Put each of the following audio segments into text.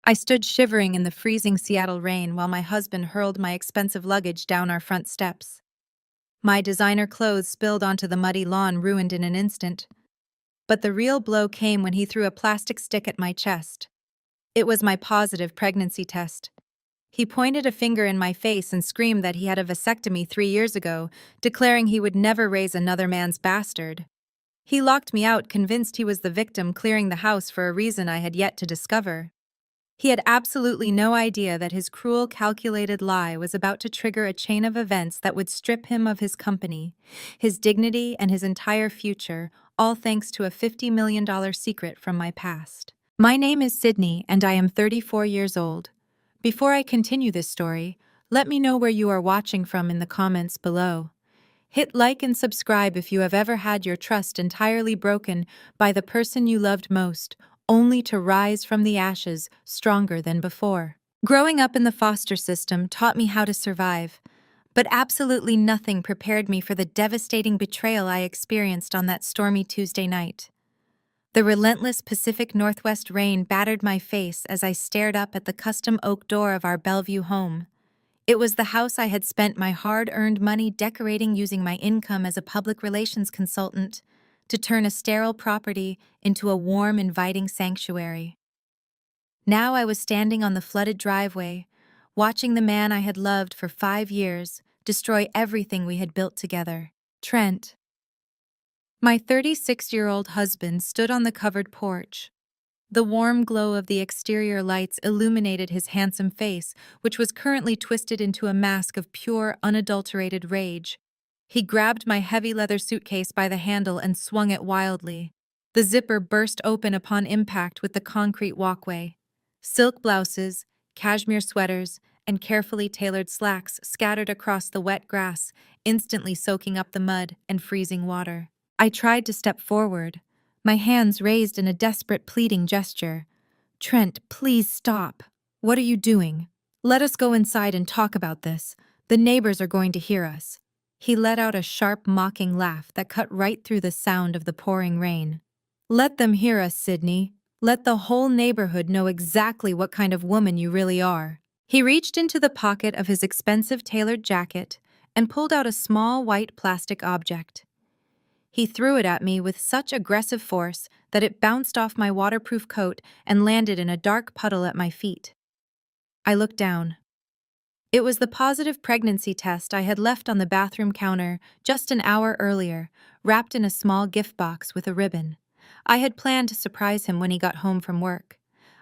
I stood shivering in the freezing Seattle rain while my husband hurled my expensive luggage down our front steps. My designer clothes spilled onto the muddy lawn, ruined in an instant. But the real blow came when he threw a plastic stick at my chest. It was my positive pregnancy test. He pointed a finger in my face and screamed that he had a vasectomy 3 years ago, declaring he would never raise another man's bastard. He locked me out, convinced he was the victim, clearing the house for a reason I had yet to discover. He had absolutely no idea that his cruel, calculated lie was about to trigger a chain of events that would strip him of his company, his dignity, and his entire future, all thanks to a $50 million secret from my past. My name is Sydney, and I am 34 years old. Before I continue this story, let me know where you are watching from in the comments below. Hit like and subscribe if you have ever had your trust entirely broken by the person you loved most, only to rise from the ashes stronger than before. Growing up in the foster system taught me how to survive, but absolutely nothing prepared me for the devastating betrayal I experienced on that stormy Tuesday night. The relentless Pacific Northwest rain battered my face as I stared up at the custom oak door of our Bellevue home. It was the house I had spent my hard-earned money decorating using my income as a public relations consultant to turn a sterile property into a warm, inviting sanctuary. Now I was standing on the flooded driveway, watching the man I had loved for 5 years destroy everything we had built together. Trent. My 36-year-old husband stood on the covered porch. The warm glow of the exterior lights illuminated his handsome face, which was currently twisted into a mask of pure, unadulterated rage. He grabbed my heavy leather suitcase by the handle and swung it wildly. The zipper burst open upon impact with the concrete walkway. Silk blouses, cashmere sweaters, and carefully tailored slacks scattered across the wet grass, instantly soaking up the mud and freezing water. I tried to step forward, my hands raised in a desperate pleading gesture. "Trent, please stop. What are you doing? Let us go inside and talk about this. The neighbors are going to hear us." He let out a sharp, mocking laugh that cut right through the sound of the pouring rain. "Let them hear us, Sydney. Let the whole neighborhood know exactly what kind of woman you really are." He reached into the pocket of his expensive tailored jacket and pulled out a small white plastic object. He threw it at me with such aggressive force that it bounced off my waterproof coat and landed in a dark puddle at my feet. I looked down. It was the positive pregnancy test I had left on the bathroom counter just an hour earlier, wrapped in a small gift box with a ribbon. I had planned to surprise him when he got home from work.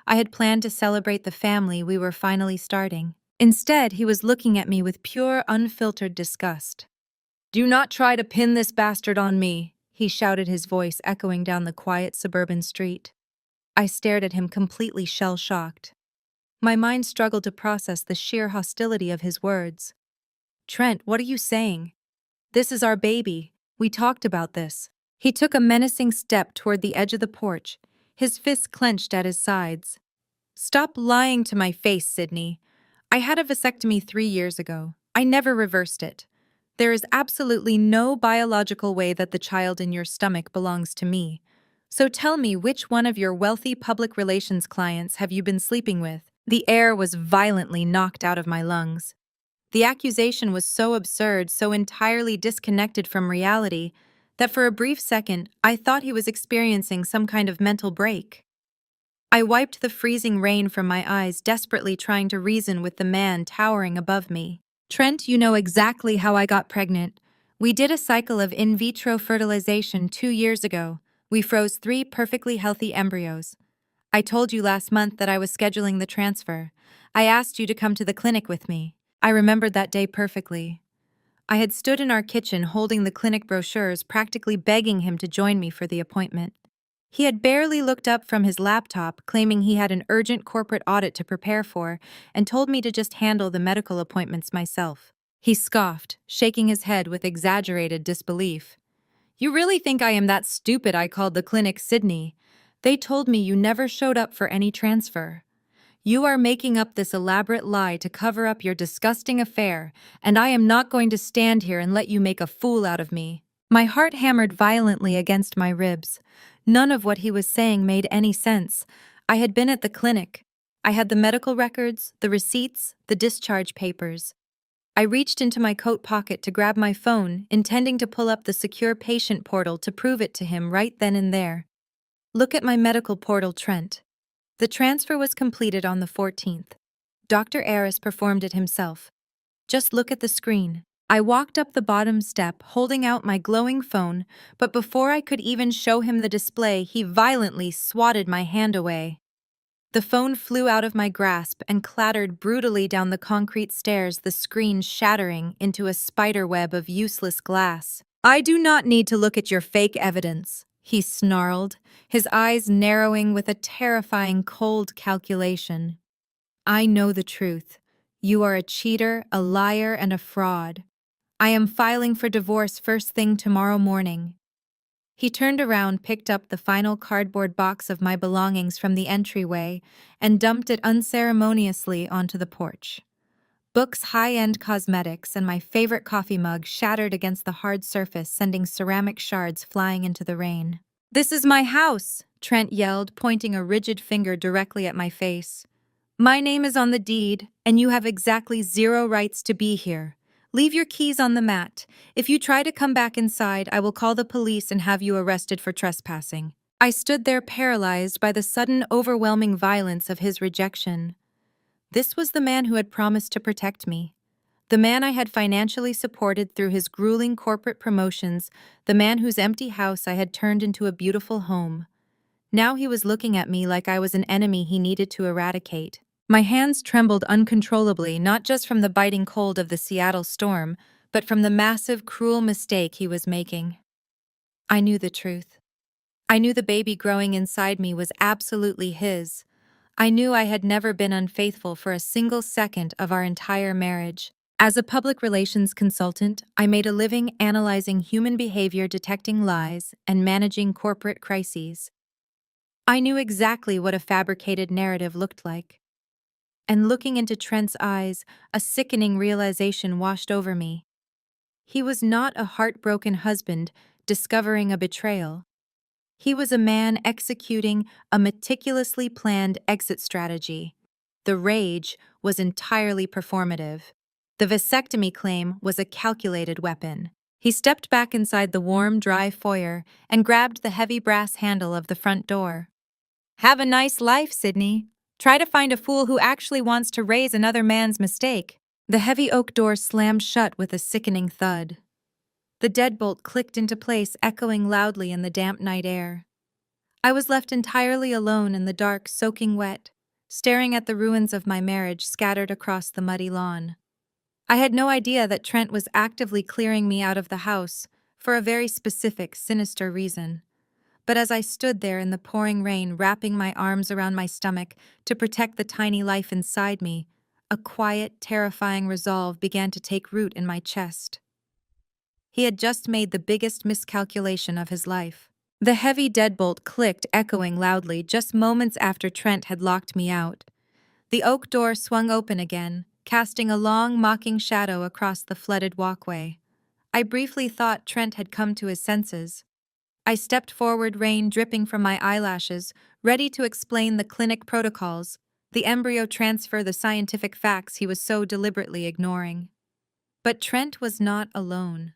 I had planned to celebrate the family we were finally starting. Instead, he was looking at me with pure, unfiltered disgust. "Do not try to pin this bastard on me," he shouted, his voice echoing down the quiet suburban street. I stared at him, completely shell-shocked. My mind struggled to process the sheer hostility of his words. "Trent, what are you saying? This is our baby. We talked about this." He took a menacing step toward the edge of the porch, his fists clenched at his sides. "Stop lying to my face, Sydney. I had a vasectomy 3 years ago. I never reversed it. There is absolutely no biological way that the child in your stomach belongs to me. So tell me, which one of your wealthy public relations clients have you been sleeping with?" The air was violently knocked out of my lungs. The accusation was so absurd, so entirely disconnected from reality, that for a brief second I thought he was experiencing some kind of mental break. I wiped the freezing rain from my eyes, desperately trying to reason with the man towering above me. "Trent, you know exactly how I got pregnant. We did a cycle of in vitro fertilization 2 years ago. We froze 3 perfectly healthy embryos. I told you last month that I was scheduling the transfer. I asked you to come to the clinic with me. I remembered that day perfectly. I had stood in our kitchen holding the clinic brochures, practically begging him to join me for the appointment. He had barely looked up from his laptop, claiming he had an urgent corporate audit to prepare for, and told me to just handle the medical appointments myself. He scoffed, shaking his head with exaggerated disbelief. "You really think I am that stupid I called the clinic, Sydney? They told me you never showed up for any transfer. You are making up this elaborate lie to cover up your disgusting affair, and I am not going to stand here and let you make a fool out of me." My heart hammered violently against my ribs. None of what he was saying made any sense. I had been at the clinic. I had the medical records, the receipts, the discharge papers. I reached into my coat pocket to grab my phone, intending to pull up the secure patient portal to prove it to him right then and there. Look at my medical portal, Trent. The transfer was completed on the 14th. Dr. Aris performed it himself. Just look at the screen. I walked up the bottom step, holding out my glowing phone, but before I could even show him the display, he violently swatted my hand away. The phone flew out of my grasp and clattered brutally down the concrete stairs, the screen shattering into a spiderweb of useless glass. "I do not need to look at your fake evidence," he snarled, his eyes narrowing with a terrifying cold calculation. "I know the truth. You are a cheater, a liar, and a fraud. I am filing for divorce first thing tomorrow morning." He turned around, picked up the final cardboard box of my belongings from the entryway, and dumped it unceremoniously onto the porch. Books, high-end cosmetics, and my favorite coffee mug shattered against the hard surface, sending ceramic shards flying into the rain. "This is my house," Trent yelled, pointing a rigid finger directly at my face. "My name is on the deed, and you have exactly 0 rights to be here. Leave your keys on the mat. If you try to come back inside, I will call the police and have you arrested for trespassing." I stood there paralyzed by the sudden, overwhelming violence of his rejection. This was the man who had promised to protect me. The man I had financially supported through his grueling corporate promotions, the man whose empty house I had turned into a beautiful home. Now he was looking at me like I was an enemy he needed to eradicate. My hands trembled uncontrollably, not just from the biting cold of the Seattle storm, but from the massive, cruel mistake he was making. I knew the truth. I knew the baby growing inside me was absolutely his. I knew I had never been unfaithful for a single second of our entire marriage. As a public relations consultant, I made a living analyzing human behavior, detecting lies, and managing corporate crises. I knew exactly what a fabricated narrative looked like. And looking into Trent's eyes, a sickening realization washed over me. He was not a heartbroken husband discovering a betrayal. He was a man executing a meticulously planned exit strategy. The rage was entirely performative. The vasectomy claim was a calculated weapon. He stepped back inside the warm, dry foyer and grabbed the heavy brass handle of the front door. "Have a nice life, Sydney. Try to find a fool who actually wants to raise another man's mistake." The heavy oak door slammed shut with a sickening thud. The deadbolt clicked into place, echoing loudly in the damp night air. I was left entirely alone in the dark, soaking wet, staring at the ruins of my marriage scattered across the muddy lawn. I had no idea that Trent was actively clearing me out of the house for a very specific, sinister reason. But as I stood there in the pouring rain, wrapping my arms around my stomach to protect the tiny life inside me, a quiet, terrifying resolve began to take root in my chest. He had just made the biggest miscalculation of his life. The heavy deadbolt clicked, echoing loudly, just moments after Trent had locked me out. The oak door swung open again, casting a long, mocking shadow across the flooded walkway. I briefly thought Trent had come to his senses. I stepped forward, rain dripping from my eyelashes, ready to explain the clinic protocols, the embryo transfer, the scientific facts he was so deliberately ignoring. But Trent was not alone.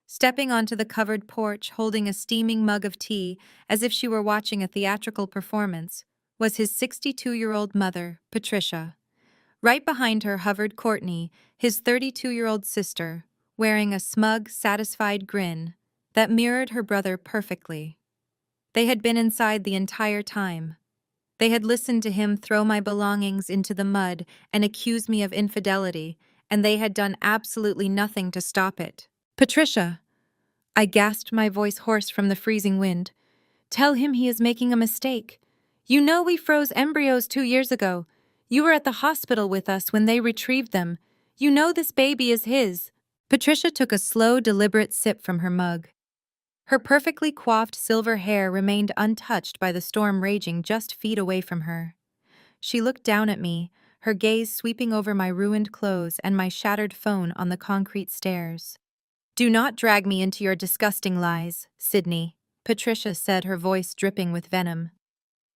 Stepping onto the covered porch, holding a steaming mug of tea as if she were watching a theatrical performance, was his 62-year-old mother, Patricia. Right behind her hovered Courtney, his 32-year-old sister, wearing a smug, satisfied grin that mirrored her brother perfectly. They had been inside the entire time. They had listened to him throw my belongings into the mud and accuse me of infidelity, and they had done absolutely nothing to stop it. "Patricia," I gasped, my voice hoarse from the freezing wind. "Tell him he is making a mistake. You know we froze embryos 2 years ago. You were at the hospital with us when they retrieved them. You know this baby is his." Patricia took a slow, deliberate sip from her mug. Her perfectly coiffed silver hair remained untouched by the storm raging just feet away from her. She looked down at me, her gaze sweeping over my ruined clothes and my shattered phone on the concrete stairs. "Do not drag me into your disgusting lies, Sydney," Patricia said, her voice dripping with venom.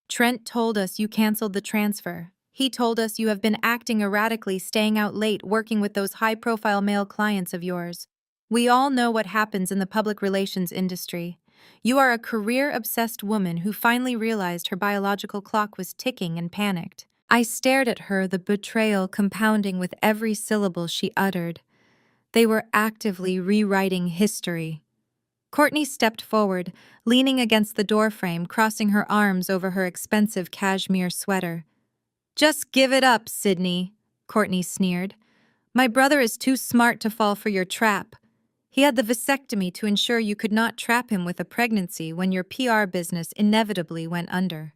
"Trent told us you canceled the transfer. He told us you have been acting erratically, staying out late, working with those high-profile male clients of yours. We all know what happens in the public relations industry. You are a career-obsessed woman who finally realized her biological clock was ticking and panicked. I stared at her, the betrayal compounding with every syllable she uttered. They were actively rewriting history. Courtney stepped forward, leaning against the doorframe, crossing her arms over her expensive cashmere sweater. "Just give it up, Sydney," Courtney sneered. "My brother is too smart to fall for your trap. He had the vasectomy to ensure you could not trap him with a pregnancy when your PR business inevitably went under.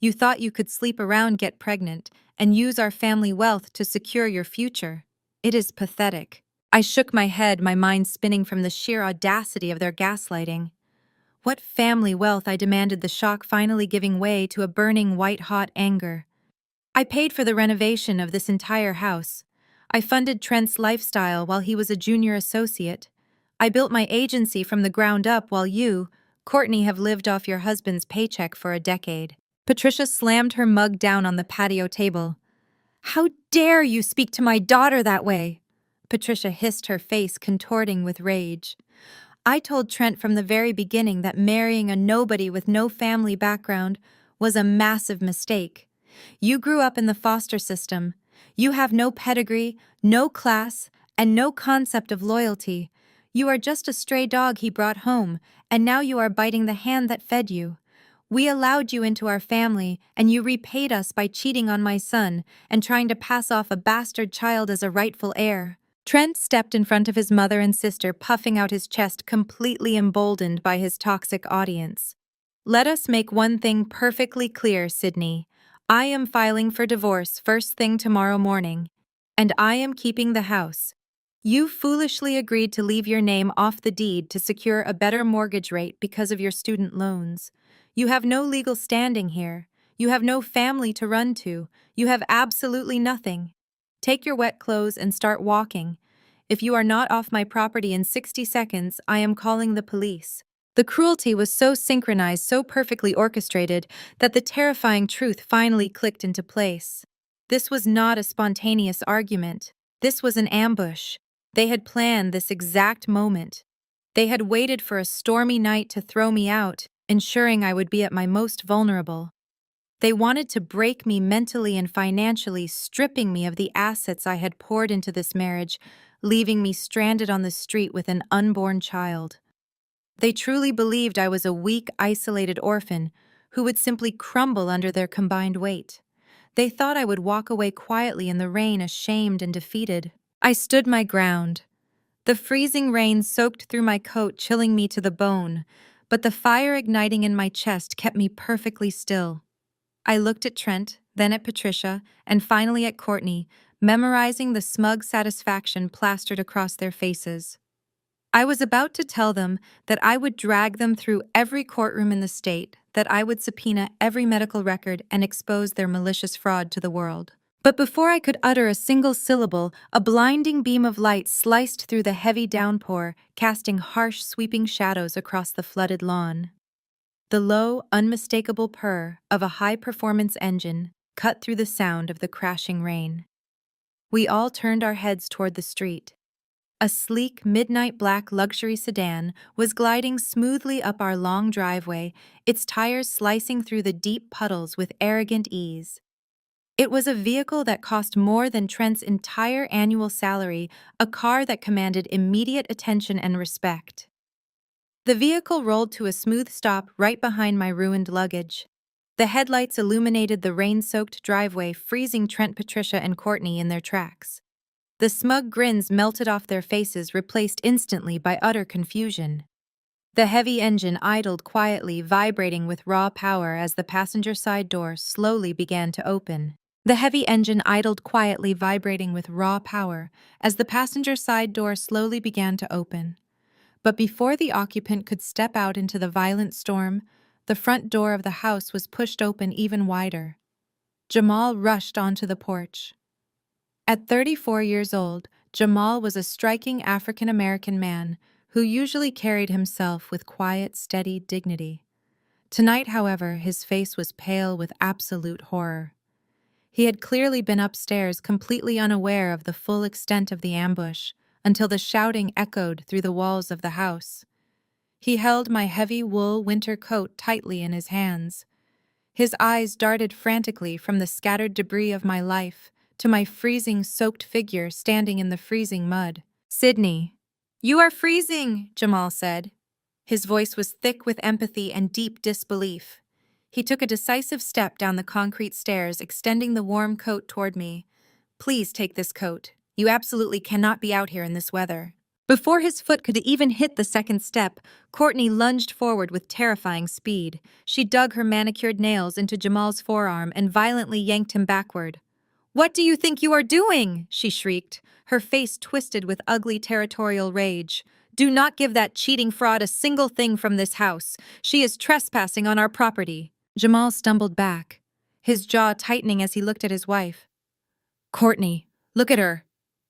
You thought you could sleep around, get pregnant, and use our family wealth to secure your future. It is pathetic." I shook my head, my mind spinning from the sheer audacity of their gaslighting. What family wealth? I demanded, the shock finally giving way to a burning white-hot anger. I paid for the renovation of this entire house. I funded Trent's lifestyle while he was a junior associate. I built my agency from the ground up while you, Courtney, have lived off your husband's paycheck for a decade. Patricia slammed her mug down on the patio table. "How dare you speak to my daughter that way?" Patricia hissed, her face contorting with rage. "I told Trent from the very beginning that marrying a nobody with no family background was a massive mistake. You grew up in the foster system. You have no pedigree, no class, and no concept of loyalty. You are just a stray dog he brought home, and now you are biting the hand that fed you. We allowed you into our family, and you repaid us by cheating on my son and trying to pass off a bastard child as a rightful heir." Trent stepped in front of his mother and sister, puffing out his chest, completely emboldened by his toxic audience. "Let us make one thing perfectly clear, Sydney. I am filing for divorce first thing tomorrow morning, and I am keeping the house. You foolishly agreed to leave your name off the deed to secure a better mortgage rate because of your student loans. You have no legal standing here. You have no family to run to. You have absolutely nothing. Take your wet clothes and start walking. If you are not off my property in 60 seconds, I am calling the police." The cruelty was so synchronized, so perfectly orchestrated, that the terrifying truth finally clicked into place. This was not a spontaneous argument. This was an ambush. They had planned this exact moment. They had waited for a stormy night to throw me out, ensuring I would be at my most vulnerable. They wanted to break me mentally and financially, stripping me of the assets I had poured into this marriage, leaving me stranded on the street with an unborn child. They truly believed I was a weak, isolated orphan who would simply crumble under their combined weight. They thought I would walk away quietly in the rain, ashamed and defeated. I stood my ground. The freezing rain soaked through my coat, chilling me to the bone, but the fire igniting in my chest kept me perfectly still. I looked at Trent, then at Patricia, and finally at Courtney, memorizing the smug satisfaction plastered across their faces. I was about to tell them that I would drag them through every courtroom in the state, that I would subpoena every medical record and expose their malicious fraud to the world. But before I could utter a single syllable, a blinding beam of light sliced through the heavy downpour, casting harsh, sweeping shadows across the flooded lawn. The low, unmistakable purr of a high-performance engine cut through the sound of the crashing rain. We all turned our heads toward the street. A sleek, midnight black luxury sedan was gliding smoothly up our long driveway, its tires slicing through the deep puddles with arrogant ease. It was a vehicle that cost more than Trent's entire annual salary, a car that commanded immediate attention and respect. The vehicle rolled to a smooth stop right behind my ruined luggage. The headlights illuminated the rain-soaked driveway, freezing Trent, Patricia, and Courtney in their tracks. The smug grins melted off their faces, replaced instantly by utter confusion. The heavy engine idled quietly, vibrating with raw power as the passenger side door slowly began to open. The heavy engine idled quietly, vibrating with raw power as the passenger side door slowly began to open. But before the occupant could step out into the violent storm, the front door of the house was pushed open even wider. Jamal rushed onto the porch. At 34 years old, Jamal was a striking African-American man who usually carried himself with quiet, steady dignity. Tonight, however, his face was pale with absolute horror. He had clearly been upstairs, completely unaware of the full extent of the ambush, until the shouting echoed through the walls of the house. He held my heavy wool winter coat tightly in his hands. His eyes darted frantically from the scattered debris of my life to my freezing, soaked figure standing in the freezing mud. "Sydney, you are freezing," Jamal said. His voice was thick with empathy and deep disbelief. He took a decisive step down the concrete stairs, extending the warm coat toward me. "Please take this coat. You absolutely cannot be out here in this weather." Before his foot could even hit the second step, Courtney lunged forward with terrifying speed. She dug her manicured nails into Jamal's forearm and violently yanked him backward. "What do you think you are doing?" she shrieked, her face twisted with ugly territorial rage. "Do not give that cheating fraud a single thing from this house. She is trespassing on our property." Jamal stumbled back, his jaw tightening as he looked at his wife. "Courtney, look at her,"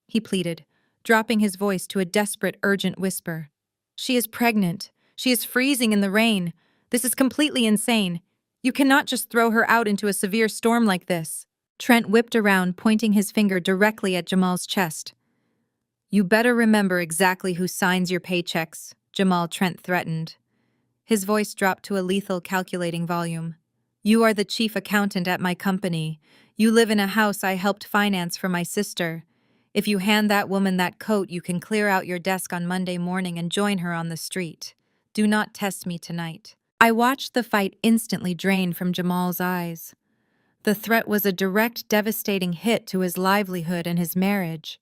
he pleaded, dropping his voice to a desperate, urgent whisper. "She is pregnant. She is freezing in the rain. This is completely insane. You cannot just throw her out into a severe storm like this." Trent whipped around, pointing his finger directly at Jamal's chest. "You better remember exactly who signs your paychecks," Jamal Trent threatened. His voice dropped to a lethal, calculating volume. "You are the chief accountant at my company. You live in a house I helped finance for my sister. If you hand that woman that coat, you can clear out your desk on Monday morning and join her on the street. Do not test me tonight." I watched the fight instantly drain from Jamal's eyes. The threat was a direct, devastating hit to his livelihood and his marriage.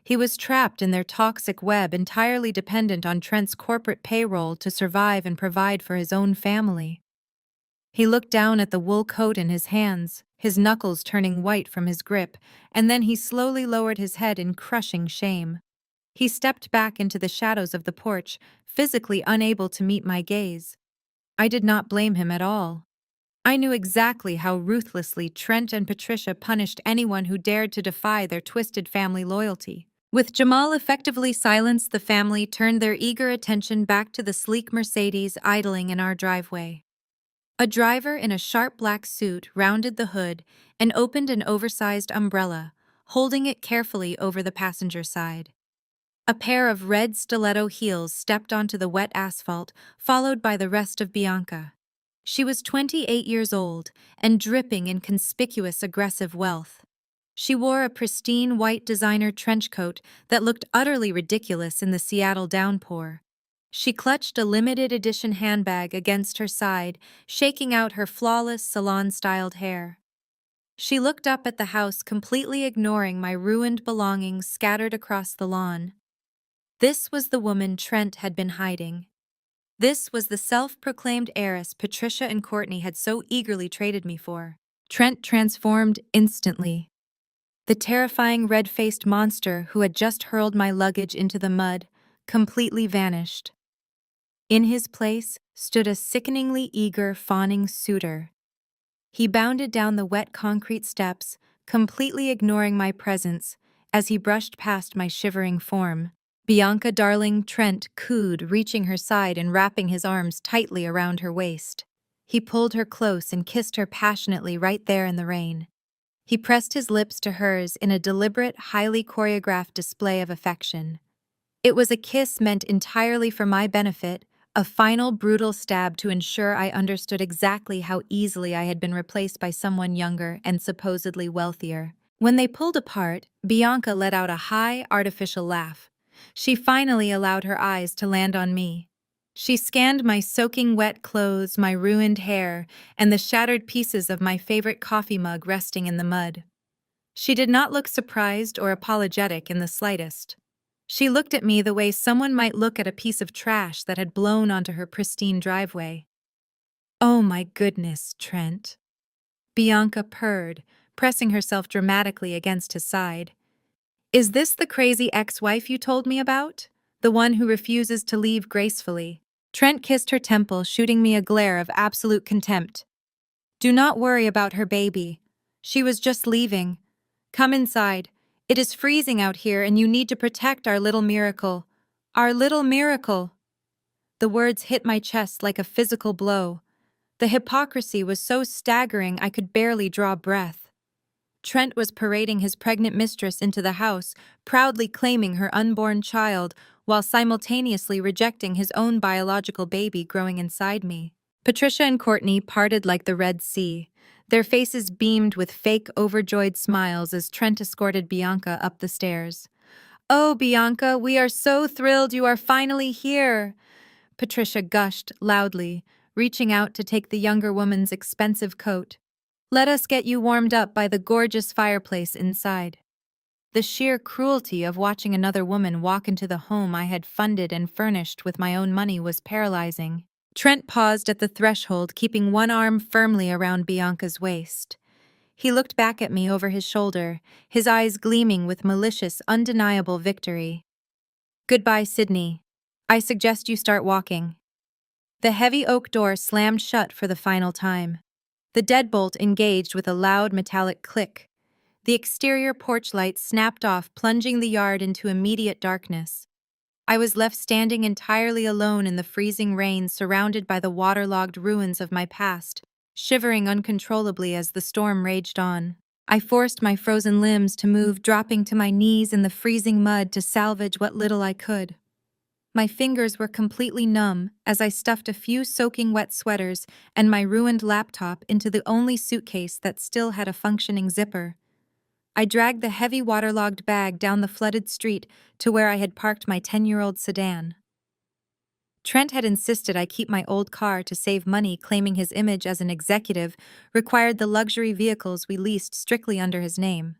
He was trapped in their toxic web, entirely dependent on Trent's corporate payroll to survive and provide for his own family. He looked down at the wool coat in his hands, his knuckles turning white from his grip, and then he slowly lowered his head in crushing shame. He stepped back into the shadows of the porch, physically unable to meet my gaze. I did not blame him at all. I knew exactly how ruthlessly Trent and Patricia punished anyone who dared to defy their twisted family loyalty. With Jamal effectively silenced, the family turned their eager attention back to the sleek Mercedes idling in our driveway. A driver in a sharp black suit rounded the hood and opened an oversized umbrella, holding it carefully over the passenger side. A pair of red stiletto heels stepped onto the wet asphalt, followed by the rest of Bianca. She was 28 years old and dripping in conspicuous aggressive wealth. She wore a pristine white designer trench coat that looked utterly ridiculous in the Seattle downpour. She clutched a limited edition handbag against her side, shaking out her flawless salon-styled hair. She looked up at the house, completely ignoring my ruined belongings scattered across the lawn. This was the woman Trent had been hiding. This was the self-proclaimed heiress Patricia and Courtney had so eagerly traded me for. Trent transformed instantly. The terrifying red-faced monster who had just hurled my luggage into the mud completely vanished. In his place stood a sickeningly eager, fawning suitor. He bounded down the wet concrete steps, completely ignoring my presence, as he brushed past my shivering form. "Bianca, darling," Trent cooed, reaching her side and wrapping his arms tightly around her waist. He pulled her close and kissed her passionately right there in the rain. He pressed his lips to hers in a deliberate, highly choreographed display of affection. It was a kiss meant entirely for my benefit, a final brutal stab to ensure I understood exactly how easily I had been replaced by someone younger and supposedly wealthier. When they pulled apart, Bianca let out a high, artificial laugh. She finally allowed her eyes to land on me. She scanned my soaking wet clothes, my ruined hair, and the shattered pieces of my favorite coffee mug resting in the mud. She did not look surprised or apologetic in the slightest. She looked at me the way someone might look at a piece of trash that had blown onto her pristine driveway. "Oh my goodness, Trent," Bianca purred, pressing herself dramatically against his side. "Is this the crazy ex-wife you told me about? The one who refuses to leave gracefully?" Trent kissed her temple, shooting me a glare of absolute contempt. "Do not worry about her baby. She was just leaving. Come inside. It is freezing out here and you need to protect our little miracle. Our little miracle." The words hit my chest like a physical blow. The hypocrisy was so staggering I could barely draw breath. Trent was parading his pregnant mistress into the house, proudly claiming her unborn child, while simultaneously rejecting his own biological baby growing inside me. Patricia and Courtney parted like the Red Sea. Their faces beamed with fake, overjoyed smiles as Trent escorted Bianca up the stairs. "Oh, Bianca, we are so thrilled you are finally here!" Patricia gushed loudly, reaching out to take the younger woman's expensive coat. "Let us get you warmed up by the gorgeous fireplace inside." The sheer cruelty of watching another woman walk into the home I had funded and furnished with my own money was paralyzing. Trent paused at the threshold, keeping one arm firmly around Bianca's waist. He looked back at me over his shoulder, his eyes gleaming with malicious, undeniable victory. "Goodbye, Sydney. I suggest you start walking." The heavy oak door slammed shut for the final time. The deadbolt engaged with a loud metallic click. The exterior porch light snapped off, plunging the yard into immediate darkness. I was left standing entirely alone in the freezing rain, surrounded by the waterlogged ruins of my past, shivering uncontrollably as the storm raged on. I forced my frozen limbs to move, dropping to my knees in the freezing mud to salvage what little I could. My fingers were completely numb as I stuffed a few soaking wet sweaters and my ruined laptop into the only suitcase that still had a functioning zipper. I dragged the heavy waterlogged bag down the flooded street to where I had parked my 10-year-old sedan. Trent had insisted I keep my old car to save money, claiming his image as an executive required the luxury vehicles we leased strictly under his name.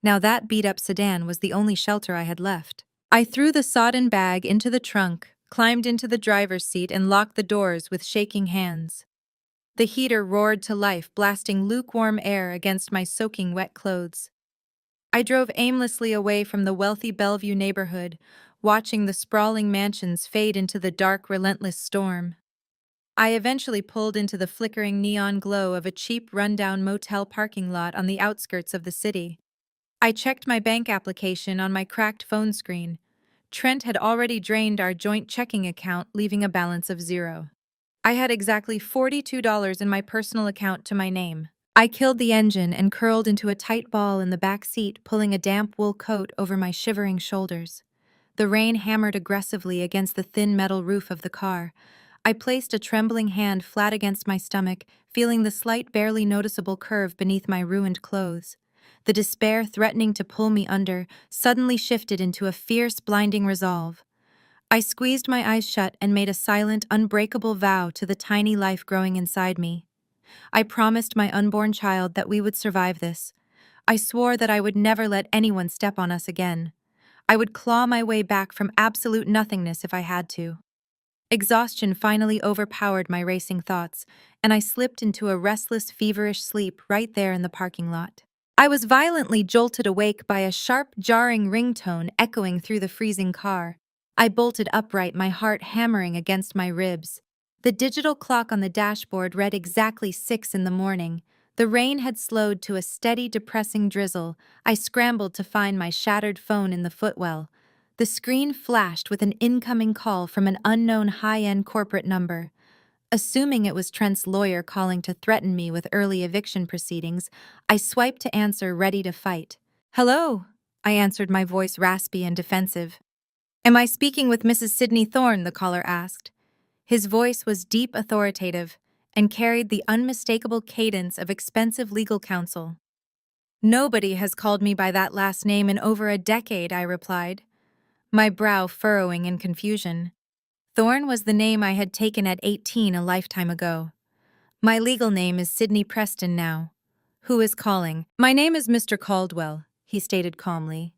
Now that beat-up sedan was the only shelter I had left. I threw the sodden bag into the trunk, climbed into the driver's seat, and locked the doors with shaking hands. The heater roared to life, blasting lukewarm air against my soaking wet clothes. I drove aimlessly away from the wealthy Bellevue neighborhood, watching the sprawling mansions fade into the dark, relentless storm. I eventually pulled into the flickering neon glow of a cheap, rundown motel parking lot on the outskirts of the city. I checked my bank application on my cracked phone screen. Trent had already drained our joint checking account, leaving a balance of 0. I had exactly $42 in my personal account to my name. I killed the engine and curled into a tight ball in the back seat, pulling a damp wool coat over my shivering shoulders. The rain hammered aggressively against the thin metal roof of the car. I placed a trembling hand flat against my stomach, feeling the slight, barely noticeable curve beneath my ruined clothes. The despair threatening to pull me under suddenly shifted into a fierce, blinding resolve. I squeezed my eyes shut and made a silent, unbreakable vow to the tiny life growing inside me. I promised my unborn child that we would survive this. I swore that I would never let anyone step on us again. I would claw my way back from absolute nothingness if I had to. Exhaustion finally overpowered my racing thoughts, and I slipped into a restless, feverish sleep right there in the parking lot. I was violently jolted awake by a sharp, jarring ringtone echoing through the freezing car. I bolted upright, my heart hammering against my ribs. The digital clock on the dashboard read exactly 6 in the morning. The rain had slowed to a steady, depressing drizzle. I scrambled to find my shattered phone in the footwell. The screen flashed with an incoming call from an unknown high-end corporate number. Assuming it was Trent's lawyer calling to threaten me with early eviction proceedings, I swiped to answer, ready to fight. "Hello," I answered, my voice raspy and defensive. "Am I speaking with Mrs. Sydney Thorne?" the caller asked. His voice was deep, authoritative, and carried the unmistakable cadence of expensive legal counsel. "Nobody has called me by that last name in over a decade," I replied, my brow furrowing in confusion. Thorne was the name I had taken at 18 a lifetime ago. My legal name is Sydney Preston now. "Who is calling?" "My name is Mr. Caldwell," he stated calmly.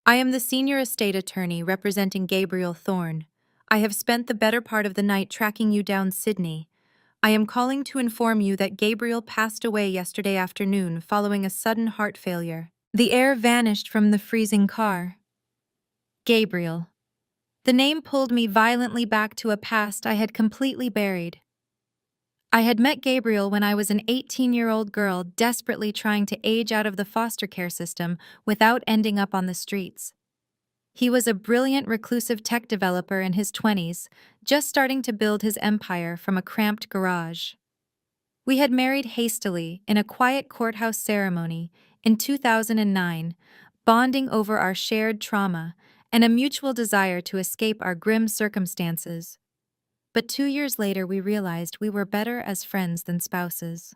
"I am the senior estate attorney representing Gabriel Thorne. I have spent the better part of the night tracking you down, Sydney. I am calling to inform you that Gabriel passed away yesterday afternoon following a sudden heart failure." The air vanished from the freezing car. Gabriel. The name pulled me violently back to a past I had completely buried. I had met Gabriel when I was an 18-year-old girl desperately trying to age out of the foster care system without ending up on the streets. He was a brilliant, reclusive tech developer in his 20s, just starting to build his empire from a cramped garage. We had married hastily in a quiet courthouse ceremony In 2009, bonding over our shared trauma and a mutual desire to escape our grim circumstances. But 2 years later, we realized we were better as friends than spouses.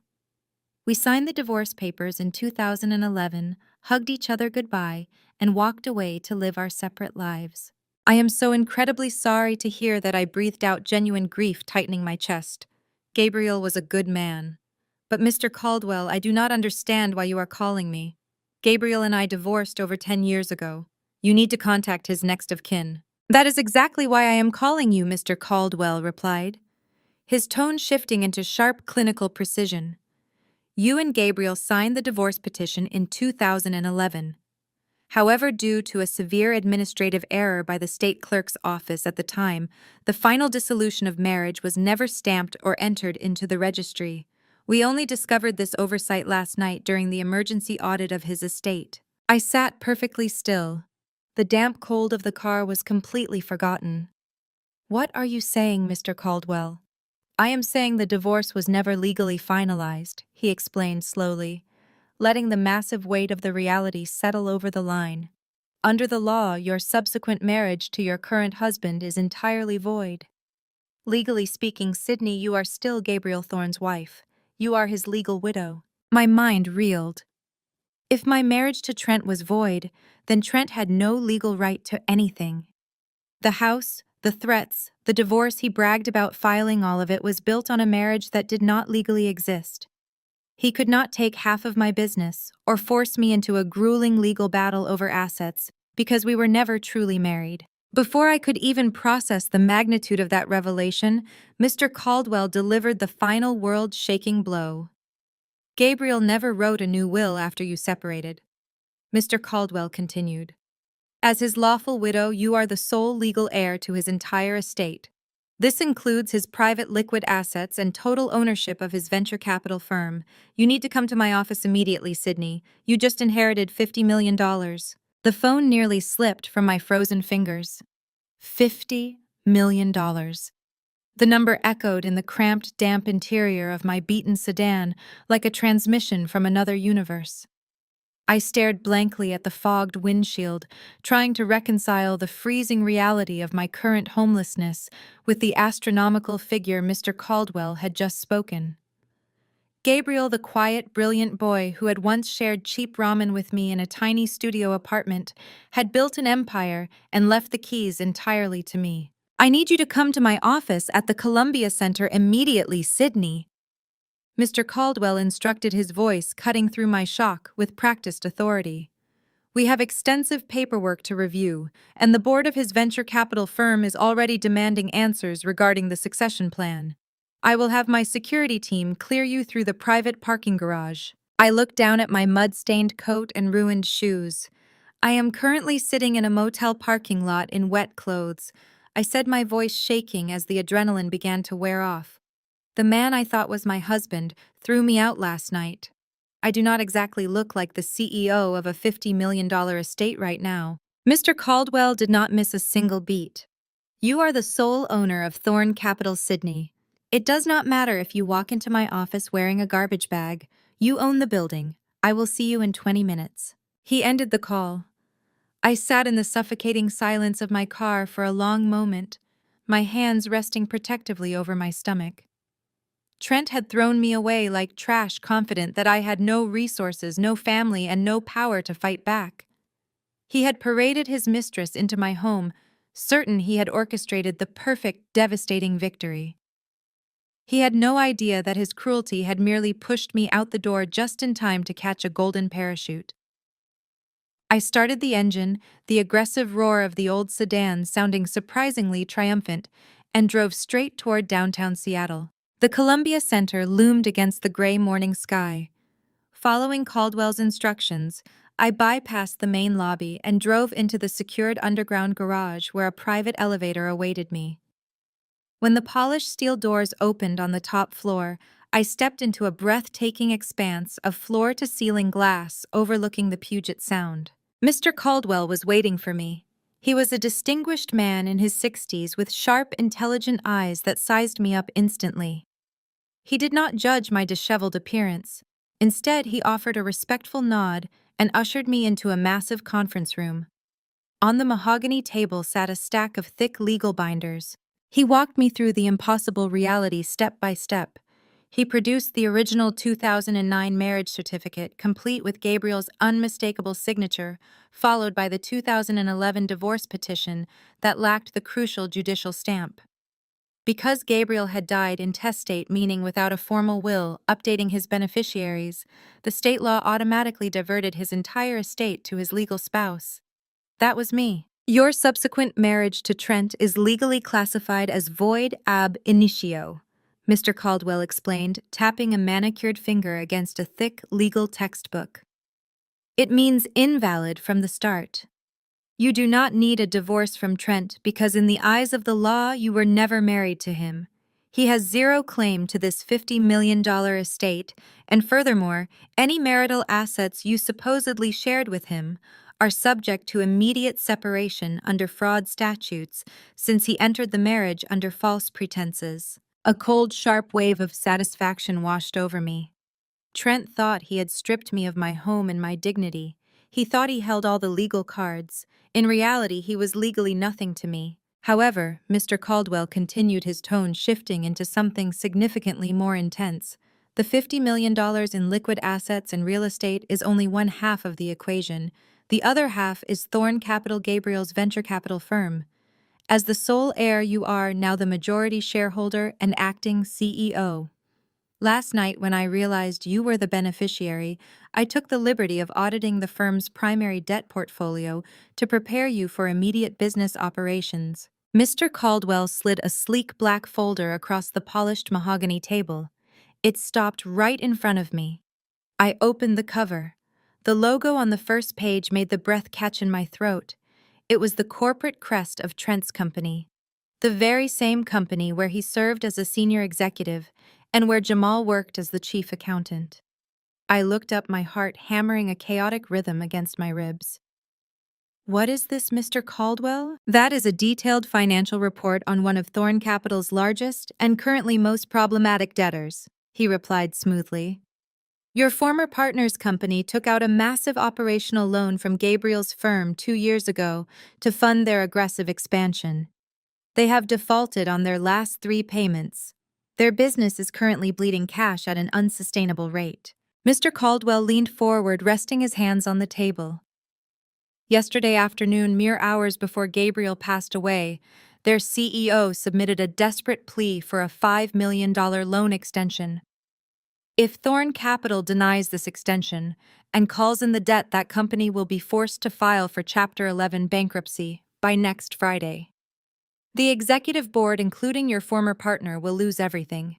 We signed the divorce papers in 2011, hugged each other goodbye, and walked away to live our separate lives. I am so incredibly sorry to hear that. I breathed out, genuine grief tightening my chest. Gabriel was a good man. But Mr. Caldwell, I do not understand why you are calling me. Gabriel and I divorced over 10 years ago. You need to contact his next of kin. That is exactly why I am calling you, Mr. Caldwell replied, his tone shifting into sharp clinical precision. You and Gabriel signed the divorce petition in 2011. However, due to a severe administrative error by the state clerk's office at the time, the final dissolution of marriage was never stamped or entered into the registry. We only discovered this oversight last night during the emergency audit of his estate. I sat perfectly still. The damp cold of the car was completely forgotten. What are you saying, Mr. Caldwell? I am saying the divorce was never legally finalized, he explained slowly, letting the massive weight of the reality settle over the line. Under the law, your subsequent marriage to your current husband is entirely void. Legally speaking, Sydney, you are still Gabriel Thorne's wife. You are his legal widow. My mind reeled. If my marriage to Trent was void, then Trent had no legal right to anything. The house, the threats, the divorce he bragged about filing, all of it was built on a marriage that did not legally exist. He could not take half of my business or force me into a grueling legal battle over assets because we were never truly married. Before I could even process the magnitude of that revelation, Mr. Caldwell delivered the final world-shaking blow. Gabriel never wrote a new will after you separated. Mr. Caldwell continued. As his lawful widow, you are the sole legal heir to his entire estate. This includes his private liquid assets and total ownership of his venture capital firm. You need to come to my office immediately, Sydney. You just inherited $50 million. The phone nearly slipped from my frozen fingers. $50 million. The number echoed in the cramped, damp interior of my beaten sedan like a transmission from another universe. I stared blankly at the fogged windshield, trying to reconcile the freezing reality of my current homelessness with the astronomical figure Mr. Caldwell had just spoken. Gabriel, the quiet, brilliant boy who had once shared cheap ramen with me in a tiny studio apartment, had built an empire and left the keys entirely to me. I need you to come to my office at the Columbia Center immediately, Sydney. Mr. Caldwell instructed, his voice cutting through my shock with practiced authority. We have extensive paperwork to review, and the board of his venture capital firm is already demanding answers regarding the succession plan. I will have my security team clear you through the private parking garage. I looked down at my mud-stained coat and ruined shoes. I am currently sitting in a motel parking lot in wet clothes. I said, my voice shaking as the adrenaline began to wear off. The man I thought was my husband threw me out last night. I do not exactly look like the CEO of a $50 million estate right now. Mr. Caldwell did not miss a single beat. You are the sole owner of Thorne Capital Sydney. It does not matter if you walk into my office wearing a garbage bag. You own the building. I will see you in 20 minutes. He ended the call. I sat in the suffocating silence of my car for a long moment, my hands resting protectively over my stomach. Trent had thrown me away like trash, confident that I had no resources, no family, and no power to fight back. He had paraded his mistress into my home, certain he had orchestrated the perfect, devastating victory. He had no idea that his cruelty had merely pushed me out the door just in time to catch a golden parachute. I started the engine, the aggressive roar of the old sedan sounding surprisingly triumphant, and drove straight toward downtown Seattle. The Columbia Center loomed against the gray morning sky. Following Caldwell's instructions, I bypassed the main lobby and drove into the secured underground garage where a private elevator awaited me. When the polished steel doors opened on the top floor, I stepped into a breathtaking expanse of floor-to-ceiling glass overlooking the Puget Sound. Mr. Caldwell was waiting for me. He was a distinguished man in his 60s with sharp, intelligent eyes that sized me up instantly. He did not judge my disheveled appearance. Instead, he offered a respectful nod and ushered me into a massive conference room. On the mahogany table sat a stack of thick legal binders. He walked me through the impossible reality step by step. He produced the original 2009 marriage certificate, complete with Gabriel's unmistakable signature, followed by the 2011 divorce petition that lacked the crucial judicial stamp. Because Gabriel had died intestate, meaning without a formal will updating his beneficiaries, the state law automatically diverted his entire estate to his legal spouse. That was me. Your subsequent marriage to Trent is legally classified as void ab initio, Mr. Caldwell explained, tapping a manicured finger against a thick legal textbook. It means invalid from the start. You do not need a divorce from Trent because in the eyes of the law you were never married to him. He has zero claim to this $50 million estate, and furthermore, any marital assets you supposedly shared with him are subject to immediate separation under fraud statutes since he entered the marriage under false pretenses. A cold, sharp wave of satisfaction washed over me. Trent thought he had stripped me of my home and my dignity. He thought he held all the legal cards. In reality, he was legally nothing to me. However, Mr. Caldwell continued, his tone shifting into something significantly more intense. The $50 million in liquid assets and real estate is only one half of the equation. The other half is Thorn Capital, Gabriel's venture capital firm. As the sole heir, you are now the majority shareholder and acting CEO. Last night, when I realized you were the beneficiary, I took the liberty of auditing the firm's primary debt portfolio to prepare you for immediate business operations. Mr. Caldwell slid a sleek black folder across the polished mahogany table. It stopped right in front of me. I opened the cover. The logo on the first page made the breath catch in my throat. It was the corporate crest of Trent's company. The very same company where he served as a senior executive and where Jamal worked as the chief accountant. I looked up, my heart hammering a chaotic rhythm against my ribs. What is this, Mr. Caldwell? That is a detailed financial report on one of Thorn Capital's largest and currently most problematic debtors, he replied smoothly. Your former partner's company took out a massive operational loan from Gabriel's firm 2 years ago to fund their aggressive expansion. They have defaulted on their last 3 payments. Their business is currently bleeding cash at an unsustainable rate. Mr. Caldwell leaned forward, resting his hands on the table. Yesterday afternoon, mere hours before Gabriel passed away, their CEO submitted a desperate plea for a $5 million loan extension. If Thorn Capital denies this extension and calls in the debt, that company will be forced to file for Chapter 11 bankruptcy by next Friday. The executive board, including your former partner, will lose everything.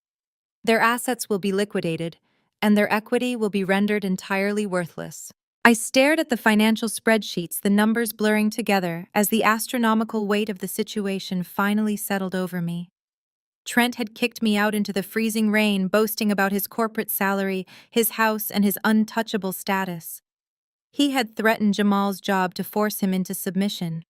Their assets will be liquidated, and their equity will be rendered entirely worthless. I stared at the financial spreadsheets, the numbers blurring together as the astronomical weight of the situation finally settled over me. Trent had kicked me out into the freezing rain, boasting about his corporate salary, his house, and his untouchable status. He had threatened Jamal's job to force him into submission.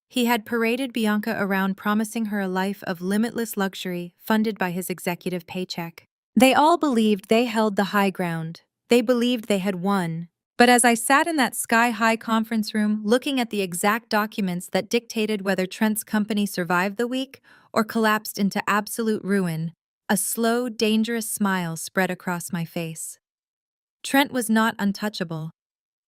He had paraded Bianca around, promising her a life of limitless luxury funded by his executive paycheck. They all believed they held the high ground. They believed they had won. But as I sat in that sky-high conference room, looking at the exact documents that dictated whether Trent's company survived the week or collapsed into absolute ruin, a slow, dangerous smile spread across my face. Trent was not untouchable.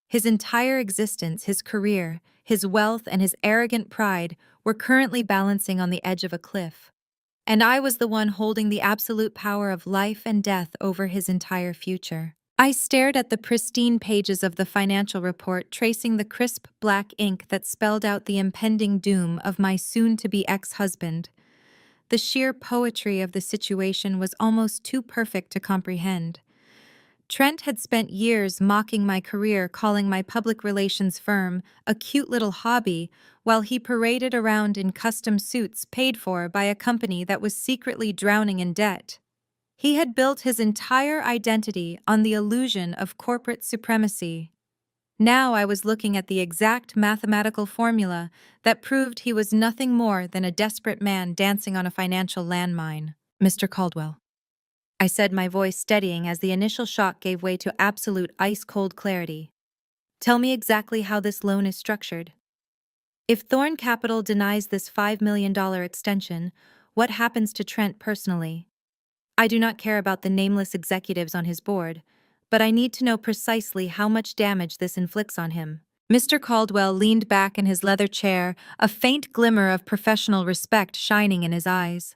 His entire existence, his career, his wealth, and his arrogant pride were currently balancing on the edge of a cliff. And I was the one holding the absolute power of life and death over his entire future. I stared at the pristine pages of the financial report, tracing the crisp black ink that spelled out the impending doom of my soon-to-be ex-husband. The sheer poetry of the situation was almost too perfect to comprehend. Trent had spent years mocking my career, calling my public relations firm a cute little hobby, while he paraded around in custom suits paid for by a company that was secretly drowning in debt. He had built his entire identity on the illusion of corporate supremacy. Now I was looking at the exact mathematical formula that proved he was nothing more than a desperate man dancing on a financial landmine. Mr. Caldwell. I said, my voice steadying as the initial shock gave way to absolute ice-cold clarity. Tell me exactly how this loan is structured. If Thorn Capital denies this $5 million extension, what happens to Trent personally? I do not care about the nameless executives on his board, but I need to know precisely how much damage this inflicts on him. Mr. Caldwell leaned back in his leather chair, a faint glimmer of professional respect shining in his eyes.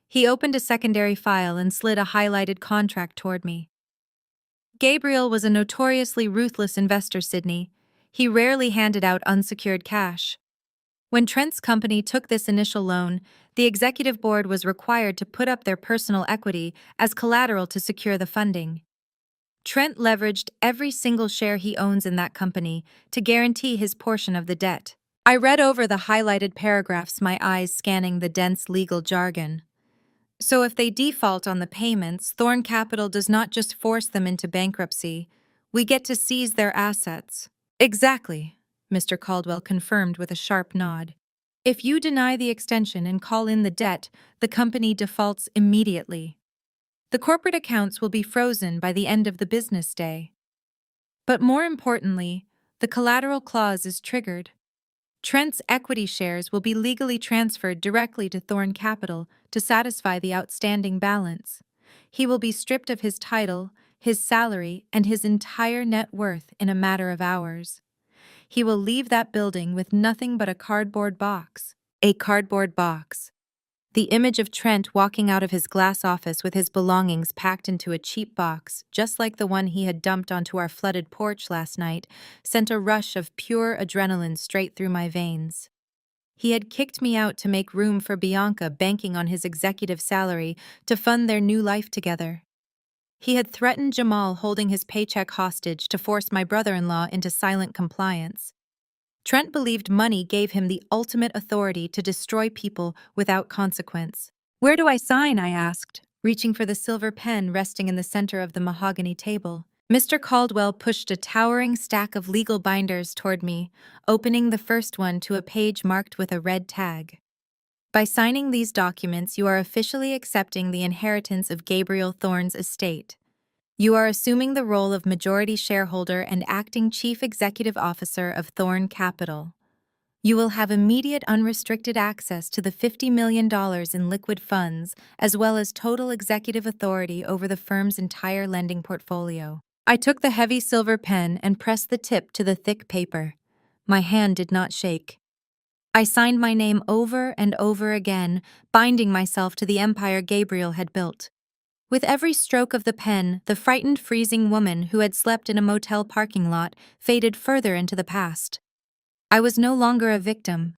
He opened a secondary file and slid a highlighted contract toward me. Gabriel was a notoriously ruthless investor, Sydney. He rarely handed out unsecured cash. When Trent's company took this initial loan, the executive board was required to put up their personal equity as collateral to secure the funding. Trent leveraged every single share he owns in that company to guarantee his portion of the debt. I read over the highlighted paragraphs, my eyes scanning the dense legal jargon. So if they default on the payments, Thorn Capital does not just force them into bankruptcy. We get to seize their assets. Exactly, Mr. Caldwell confirmed with a sharp nod. If you deny the extension and call in the debt, the company defaults immediately. The corporate accounts will be frozen by the end of the business day. But more importantly, the collateral clause is triggered. Trent's equity shares will be legally transferred directly to Thorn Capital to satisfy the outstanding balance. He will be stripped of his title, his salary, and his entire net worth in a matter of hours. He will leave that building with nothing but a cardboard box. A cardboard box. The image of Trent walking out of his glass office with his belongings packed into a cheap box, just like the one he had dumped onto our flooded porch last night, sent a rush of pure adrenaline straight through my veins. He had kicked me out to make room for Bianca, banking on his executive salary to fund their new life together. He had threatened Jamal, holding his paycheck hostage to force my brother-in-law into silent compliance. Trent believed money gave him the ultimate authority to destroy people without consequence. Where do I sign? I asked, reaching for the silver pen resting in the center of the mahogany table. Mr. Caldwell pushed a towering stack of legal binders toward me, opening the first one to a page marked with a red tag. By signing these documents, you are officially accepting the inheritance of Gabriel Thorne's estate. You are assuming the role of majority shareholder and acting chief executive officer of Thorn Capital. You will have immediate unrestricted access to the $50 million in liquid funds, as well as total executive authority over the firm's entire lending portfolio. I took the heavy silver pen and pressed the tip to the thick paper. My hand did not shake. I signed my name over and over again, binding myself to the empire Gabriel had built. With every stroke of the pen, the frightened, freezing woman who had slept in a motel parking lot faded further into the past. I was no longer a victim.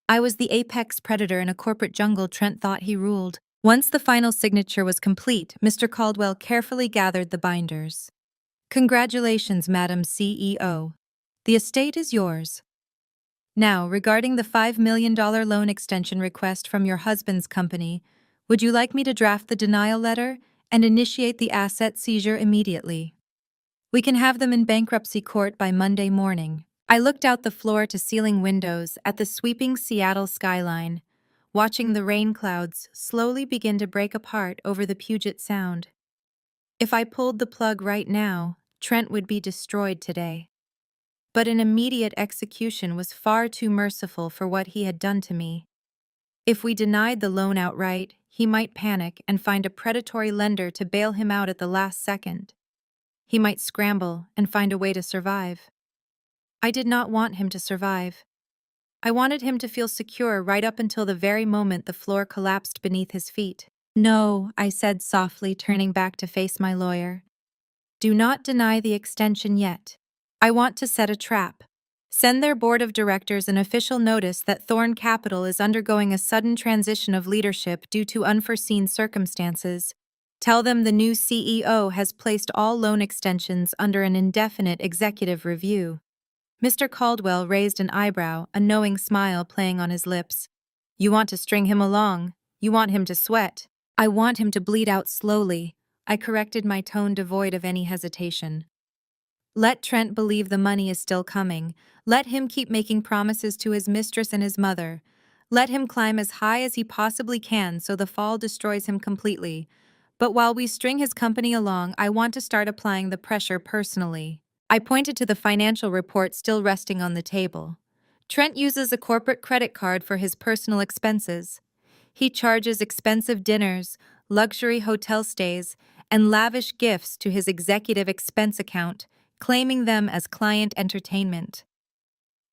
I was the apex predator in a corporate jungle Trent thought he ruled. Once the final signature was complete, Mr. Caldwell carefully gathered the binders. Congratulations, Madam CEO. The estate is yours. Now, regarding the $5 million loan extension request from your husband's company, would you like me to draft the denial letter and initiate the asset seizure immediately? We can have them in bankruptcy court by Monday morning. I looked out the floor-to-ceiling windows at the sweeping Seattle skyline, watching the rain clouds slowly begin to break apart over the Puget Sound. If I pulled the plug right now, Trent would be destroyed today. But an immediate execution was far too merciful for what he had done to me. If we denied the loan outright, he might panic and find a predatory lender to bail him out at the last second. He might scramble and find a way to survive. I did not want him to survive. I wanted him to feel secure right up until the very moment the floor collapsed beneath his feet. No, I said softly, turning back to face my lawyer. Do not deny the extension yet. I want to set a trap. Send their board of directors an official notice that Thorn Capital is undergoing a sudden transition of leadership due to unforeseen circumstances. Tell them the new CEO has placed all loan extensions under an indefinite executive review. Mr. Caldwell raised an eyebrow, a knowing smile playing on his lips. You want to string him along. You want him to sweat. I want him to bleed out slowly. I corrected my tone devoid of any hesitation. Let Trent believe the money is still coming. Let him keep making promises to his mistress and his mother. Let him climb as high as he possibly can so the fall destroys him completely. But while we string his company along, I want to start applying the pressure personally. I pointed to the financial report still resting on the table. Trent uses a corporate credit card for his personal expenses. He charges expensive dinners, luxury hotel stays, and lavish gifts to his executive expense account, claiming them as client entertainment.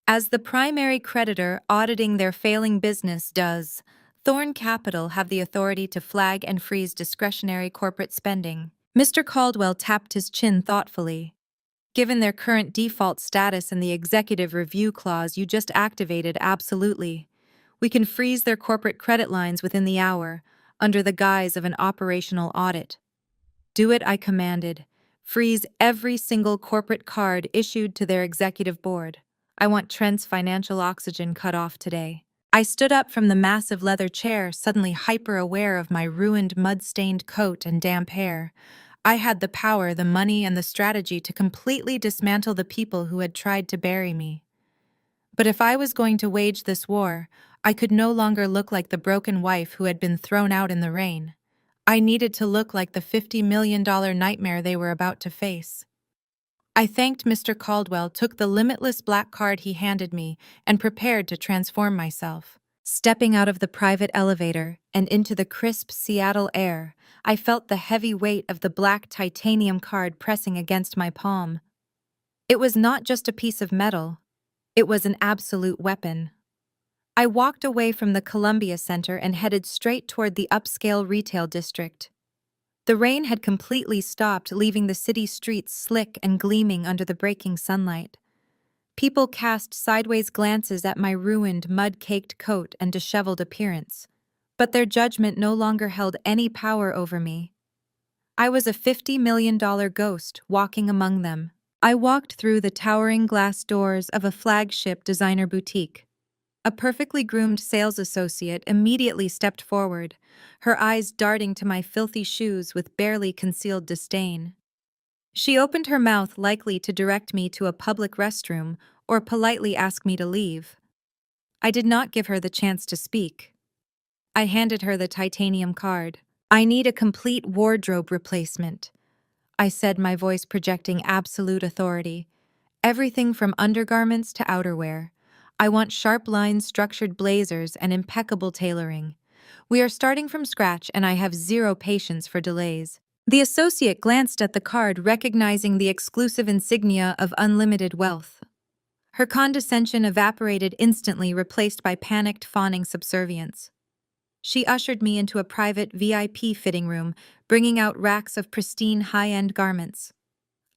As the primary creditor auditing their failing business does, Thorn Capital have the authority to flag and freeze discretionary corporate spending. Mr. Caldwell tapped his chin thoughtfully. Given their current default status and the executive review clause you just activated, absolutely. We can freeze their corporate credit lines within the hour, under the guise of an operational audit. Do it, I commanded. Freeze every single corporate card issued to their executive board. I want Trent's financial oxygen cut off today. I stood up from the massive leather chair, suddenly hyper-aware of my ruined, mud-stained coat and damp hair. I had the power, the money, and the strategy to completely dismantle the people who had tried to bury me. But if I was going to wage this war, I could no longer look like the broken wife who had been thrown out in the rain. I needed to look like the $50 million nightmare they were about to face. I thanked Mr. Caldwell, took the limitless black card he handed me, and prepared to transform myself. Stepping out of the private elevator and into the crisp Seattle air, I felt the heavy weight of the black titanium card pressing against my palm. It was not just a piece of metal. It was an absolute weapon. I walked away from the Columbia Center and headed straight toward the upscale retail district. The rain had completely stopped, leaving the city streets slick and gleaming under the breaking sunlight. People cast sideways glances at my ruined, mud-caked coat and disheveled appearance, but their judgment no longer held any power over me. I was a $50 million ghost walking among them. I walked through the towering glass doors of a flagship designer boutique. A perfectly groomed sales associate immediately stepped forward, her eyes darting to my filthy shoes with barely concealed disdain. She opened her mouth, likely to direct me to a public restroom or politely ask me to leave. I did not give her the chance to speak. I handed her the titanium card. I need a complete wardrobe replacement, I said, my voice projecting absolute authority. Everything from undergarments to outerwear. I want sharp lines, structured blazers, and impeccable tailoring. We are starting from scratch, and I have zero patience for delays. The associate glanced at the card, recognizing the exclusive insignia of unlimited wealth. Her condescension evaporated instantly, replaced by panicked, fawning subservience. She ushered me into a private VIP fitting room, bringing out racks of pristine, high-end garments.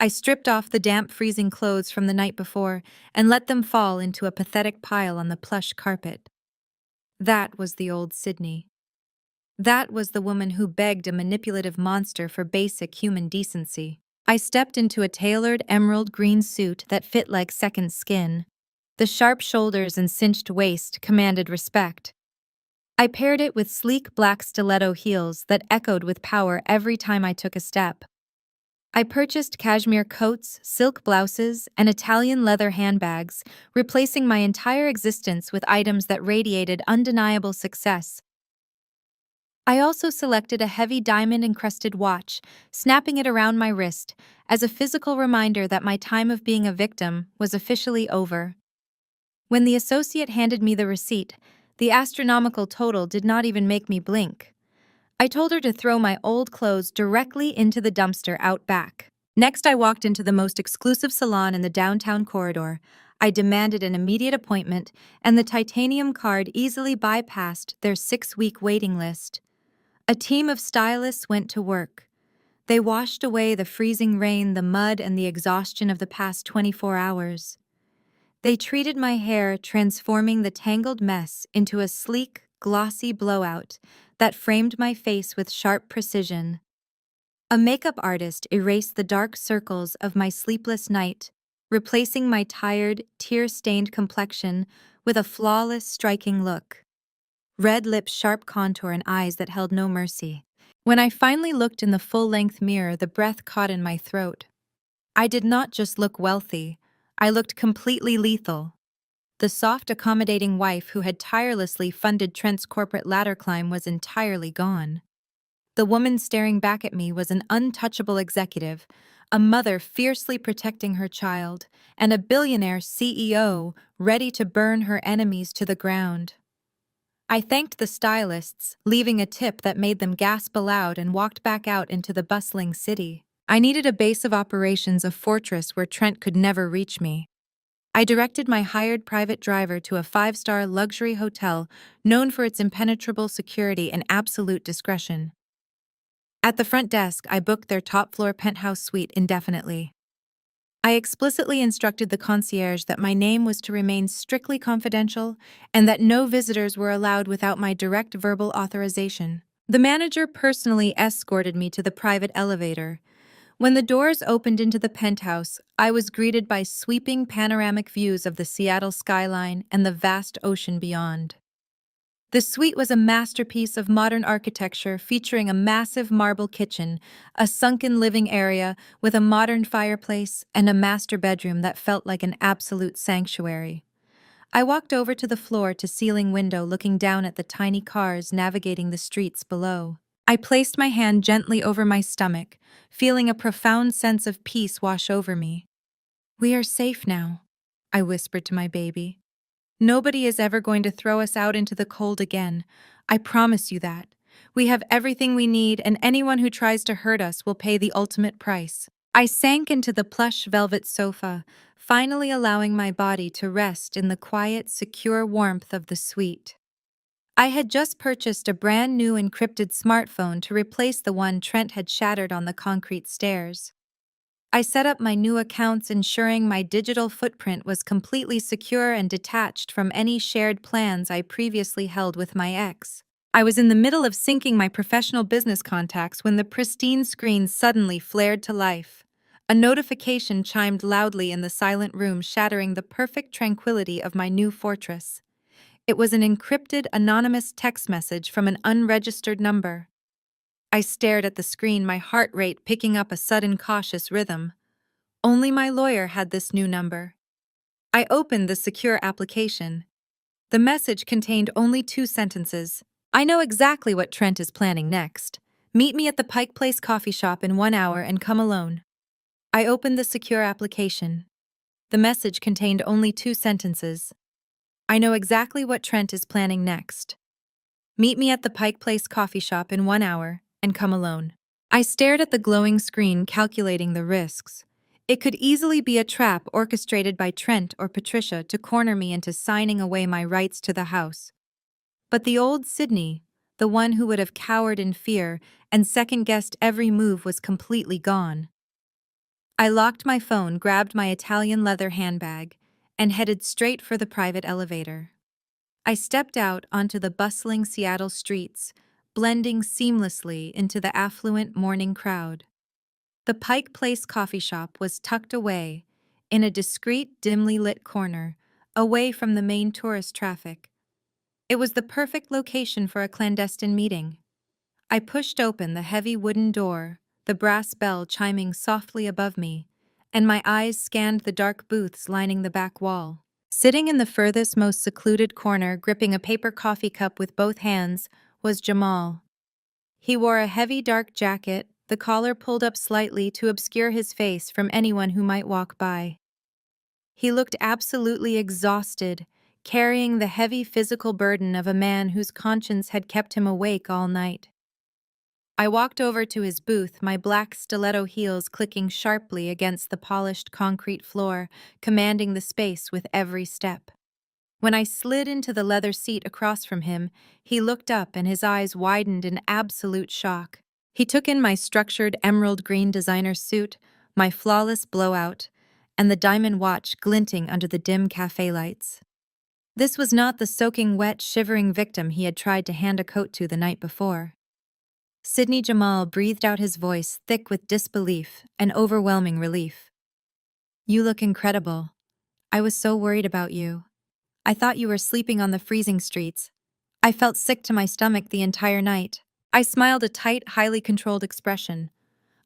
I stripped off the damp, freezing clothes from the night before and let them fall into a pathetic pile on the plush carpet. That was the old Sydney. That was the woman who begged a manipulative monster for basic human decency. I stepped into a tailored emerald green suit that fit like second skin. The sharp shoulders and cinched waist commanded respect. I paired it with sleek black stiletto heels that echoed with power every time I took a step. I purchased cashmere coats, silk blouses, and Italian leather handbags, replacing my entire existence with items that radiated undeniable success. I also selected a heavy diamond-encrusted watch, snapping it around my wrist as a physical reminder that my time of being a victim was officially over. When the associate handed me the receipt, the astronomical total did not even make me blink. I told her to throw my old clothes directly into the dumpster out back. Next, I walked into the most exclusive salon in the downtown corridor. I demanded an immediate appointment, and the titanium card easily bypassed their 6-week waiting list. A team of stylists went to work. They washed away the freezing rain, the mud, and the exhaustion of the past 24 hours. They treated my hair, transforming the tangled mess into a sleek, glossy blowout that framed my face with sharp precision. A makeup artist erased the dark circles of my sleepless night, replacing my tired, tear-stained complexion with a flawless, striking look. Red lips, sharp contour, and eyes that held no mercy. When I finally looked in the full-length mirror, the breath caught in my throat. I did not just look wealthy, I looked completely lethal. The soft, accommodating wife who had tirelessly funded Trent's corporate ladder climb was entirely gone. The woman staring back at me was an untouchable executive, a mother fiercely protecting her child, and a billionaire CEO ready to burn her enemies to the ground. I thanked the stylists, leaving a tip that made them gasp aloud, and walked back out into the bustling city. I needed a base of operations, a fortress where Trent could never reach me. I directed my hired private driver to a five-star luxury hotel known for its impenetrable security and absolute discretion. At the front desk, I booked their top-floor penthouse suite indefinitely. I explicitly instructed the concierge that my name was to remain strictly confidential and that no visitors were allowed without my direct verbal authorization. The manager personally escorted me to the private elevator. When the doors opened into the penthouse, I was greeted by sweeping panoramic views of the Seattle skyline and the vast ocean beyond. The suite was a masterpiece of modern architecture featuring a massive marble kitchen, a sunken living area with a modern fireplace, and a master bedroom that felt like an absolute sanctuary. I walked over to the floor-to-ceiling window looking down at the tiny cars navigating the streets below. I placed my hand gently over my stomach, feeling a profound sense of peace wash over me. "We are safe now," I whispered to my baby. "Nobody is ever going to throw us out into the cold again. I promise you that. We have everything we need, and anyone who tries to hurt us will pay the ultimate price." I sank into the plush velvet sofa, finally allowing my body to rest in the quiet, secure warmth of the suite. I had just purchased a brand new encrypted smartphone to replace the one Trent had shattered on the concrete stairs. I set up my new accounts, ensuring my digital footprint was completely secure and detached from any shared plans I previously held with my ex. I was in the middle of syncing my professional business contacts when the pristine screen suddenly flared to life. A notification chimed loudly in the silent room, shattering the perfect tranquility of my new fortress. It was an encrypted, anonymous text message from an unregistered number. I stared at the screen, my heart rate picking up a sudden cautious rhythm. Only my lawyer had this new number. I opened the secure application. The message contained only 2 sentences. "I know exactly what Trent is planning next. Meet me at the Pike Place coffee shop in 1 hour and come alone." I opened the secure application. The message contained only 2 sentences. "I know exactly what Trent is planning next. Meet me at the Pike Place coffee shop in 1 hour and come alone." I stared at the glowing screen, calculating the risks. It could easily be a trap orchestrated by Trent or Patricia to corner me into signing away my rights to the house. But the old Sydney, the one who would have cowered in fear and second-guessed every move, was completely gone. I locked my phone, grabbed my Italian leather handbag, and headed straight for the private elevator. I stepped out onto the bustling Seattle streets, blending seamlessly into the affluent morning crowd. The Pike Place coffee shop was tucked away, in a discreet, dimly lit corner, away from the main tourist traffic. It was the perfect location for a clandestine meeting. I pushed open the heavy wooden door, the brass bell chiming softly above me, and my eyes scanned the dark booths lining the back wall. Sitting in the furthest, most secluded corner, gripping a paper coffee cup with both hands, was Jamal. He wore a heavy dark jacket, the collar pulled up slightly to obscure his face from anyone who might walk by. He looked absolutely exhausted, carrying the heavy physical burden of a man whose conscience had kept him awake all night. I walked over to his booth, my black stiletto heels clicking sharply against the polished concrete floor, commanding the space with every step. When I slid into the leather seat across from him, he looked up and his eyes widened in absolute shock. He took in my structured emerald green designer suit, my flawless blowout, and the diamond watch glinting under the dim cafe lights. This was not the soaking wet, shivering victim he had tried to hand a coat to the night before. Sidney Jamal breathed out, his voice thick with disbelief and overwhelming relief. "You look incredible. I was so worried about you. I thought you were sleeping on the freezing streets. I felt sick to my stomach the entire night." I smiled, a tight, highly controlled expression.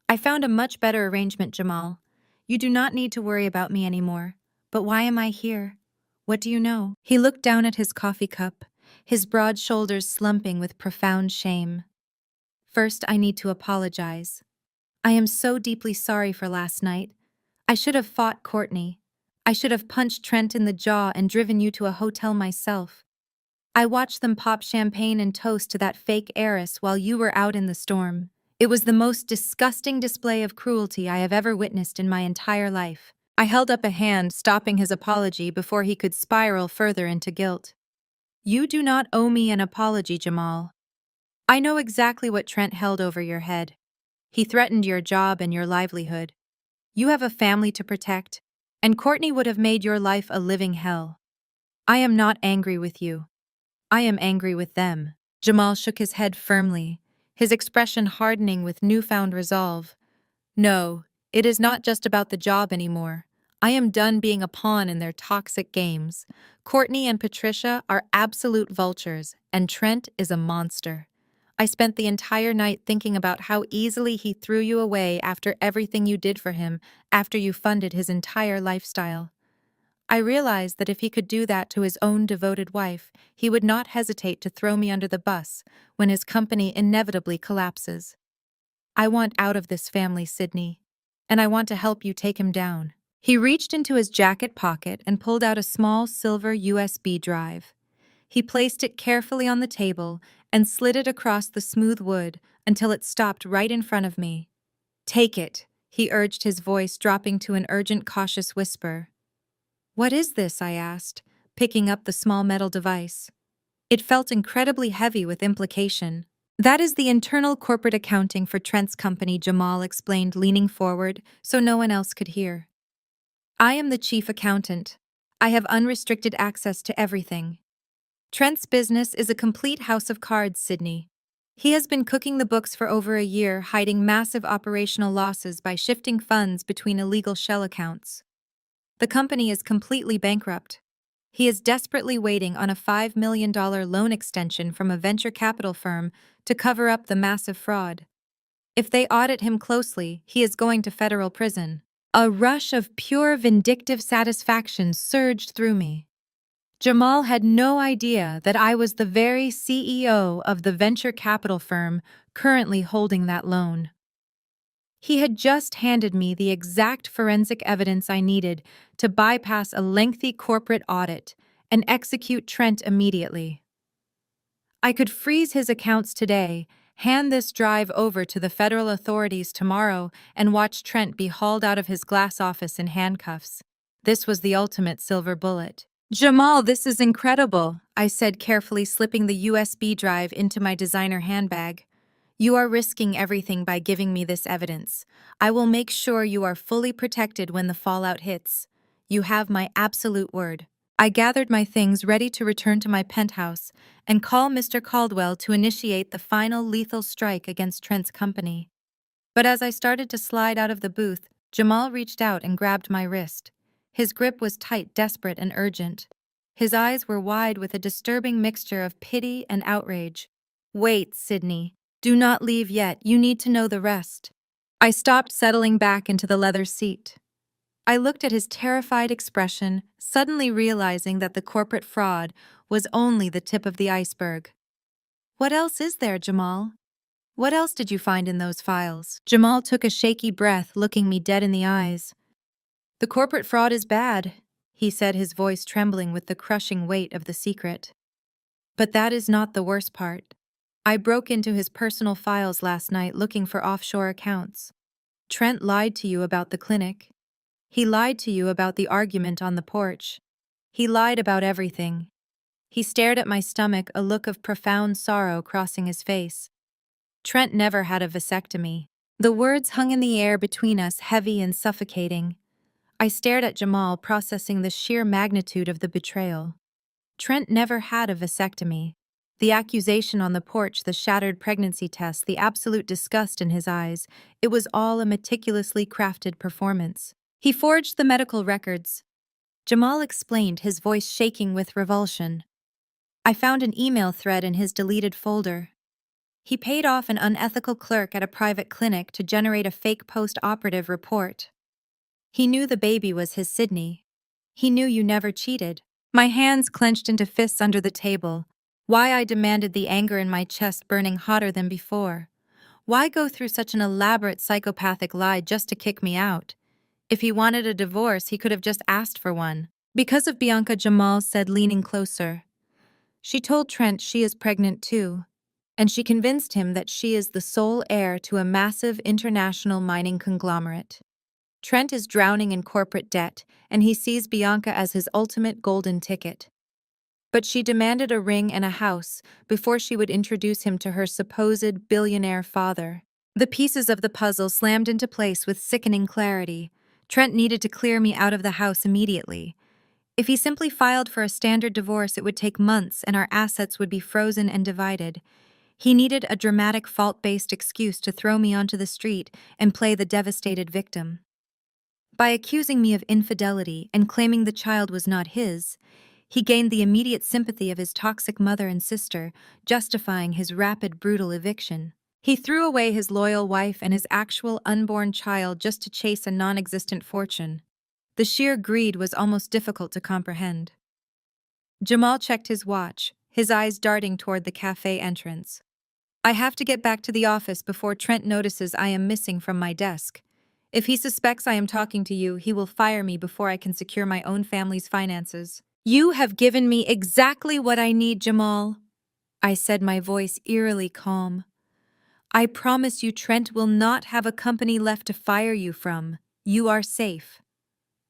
"I found a much better arrangement, Jamal. You do not need to worry about me anymore. But why am I here? What do you know?" He looked down at his coffee cup, his broad shoulders slumping with profound shame. First, I need to apologize. I am so deeply sorry for last night. I should have fought Courtney. I should have punched Trent in the jaw and driven you to a hotel myself. I watched them pop champagne and toast to that fake heiress while you were out in the storm. It was the most disgusting display of cruelty I have ever witnessed in my entire life. I held up a hand, stopping his apology before he could spiral further into guilt. You do not owe me an apology, Jamal. I know exactly what Trent held over your head. He threatened your job and your livelihood. You have a family to protect, and Courtney would have made your life a living hell. I am not angry with you. I am angry with them. Jamal shook his head firmly, his expression hardening with newfound resolve. No, it is not just about the job anymore. I am done being a pawn in their toxic games. Courtney and Patricia are absolute vultures, and Trent is a monster. I spent the entire night thinking about how easily he threw you away after everything you did for him, after you funded his entire lifestyle. I realized that if he could do that to his own devoted wife, he would not hesitate to throw me under the bus when his company inevitably collapses. I want out of this family, Sydney, and I want to help you take him down. He reached into his jacket pocket and pulled out a small silver USB drive. He placed it carefully on the table and slid it across the smooth wood until it stopped right in front of me. Take it, he urged, his voice dropping to an urgent, cautious whisper. What is this? I asked, picking up the small metal device. It felt incredibly heavy with implication. That is the internal corporate accounting for Trent's company, Jamal explained, leaning forward so no one else could hear. I am the chief accountant. I have unrestricted access to everything. Trent's business is a complete house of cards, Sydney. He has been cooking the books for over a year, hiding massive operational losses by shifting funds between illegal shell accounts. The company is completely bankrupt. He is desperately waiting on a $5 million loan extension from a venture capital firm to cover up the massive fraud. If they audit him closely, he is going to federal prison. A rush of pure vindictive satisfaction surged through me. Jamal had no idea that I was the very CEO of the venture capital firm currently holding that loan. He had just handed me the exact forensic evidence I needed to bypass a lengthy corporate audit and execute Trent immediately. I could freeze his accounts today, hand this drive over to the federal authorities tomorrow, and watch Trent be hauled out of his glass office in handcuffs. This was the ultimate silver bullet. Jamal, this is incredible, I said, carefully slipping the USB drive into my designer handbag. You are risking everything by giving me this evidence. I will make sure you are fully protected when the fallout hits. You have my absolute word. I gathered my things ready to return to my penthouse and call Mr. Caldwell to initiate the final lethal strike against Trent's company. But as I started to slide out of the booth, Jamal reached out and grabbed my wrist. His grip was tight, desperate, and urgent. His eyes were wide with a disturbing mixture of pity and outrage. Wait, Sydney. Do not leave yet. You need to know the rest. I stopped, settling back into the leather seat. I looked at his terrified expression, suddenly realizing that the corporate fraud was only the tip of the iceberg. What else is there, Jamal? What else did you find in those files? Jamal took a shaky breath, looking me dead in the eyes. The corporate fraud is bad, he said, his voice trembling with the crushing weight of the secret. But that is not the worst part. I broke into his personal files last night looking for offshore accounts. Trent lied to you about the clinic. He lied to you about the argument on the porch. He lied about everything. He stared at my stomach, a look of profound sorrow crossing his face. Trent never had a vasectomy. The words hung in the air between us, heavy and suffocating. I stared at Jamal, processing the sheer magnitude of the betrayal. Trent never had a vasectomy. The accusation on the porch, the shattered pregnancy test, the absolute disgust in his eyes, it was all a meticulously crafted performance. He forged the medical records. Jamal explained, his voice shaking with revulsion. I found an email thread in his deleted folder. He paid off an unethical clerk at a private clinic to generate a fake post-operative report. He knew the baby was his, Sydney. He knew you never cheated. My hands clenched into fists under the table. Why, I demanded, the anger in my chest burning hotter than before. Why go through such an elaborate psychopathic lie just to kick me out? If he wanted a divorce, he could have just asked for one. Because of Bianca, Jamal said, leaning closer. She told Trent she is pregnant too, and she convinced him that she is the sole heir to a massive international mining conglomerate. Trent is drowning in corporate debt, and he sees Bianca as his ultimate golden ticket. But she demanded a ring and a house before she would introduce him to her supposed billionaire father. The pieces of the puzzle slammed into place with sickening clarity. Trent needed to clear me out of the house immediately. If he simply filed for a standard divorce, it would take months and our assets would be frozen and divided. He needed a dramatic fault-based excuse to throw me onto the street and play the devastated victim. By accusing me of infidelity and claiming the child was not his, he gained the immediate sympathy of his toxic mother and sister, justifying his rapid, brutal eviction. He threw away his loyal wife and his actual unborn child just to chase a non-existent fortune. The sheer greed was almost difficult to comprehend. Jamal checked his watch, his eyes darting toward the cafe entrance. I have to get back to the office before Trent notices I am missing from my desk. If he suspects I am talking to you, he will fire me before I can secure my own family's finances. You have given me exactly what I need, Jamal, I said, my voice eerily calm. I promise you Trent will not have a company left to fire you from. You are safe.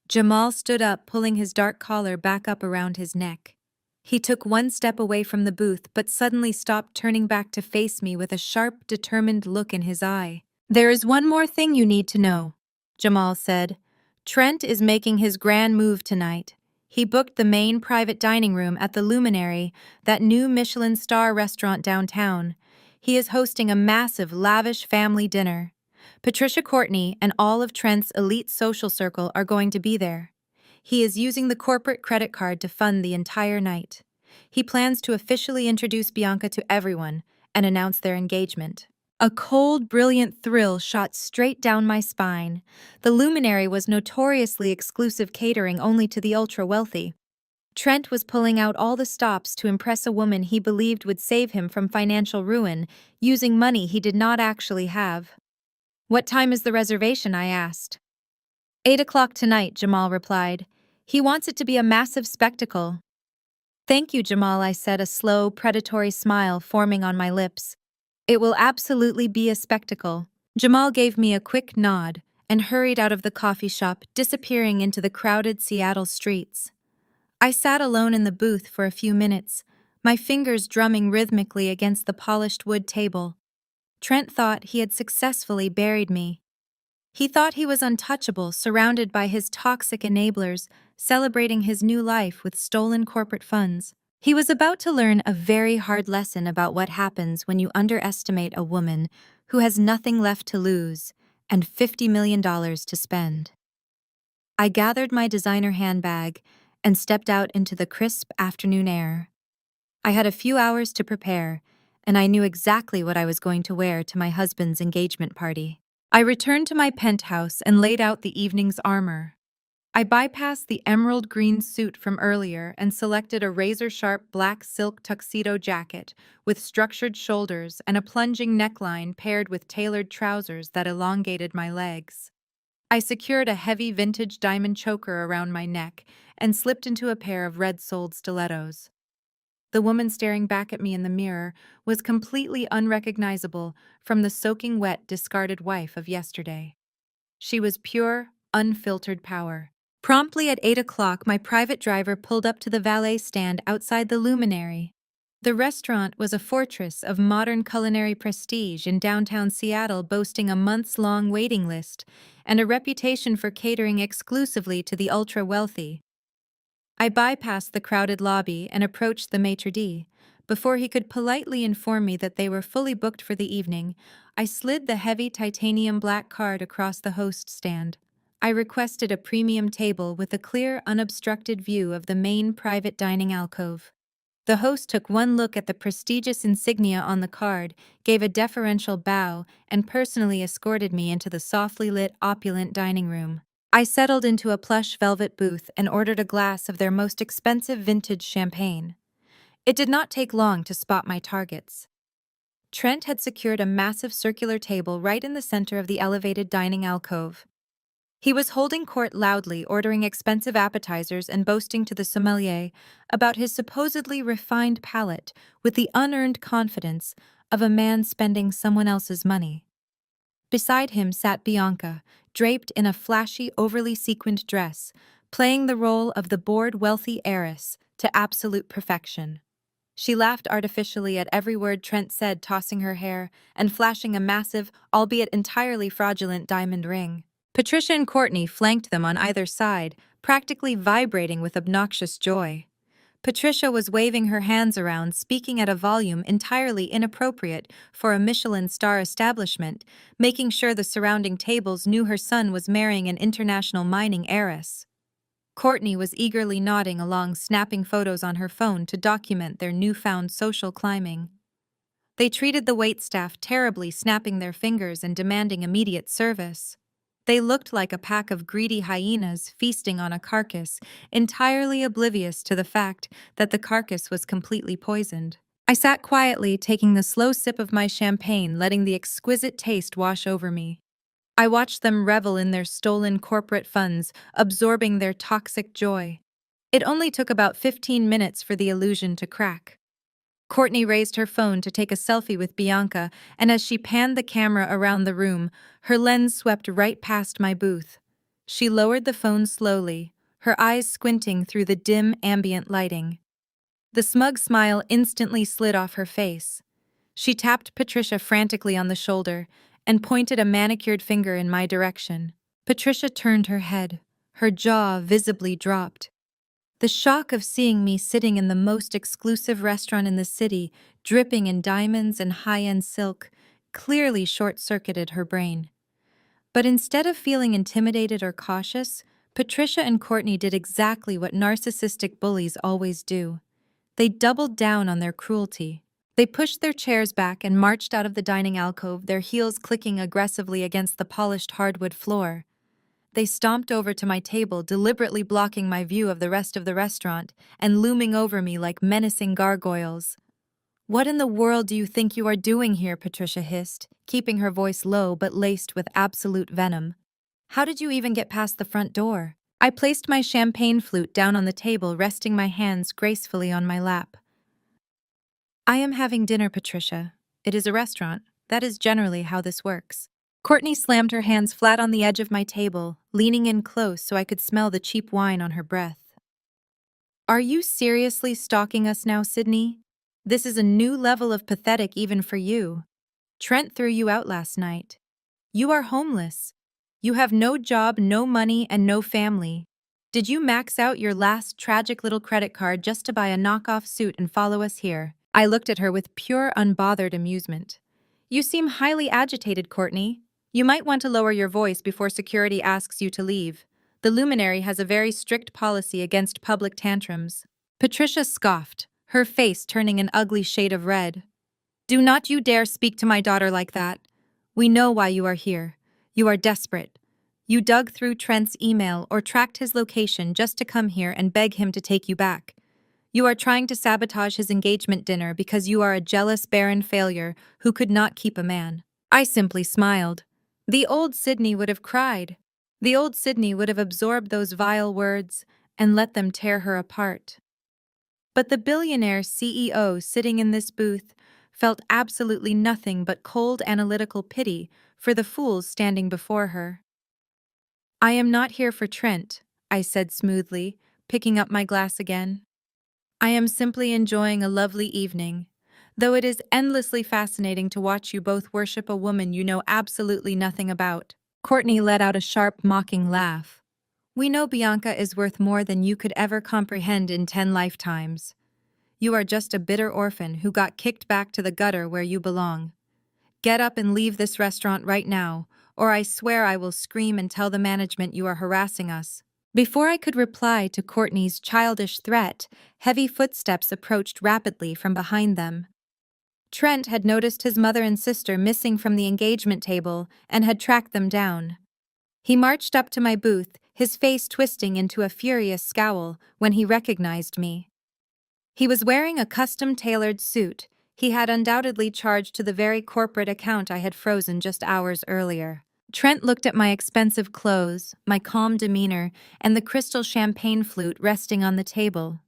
Jamal stood up, pulling his dark collar back up around his neck. He took one step away from the booth, but suddenly stopped, turning back to face me with a sharp, determined look in his eye. There is one more thing you need to know, Jamal said. Trent is making his grand move tonight. He booked the main private dining room at the Luminary, that new Michelin star restaurant downtown. He is hosting a massive, lavish family dinner. Patricia Courtney and all of Trent's elite social circle are going to be there. He is using the corporate credit card to fund the entire night. He plans to officially introduce Bianca to everyone and announce their engagement. A cold, brilliant thrill shot straight down my spine. The Luminary was notoriously exclusive, catering only to the ultra-wealthy. Trent was pulling out all the stops to impress a woman he believed would save him from financial ruin, using money he did not actually have. What time is the reservation? I asked. 8 o'clock tonight, Jamal replied. He wants it to be a massive spectacle. Thank you, Jamal, I said, a slow, predatory smile forming on my lips. It will absolutely be a spectacle. Jamal gave me a quick nod and hurried out of the coffee shop, disappearing into the crowded Seattle streets. I sat alone in the booth for a few minutes, my fingers drumming rhythmically against the polished wood table. Trent thought he had successfully buried me. He thought he was untouchable, surrounded by his toxic enablers, celebrating his new life with stolen corporate funds. He was about to learn a very hard lesson about what happens when you underestimate a woman who has nothing left to lose and $50 million to spend. I gathered my designer handbag and stepped out into the crisp afternoon air. I had a few hours to prepare, and I knew exactly what I was going to wear to my husband's engagement party. I returned to my penthouse and laid out the evening's armor. I bypassed the emerald green suit from earlier and selected a razor-sharp black silk tuxedo jacket with structured shoulders and a plunging neckline paired with tailored trousers that elongated my legs. I secured a heavy vintage diamond choker around my neck and slipped into a pair of red-soled stilettos. The woman staring back at me in the mirror was completely unrecognizable from the soaking wet, discarded wife of yesterday. She was pure, unfiltered power. Promptly at 8 o'clock, my private driver pulled up to the valet stand outside the Luminary. The restaurant was a fortress of modern culinary prestige in downtown Seattle, boasting a months-long waiting list and a reputation for catering exclusively to the ultra-wealthy. I bypassed the crowded lobby and approached the maitre d'. Before he could politely inform me that they were fully booked for the evening, I slid the heavy titanium black card across the host stand. I requested a premium table with a clear, unobstructed view of the main private dining alcove. The host took one look at the prestigious insignia on the card, gave a deferential bow, and personally escorted me into the softly lit, opulent dining room. I settled into a plush velvet booth and ordered a glass of their most expensive vintage champagne. It did not take long to spot my targets. Trent had secured a massive circular table right in the center of the elevated dining alcove. He was holding court loudly, ordering expensive appetizers and boasting to the sommelier about his supposedly refined palate with the unearned confidence of a man spending someone else's money. Beside him sat Bianca, draped in a flashy, overly sequined dress, playing the role of the bored, wealthy heiress to absolute perfection. She laughed artificially at every word Trent said, tossing her hair and flashing a massive, albeit entirely fraudulent diamond ring. Patricia and Courtney flanked them on either side, practically vibrating with obnoxious joy. Patricia was waving her hands around, speaking at a volume entirely inappropriate for a Michelin star establishment, making sure the surrounding tables knew her son was marrying an international mining heiress. Courtney was eagerly nodding along, snapping photos on her phone to document their newfound social climbing. They treated the waitstaff terribly, snapping their fingers and demanding immediate service. They looked like a pack of greedy hyenas feasting on a carcass, entirely oblivious to the fact that the carcass was completely poisoned. I sat quietly, taking the slow sip of my champagne, letting the exquisite taste wash over me. I watched them revel in their stolen corporate funds, absorbing their toxic joy. It only took about 15 minutes for the illusion to crack. Courtney raised her phone to take a selfie with Bianca, and as she panned the camera around the room, her lens swept right past my booth. She lowered the phone slowly, her eyes squinting through the dim ambient lighting. The smug smile instantly slid off her face. She tapped Patricia frantically on the shoulder and pointed a manicured finger in my direction. Patricia turned her head, her jaw visibly dropped. The shock of seeing me sitting in the most exclusive restaurant in the city, dripping in diamonds and high-end silk, clearly short-circuited her brain. But instead of feeling intimidated or cautious, Patricia and Courtney did exactly what narcissistic bullies always do. They doubled down on their cruelty. They pushed their chairs back and marched out of the dining alcove, their heels clicking aggressively against the polished hardwood floor. They stomped over to my table, deliberately blocking my view of the rest of the restaurant and looming over me like menacing gargoyles. "What in the world do you think you are doing here?" Patricia hissed, keeping her voice low but laced with absolute venom. "How did you even get past the front door?" I placed my champagne flute down on the table, resting my hands gracefully on my lap. "I am having dinner, Patricia. It is a restaurant. That is generally how this works." Courtney slammed her hands flat on the edge of my table, leaning in close so I could smell the cheap wine on her breath. "Are you seriously stalking us now, Sydney? This is a new level of pathetic even for you. Trent threw you out last night. You are homeless. You have no job, no money, and no family. Did you max out your last tragic little credit card just to buy a knockoff suit and follow us here?" I looked at her with pure, unbothered amusement. "You seem highly agitated, Courtney. You might want to lower your voice before security asks you to leave. The luminary has a very strict policy against public tantrums." Patricia scoffed, her face turning an ugly shade of red. "Do not you dare speak to my daughter like that. We know why you are here. You are desperate. You dug through Trent's email or tracked his location just to come here and beg him to take you back. You are trying to sabotage his engagement dinner because you are a jealous, barren failure who could not keep a man." I simply smiled. The old Sydney would have cried. The old Sydney would have absorbed those vile words and let them tear her apart. But the billionaire CEO sitting in this booth felt absolutely nothing but cold analytical pity for the fools standing before her. "I am not here for Trent," I said smoothly, picking up my glass again. "I am simply enjoying a lovely evening, though it is endlessly fascinating to watch you both worship a woman you know absolutely nothing about." Courtney let out a sharp, mocking laugh. "We know Bianca is worth more than you could ever comprehend in 10 lifetimes. You are just a bitter orphan who got kicked back to the gutter where you belong. Get up and leave this restaurant right now, or I swear I will scream and tell the management you are harassing us." Before I could reply to Courtney's childish threat, heavy footsteps approached rapidly from behind them. Trent had noticed his mother and sister missing from the engagement table and had tracked them down. He marched up to my booth, his face twisting into a furious scowl when he recognized me. He was wearing a custom-tailored suit, He had undoubtedly charged to the very corporate account I had frozen just hours earlier. Trent looked at my expensive clothes, my calm demeanor, and the crystal champagne flute resting on the table.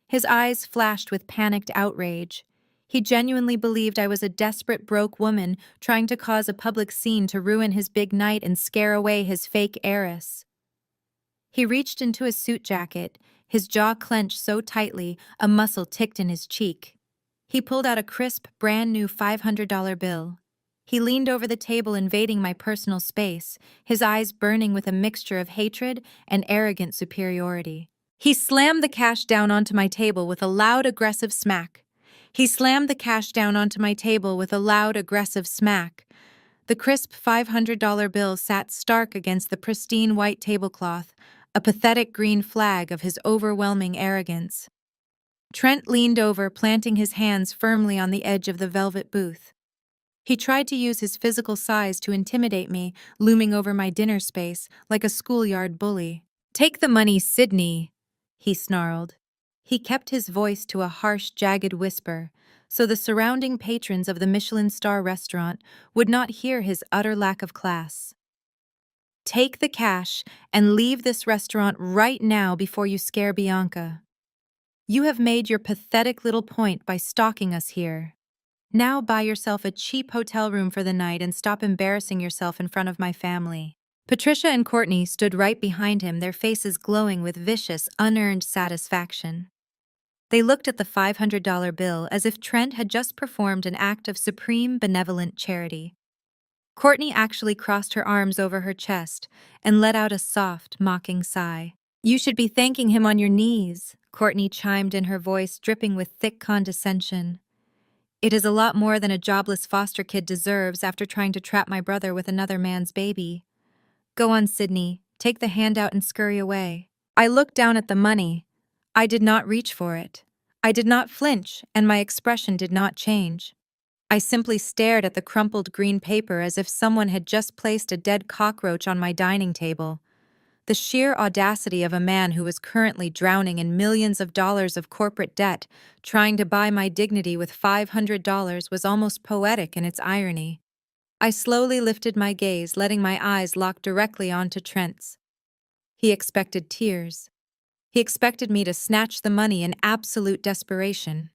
His eyes flashed with panicked outrage. He genuinely believed I was a desperate broke woman trying to cause a public scene to ruin his big night and scare away his fake heiress. He reached into his suit jacket, his jaw clenched so tightly a muscle ticked in his cheek. He pulled out a crisp, brand-new $500 bill. He leaned over the table, invading my personal space, his eyes burning with a mixture of hatred and arrogant superiority. He slammed the cash down onto my table with a loud, aggressive smack. He slammed the cash down onto my table with a loud, aggressive smack. The crisp $500 bill sat stark against the pristine white tablecloth, a pathetic green flag of his overwhelming arrogance. Trent leaned over, planting his hands firmly on the edge of the velvet booth. He tried to use his physical size to intimidate me, looming over my dinner space like a schoolyard bully. "Take the money, Sydney," he snarled. He kept his voice to a harsh, jagged whisper, so the surrounding patrons of the Michelin star restaurant would not hear his utter lack of class. "Take the cash and leave this restaurant right now before you scare Bianca. You have made your pathetic little point by stalking us here. Now buy yourself a cheap hotel room for the night and stop embarrassing yourself in front of my family." Patricia and Courtney stood right behind him, their faces glowing with vicious, unearned satisfaction. They looked at the $500 bill as if Trent had just performed an act of supreme benevolent charity. Courtney actually crossed her arms over her chest and let out a soft, mocking sigh. "You should be thanking him on your knees," Courtney chimed in, her voice dripping with thick condescension. "It is a lot more than a jobless foster kid deserves after trying to trap my brother with another man's baby. Go on, Sydney, take the handout and scurry away." I looked down at the money. I did not reach for it. I did not flinch, and my expression did not change. I simply stared at the crumpled green paper as if someone had just placed a dead cockroach on my dining table. The sheer audacity of a man who was currently drowning in millions of dollars of corporate debt, trying to buy my dignity with $500, was almost poetic in its irony. I slowly lifted my gaze, letting my eyes lock directly onto Trent's. He expected tears. He expected me to snatch the money in absolute desperation.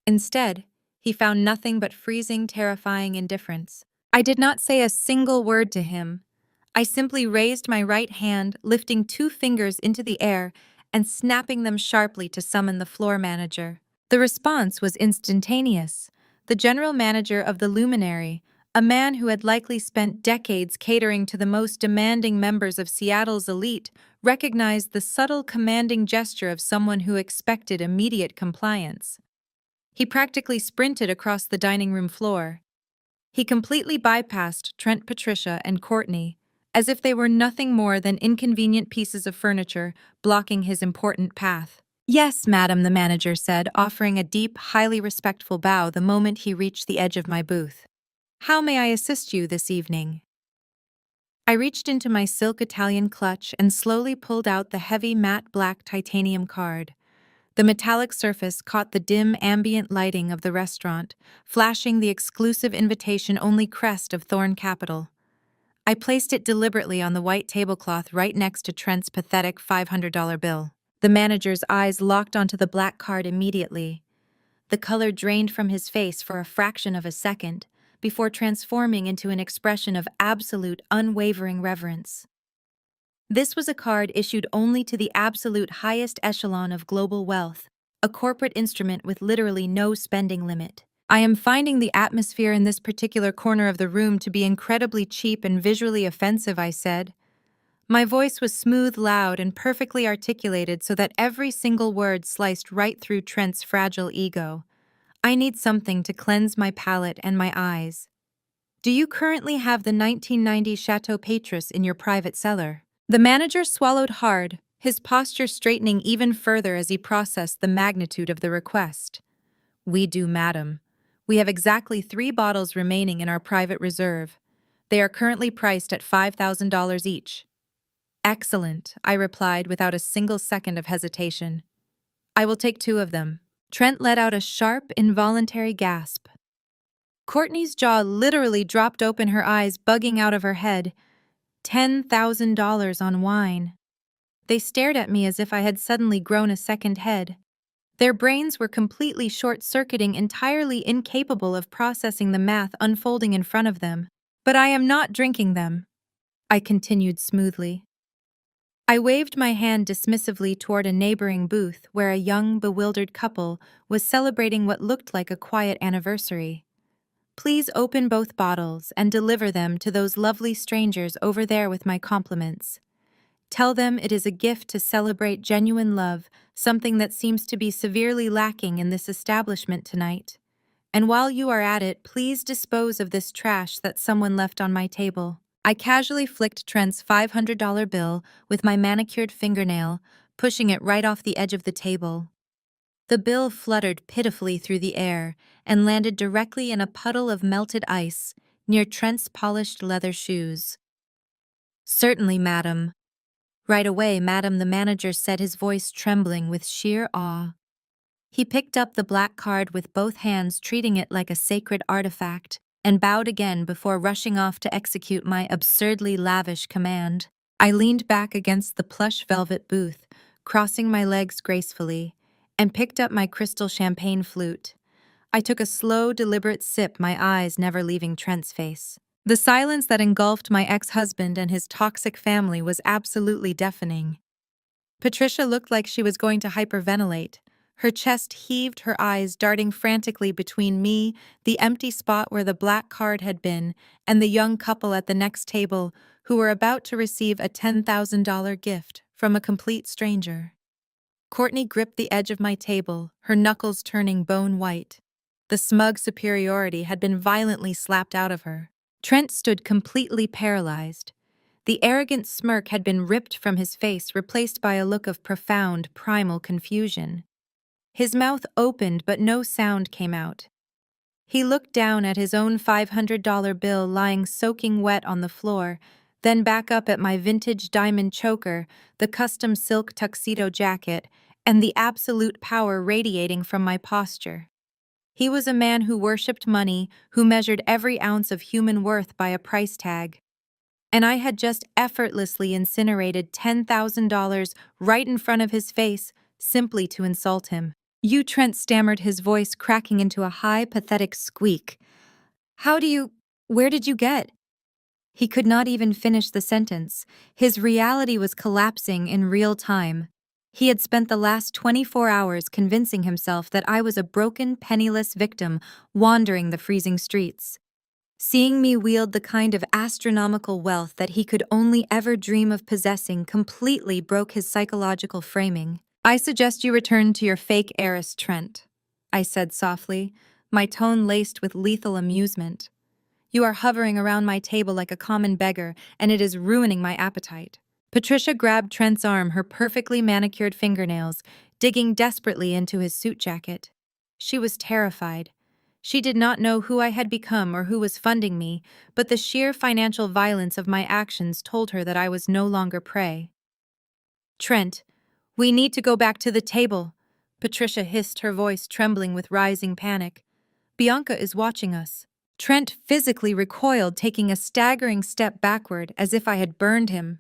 Instead, he found nothing but freezing, terrifying indifference. I did not say a single word to him. I simply raised my right hand, lifting 2 fingers into the air and snapping them sharply to summon the floor manager. The response was instantaneous. The general manager of the Luminary, a man who had likely spent decades catering to the most demanding members of Seattle's elite, recognized the subtle, commanding gesture of someone who expected immediate compliance. He practically sprinted across the dining room floor. He completely bypassed Trent, Patricia, and Courtney, as if they were nothing more than inconvenient pieces of furniture blocking his important path. "Yes, madam," the manager said, offering a deep, highly respectful bow the moment he reached the edge of my booth. "How may I assist you this evening?" I reached into my silk Italian clutch and slowly pulled out the heavy matte black titanium card. The metallic surface caught the dim ambient lighting of the restaurant, flashing the exclusive invitation-only crest of Thorn Capital. I placed it deliberately on the white tablecloth right next to Trent's pathetic $500 bill. The manager's eyes locked onto the black card immediately. The color drained from his face for a fraction of a second, before transforming into an expression of absolute, unwavering reverence. This was a card issued only to the absolute highest echelon of global wealth, a corporate instrument with literally no spending limit. "I am finding the atmosphere in this particular corner of the room to be incredibly cheap and visually offensive," I said. My voice was smooth, loud, and perfectly articulated so that every single word sliced right through Trent's fragile ego. "I need something to cleanse my palate and my eyes. Do you currently have the 1990 Chateau Petrus in your private cellar?" The manager swallowed hard, his posture straightening even further as he processed the magnitude of the request. "We do, madam. We have exactly 3 bottles remaining in our private reserve. They are currently priced at $5,000 each." "Excellent," I replied without a single second of hesitation. "I will take 2 of them." Trent let out a sharp, involuntary gasp. Courtney's jaw literally dropped open, her eyes bugging out of her head. $10,000 on wine. They stared at me as if I had suddenly grown a second head. Their brains were completely short-circuiting, entirely incapable of processing the math unfolding in front of them. But I am not drinking them, I continued smoothly. I waved my hand dismissively toward a neighboring booth where a young, bewildered couple was celebrating what looked like a quiet anniversary. Please open both bottles and deliver them to those lovely strangers over there with my compliments. Tell them it is a gift to celebrate genuine love, something that seems to be severely lacking in this establishment tonight. And while you are at it, please dispose of this trash that someone left on my table. I casually flicked Trent's $500 bill with my manicured fingernail, pushing it right off the edge of the table. The bill fluttered pitifully through the air and landed directly in a puddle of melted ice near Trent's polished leather shoes. Certainly, madam. Right away, madam, the manager said, his voice trembling with sheer awe. He picked up the black card with both hands, treating it like a sacred artifact, and bowed again before rushing off to execute my absurdly lavish command. I leaned back against the plush velvet booth, crossing my legs gracefully, and picked up my crystal champagne flute. I took a slow, deliberate sip, my eyes never leaving Trent's face. The silence that engulfed my ex-husband and his toxic family was absolutely deafening. Patricia looked like she was going to hyperventilate. Her chest heaved, her eyes darting frantically between me, the empty spot where the black card had been, and the young couple at the next table who were about to receive a $10,000 gift from a complete stranger. Courtney gripped the edge of my table, her knuckles turning bone white. The smug superiority had been violently slapped out of her. Trent stood completely paralyzed. The arrogant smirk had been ripped from his face, replaced by a look of profound, primal confusion. His mouth opened, but no sound came out. He looked down at his own $500 bill lying soaking wet on the floor, then back up at my vintage diamond choker, the custom silk tuxedo jacket, and the absolute power radiating from my posture. He was a man who worshipped money, who measured every ounce of human worth by a price tag. And I had just effortlessly incinerated $10,000 right in front of his face, simply to insult him. You, Trent stammered, his voice cracking into a high, pathetic squeak. Where did you get? He could not even finish the sentence. His reality was collapsing in real time. He had spent the last 24 hours convincing himself that I was a broken, penniless victim wandering the freezing streets. Seeing me wield the kind of astronomical wealth that he could only ever dream of possessing completely broke his psychological framing. I suggest you return to your fake heiress, Trent, I said softly, my tone laced with lethal amusement. You are hovering around my table like a common beggar, and it is ruining my appetite. Patricia grabbed Trent's arm, her perfectly manicured fingernails digging desperately into his suit jacket. She was terrified. She did not know who I had become or who was funding me, but the sheer financial violence of my actions told her that I was no longer prey. Trent, we need to go back to the table, Patricia hissed, her voice trembling with rising panic. Bianca is watching us. Trent physically recoiled, taking a staggering step backward as if I had burned him.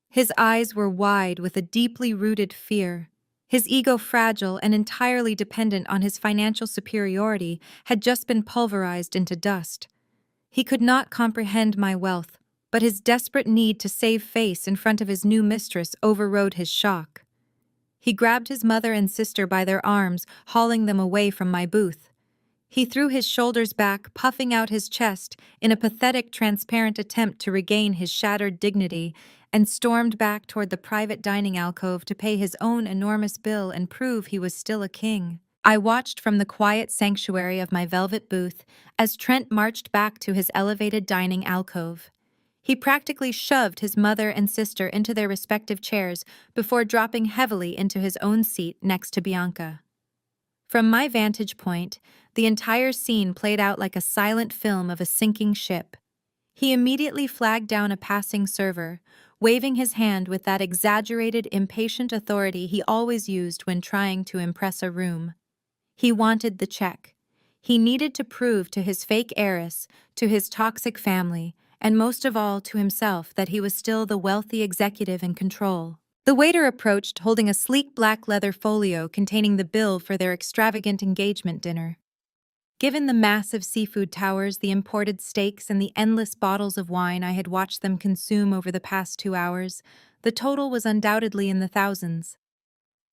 His eyes were wide with a deeply rooted fear. His ego, fragile and entirely dependent on his financial superiority, had just been pulverized into dust. He could not comprehend my wealth, but his desperate need to save face in front of his new mistress overrode his shock. He grabbed his mother and sister by their arms, hauling them away from my booth. He threw his shoulders back, puffing out his chest in a pathetic, transparent attempt to regain his shattered dignity, and stormed back toward the private dining alcove to pay his own enormous bill and prove he was still a king. I watched from the quiet sanctuary of my velvet booth as Trent marched back to his elevated dining alcove. He practically shoved his mother and sister into their respective chairs before dropping heavily into his own seat next to Bianca. From my vantage point, the entire scene played out like a silent film of a sinking ship. He immediately flagged down a passing server, waving his hand with that exaggerated, impatient authority he always used when trying to impress a room. He wanted the check. He needed to prove to his fake heiress, to his toxic family, and most of all to himself that he was still the wealthy executive in control. The waiter approached holding a sleek black leather folio containing the bill for their extravagant engagement dinner. Given the massive seafood towers, the imported steaks, and the endless bottles of wine I had watched them consume over the past 2 hours, the total was undoubtedly in the thousands.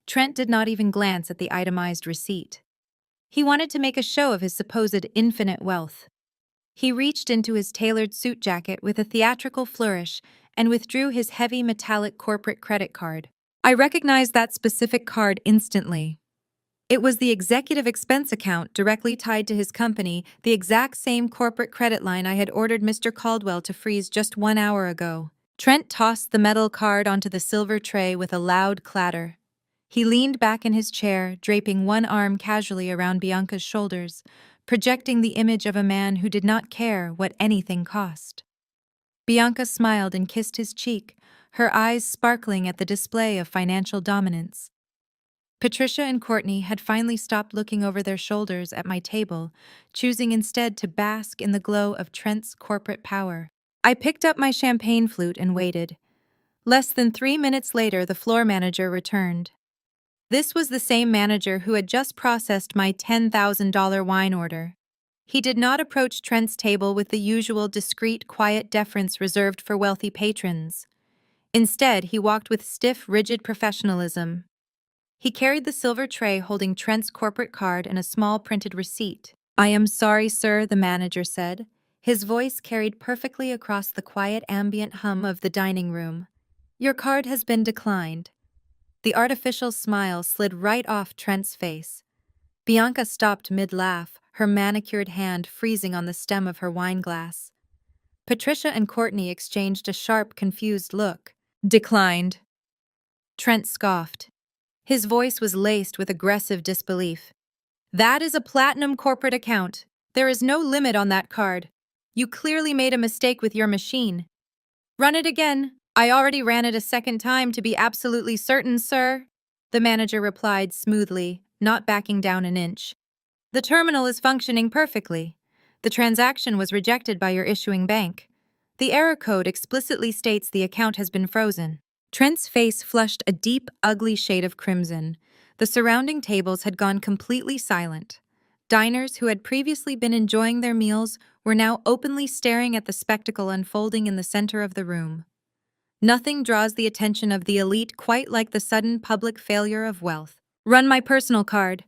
Trent did not even glance at the itemized receipt. He wanted to make a show of his supposed infinite wealth. He reached into his tailored suit jacket with a theatrical flourish and withdrew his heavy metallic corporate credit card. I recognized that specific card instantly. It was the executive expense account directly tied to his company, the exact same corporate credit line I had ordered Mr. Caldwell to freeze just 1 hour ago. Trent tossed the metal card onto the silver tray with a loud clatter. He leaned back in his chair, draping one arm casually around Bianca's shoulders, projecting the image of a man who did not care what anything cost. Bianca smiled and kissed his cheek, her eyes sparkling at the display of financial dominance. Patricia and Courtney had finally stopped looking over their shoulders at my table, choosing instead to bask in the glow of Trent's corporate power. I picked up my champagne flute and waited. Less than 3 minutes later, the floor manager returned. This was the same manager who had just processed my $10,000 wine order. He did not approach Trent's table with the usual discreet, quiet deference reserved for wealthy patrons. Instead, he walked with stiff, rigid professionalism. He carried the silver tray holding Trent's corporate card and a small printed receipt. "I am sorry, sir," the manager said. His voice carried perfectly across the quiet ambient hum of the dining room. "Your card has been declined." The artificial smile slid right off Trent's face. Bianca stopped mid-laugh, her manicured hand freezing on the stem of her wine glass. Patricia and Courtney exchanged a sharp, confused look. "Declined." Trent scoffed. His voice was laced with aggressive disbelief. "That is a platinum corporate account. There is no limit on that card. You clearly made a mistake with your machine." "Run it again. I already ran it a second time to be absolutely certain, sir," the manager replied smoothly, not backing down an inch. "The terminal is functioning perfectly. The transaction was rejected by your issuing bank. The error code explicitly states the account has been frozen." Trent's face flushed a deep, ugly shade of crimson. The surrounding tables had gone completely silent. Diners who had previously been enjoying their meals were now openly staring at the spectacle unfolding in the center of the room. Nothing draws the attention of the elite quite like the sudden public failure of wealth. "Run my personal card."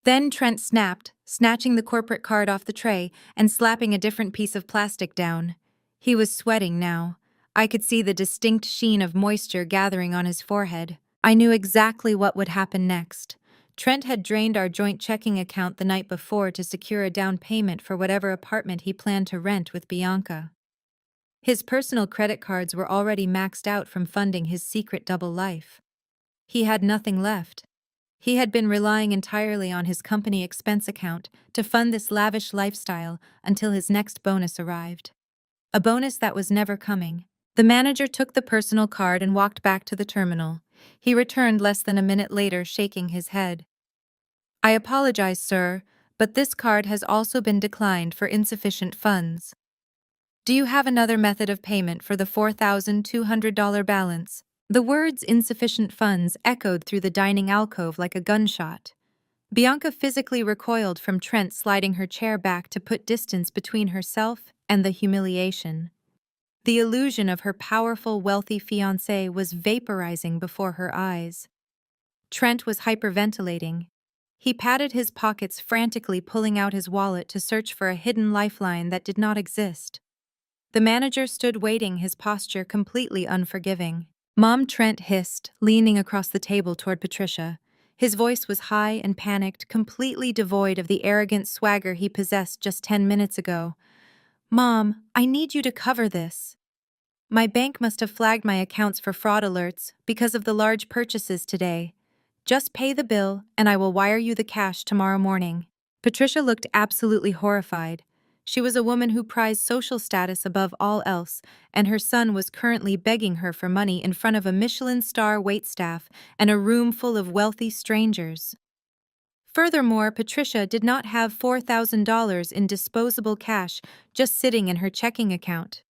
Then Trent snapped, snatching the corporate card off the tray and slapping a different piece of plastic down. He was sweating now. I could see the distinct sheen of moisture gathering on his forehead. I knew exactly what would happen next. Trent had drained our joint checking account the night before to secure a down payment for whatever apartment he planned to rent with Bianca. His personal credit cards were already maxed out from funding his secret double life. He had nothing left. He had been relying entirely on his company expense account to fund this lavish lifestyle until his next bonus arrived. A bonus that was never coming. The manager took the personal card and walked back to the terminal. He returned less than a minute later, shaking his head. "I apologize, sir, but this card has also been declined for insufficient funds. Do you have another method of payment for the $4,200 balance?" The words "insufficient funds" echoed through the dining alcove like a gunshot. Bianca physically recoiled from Trent sliding her chair back to put distance between herself and the humiliation. The illusion of her powerful, wealthy fiancé was vaporizing before her eyes. Trent was hyperventilating. He patted his pockets frantically, pulling out his wallet to search for a hidden lifeline that did not exist. The manager stood waiting, his posture completely unforgiving. "Mom," Trent hissed, leaning across the table toward Patricia. His voice was high and panicked, completely devoid of the arrogant swagger he possessed just 10 minutes ago. "Mom, I need you to cover this. My bank must have flagged my accounts for fraud alerts because of the large purchases today. Just pay the bill, and I will wire you the cash tomorrow morning." Patricia looked absolutely horrified. She was a woman who prized social status above all else, and her son was currently begging her for money in front of a Michelin star waitstaff and a room full of wealthy strangers. Furthermore, Patricia did not have $4,000 in disposable cash just sitting in her checking account.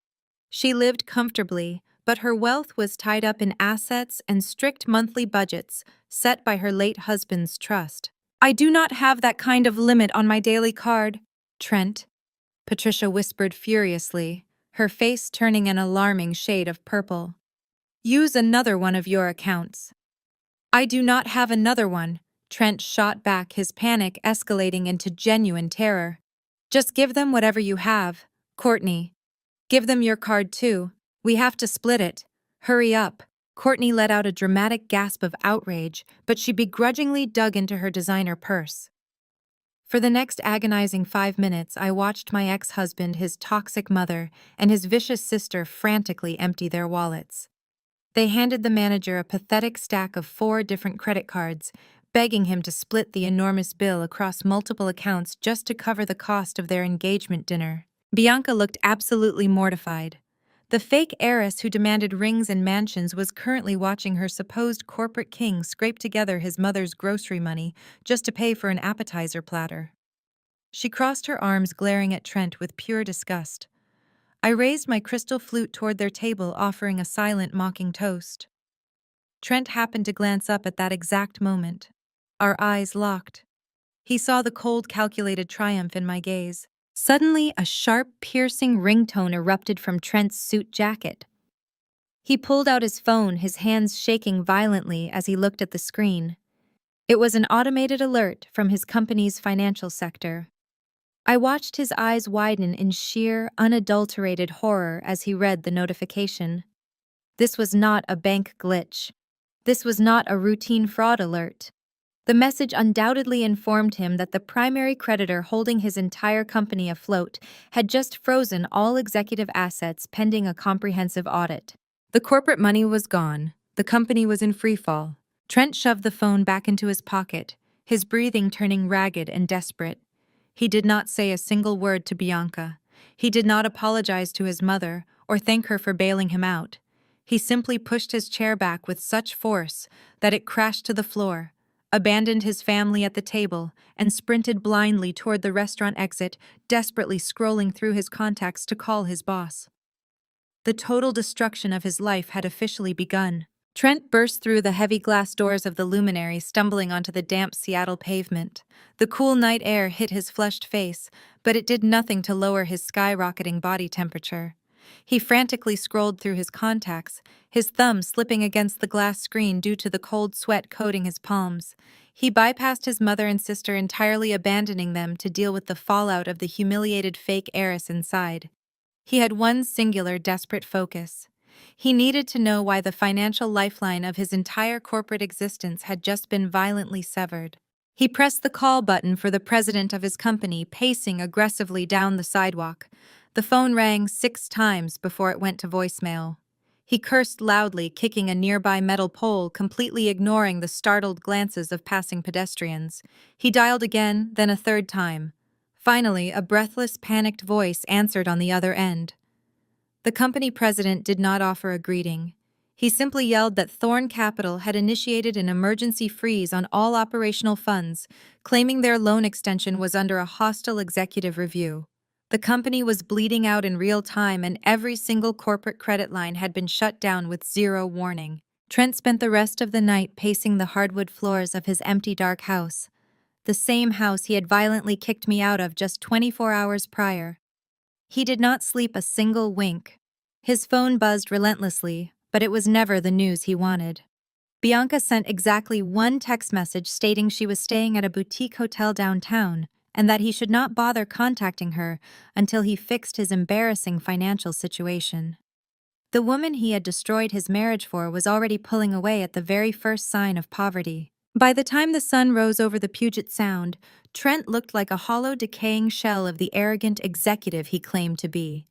She lived comfortably, but her wealth was tied up in assets and strict monthly budgets set by her late husband's trust. "I do not have that kind of limit on my daily card, Trent," Patricia whispered furiously, her face turning an alarming shade of purple. "Use another one of your accounts." "I do not have another one," Trent shot back, his panic escalating into genuine terror. "Just give them whatever you have, Courtney. Give them your card too. We have to split it. Hurry up." Courtney let out a dramatic gasp of outrage, but she begrudgingly dug into her designer purse. For the next agonizing 5 minutes, I watched my ex-husband, his toxic mother, and his vicious sister frantically empty their wallets. They handed the manager a pathetic stack of 4 different credit cards, begging him to split the enormous bill across multiple accounts just to cover the cost of their engagement dinner. Bianca looked absolutely mortified. The fake heiress who demanded rings and mansions was currently watching her supposed corporate king scrape together his mother's grocery money just to pay for an appetizer platter. She crossed her arms, glaring at Trent with pure disgust. I raised my crystal flute toward their table, offering a silent, mocking toast. Trent happened to glance up at that exact moment. Our eyes locked. He saw the cold, calculated triumph in my gaze. Suddenly, a sharp, piercing ringtone erupted from Trent's suit jacket. He pulled out his phone, his hands shaking violently as he looked at the screen. It was an automated alert from his company's financial sector. I watched his eyes widen in sheer, unadulterated horror as he read the notification. This was not a bank glitch. This was not a routine fraud alert. The message undoubtedly informed him that the primary creditor holding his entire company afloat had just frozen all executive assets pending a comprehensive audit. The corporate money was gone. The company was in freefall. Trent shoved the phone back into his pocket, his breathing turning ragged and desperate. He did not say a single word to Bianca. He did not apologize to his mother or thank her for bailing him out. He simply pushed his chair back with such force that it crashed to the floor, abandoned his family at the table, and sprinted blindly toward the restaurant exit, desperately scrolling through his contacts to call his boss. The total destruction of his life had officially begun. Trent burst through the heavy glass doors of the luminary, stumbling onto the damp Seattle pavement. The cool night air hit his flushed face, but it did nothing to lower his skyrocketing body temperature. He frantically scrolled through his contacts, his thumb slipping against the glass screen due to the cold sweat coating his palms. He bypassed his mother and sister, entirely abandoning them to deal with the fallout of the humiliated fake heiress inside. He had one singular, desperate focus. He needed to know why the financial lifeline of his entire corporate existence had just been violently severed. He pressed the call button for the president of his company, pacing aggressively down the sidewalk. The phone rang 6 times before it went to voicemail. He cursed loudly, kicking a nearby metal pole, completely ignoring the startled glances of passing pedestrians. He dialed again, then a 3rd time. Finally, a breathless, panicked voice answered on the other end. The company president did not offer a greeting. He simply yelled that Thorn Capital had initiated an emergency freeze on all operational funds, claiming their loan extension was under a hostile executive review. The company was bleeding out in real time, and every single corporate credit line had been shut down with 0 warning. Trent spent the rest of the night pacing the hardwood floors of his empty, dark house, the same house he had violently kicked me out of just 24 hours prior. He did not sleep a single wink. His phone buzzed relentlessly, but it was never the news he wanted. Bianca sent exactly 1 text message stating she was staying at a boutique hotel downtown and that he should not bother contacting her until he fixed his embarrassing financial situation. The woman he had destroyed his marriage for was already pulling away at the very first sign of poverty. By the time the sun rose over the Puget Sound, Trent looked like a hollow, decaying shell of the arrogant executive he claimed to be.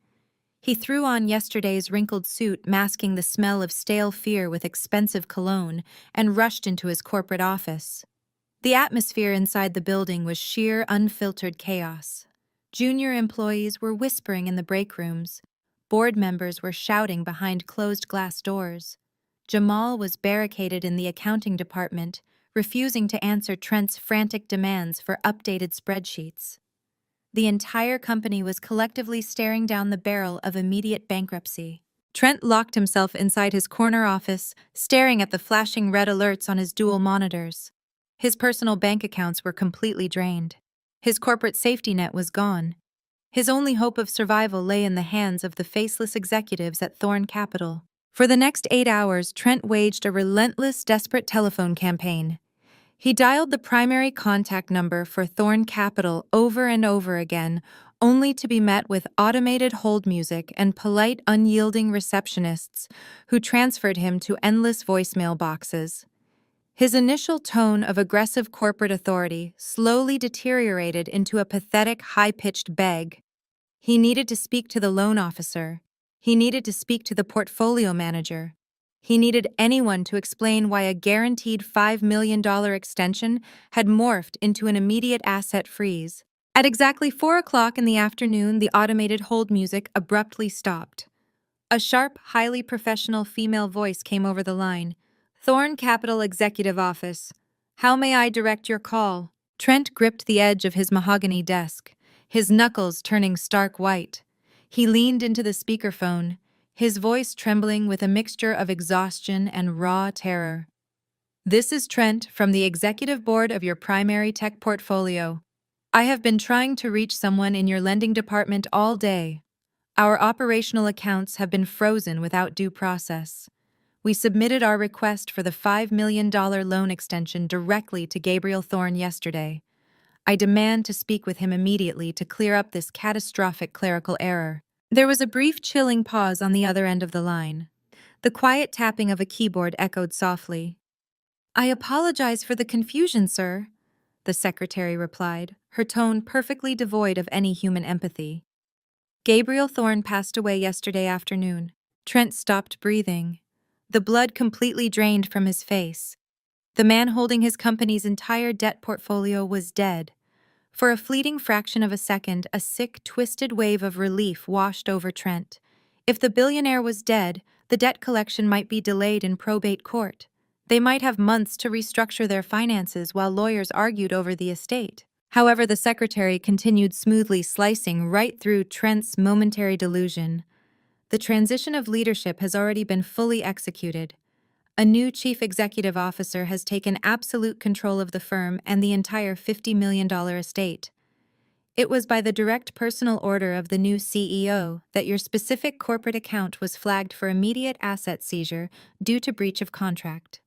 He threw on yesterday's wrinkled suit, masking the smell of stale fear with expensive cologne, and rushed into his corporate office. The atmosphere inside the building was sheer, unfiltered chaos. Junior employees were whispering in the break rooms. Board members were shouting behind closed glass doors. Jamal was barricaded in the accounting department, refusing to answer Trent's frantic demands for updated spreadsheets. The entire company was collectively staring down the barrel of immediate bankruptcy. Trent locked himself inside his corner office, staring at the flashing red alerts on his dual monitors. His personal bank accounts were completely drained. His corporate safety net was gone. His only hope of survival lay in the hands of the faceless executives at Thorn Capital. For the next 8 hours, Trent waged a relentless, desperate telephone campaign. He dialed the primary contact number for Thorn Capital over and over again, only to be met with automated hold music and polite, unyielding receptionists who transferred him to endless voicemail boxes. His initial tone of aggressive corporate authority slowly deteriorated into a pathetic, high-pitched beg. He needed to speak to the loan officer. He needed to speak to the portfolio manager. He needed anyone to explain why a guaranteed $5 million extension had morphed into an immediate asset freeze. At exactly 4 o'clock in the afternoon, the automated hold music abruptly stopped. A sharp, highly professional female voice came over the line. "Thorn Capital Executive Office. How may I direct your call?" Trent gripped the edge of his mahogany desk, his knuckles turning stark white. He leaned into the speakerphone, his voice trembling with a mixture of exhaustion and raw terror. "This is Trent from the executive board of your primary tech portfolio. I have been trying to reach someone in your lending department all day. Our operational accounts have been frozen without due process. We submitted our request for the $5 million loan extension directly to Gabriel Thorne yesterday. I demand to speak with him immediately to clear up this catastrophic clerical error." There was a brief, chilling pause on the other end of the line. The quiet tapping of a keyboard echoed softly. "I apologize for the confusion, sir," the secretary replied, her tone perfectly devoid of any human empathy. "Gabriel Thorne passed away yesterday afternoon." Trent stopped breathing. The blood completely drained from his face. The man holding his company's entire debt portfolio was dead. For a fleeting fraction of a second, a sick, twisted wave of relief washed over Trent. If the billionaire was dead, the debt collection might be delayed in probate court. They might have months to restructure their finances while lawyers argued over the estate. However, the secretary continued smoothly slicing right through Trent's momentary delusion. The transition of leadership has already been fully executed. A new chief executive officer has taken absolute control of the firm and the entire $50 million estate. It was by the direct personal order of the new CEO that your specific corporate account was flagged for immediate asset seizure due to breach of contract.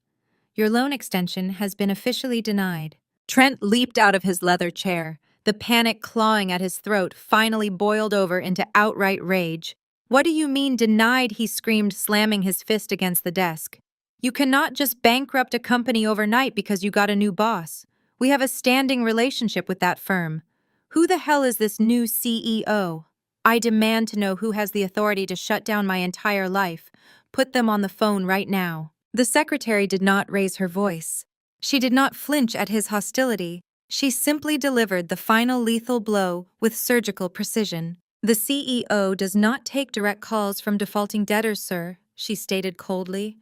Your loan extension has been officially denied. Trent leaped out of his leather chair. The panic clawing at his throat finally boiled over into outright rage. "What do you mean denied?" he screamed, slamming his fist against the desk. "You cannot just bankrupt a company overnight because you got a new boss. We have a standing relationship with that firm. Who the hell is this new CEO? I demand to know who has the authority to shut down my entire life. Put them on the phone right now." The secretary did not raise her voice. She did not flinch at his hostility. She simply delivered the final lethal blow with surgical precision. "The CEO does not take direct calls from defaulting debtors, sir," she stated coldly.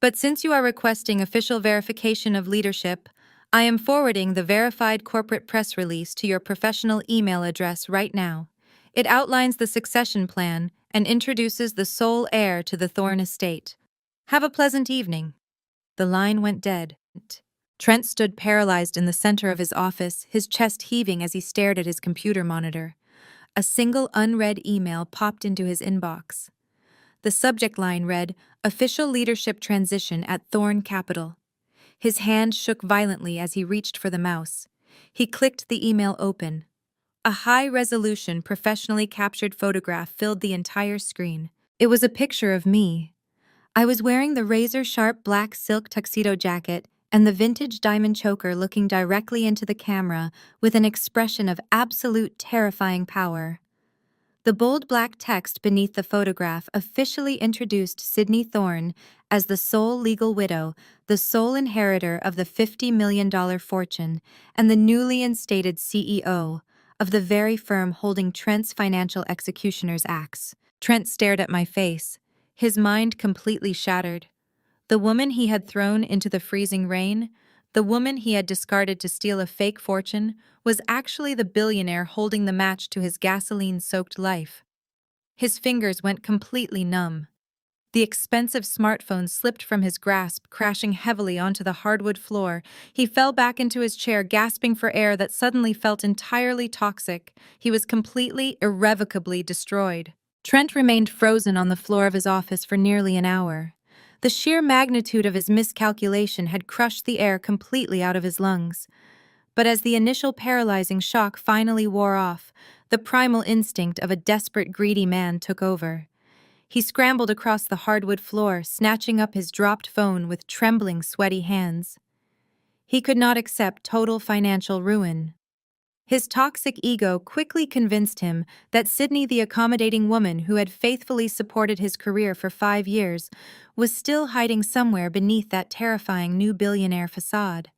"But since you are requesting official verification of leadership, I am forwarding the verified corporate press release to your professional email address right now. It outlines the succession plan and introduces the sole heir to the Thorne estate. Have a pleasant evening." The line went dead. Trent stood paralyzed in the center of his office, his chest heaving as he stared at his computer monitor. A single unread email popped into his inbox. The subject line read, "Official Leadership Transition at Thorn Capital." His hand shook violently as he reached for the mouse. He clicked the email open. A high-resolution, professionally captured photograph filled the entire screen. It was a picture of me. I was wearing the razor-sharp black silk tuxedo jacket and the vintage diamond choker, looking directly into the camera with an expression of absolute terrifying power. The bold black text beneath the photograph officially introduced Sydney Thorne as the sole legal widow, the sole inheritor of the $50 million fortune, and the newly instated CEO of the very firm holding Trent's financial executioner's axe. Trent stared at my face, his mind completely shattered. The woman he had thrown into the freezing rain, The woman he had discarded to steal a fake fortune was actually the billionaire holding the match to his gasoline-soaked life. His fingers went completely numb. The expensive smartphone slipped from his grasp, crashing heavily onto the hardwood floor. He fell back into his chair, gasping for air that suddenly felt entirely toxic. He was completely, irrevocably destroyed. Trent remained frozen on the floor of his office for nearly an hour. The sheer magnitude of his miscalculation had crushed the air completely out of his lungs. But as the initial paralyzing shock finally wore off, the primal instinct of a desperate, greedy man took over. He scrambled across the hardwood floor, snatching up his dropped phone with trembling, sweaty hands. He could not accept total financial ruin. His toxic ego quickly convinced him that Sydney, the accommodating woman who had faithfully supported his career for 5 years, was still hiding somewhere beneath that terrifying new billionaire facade.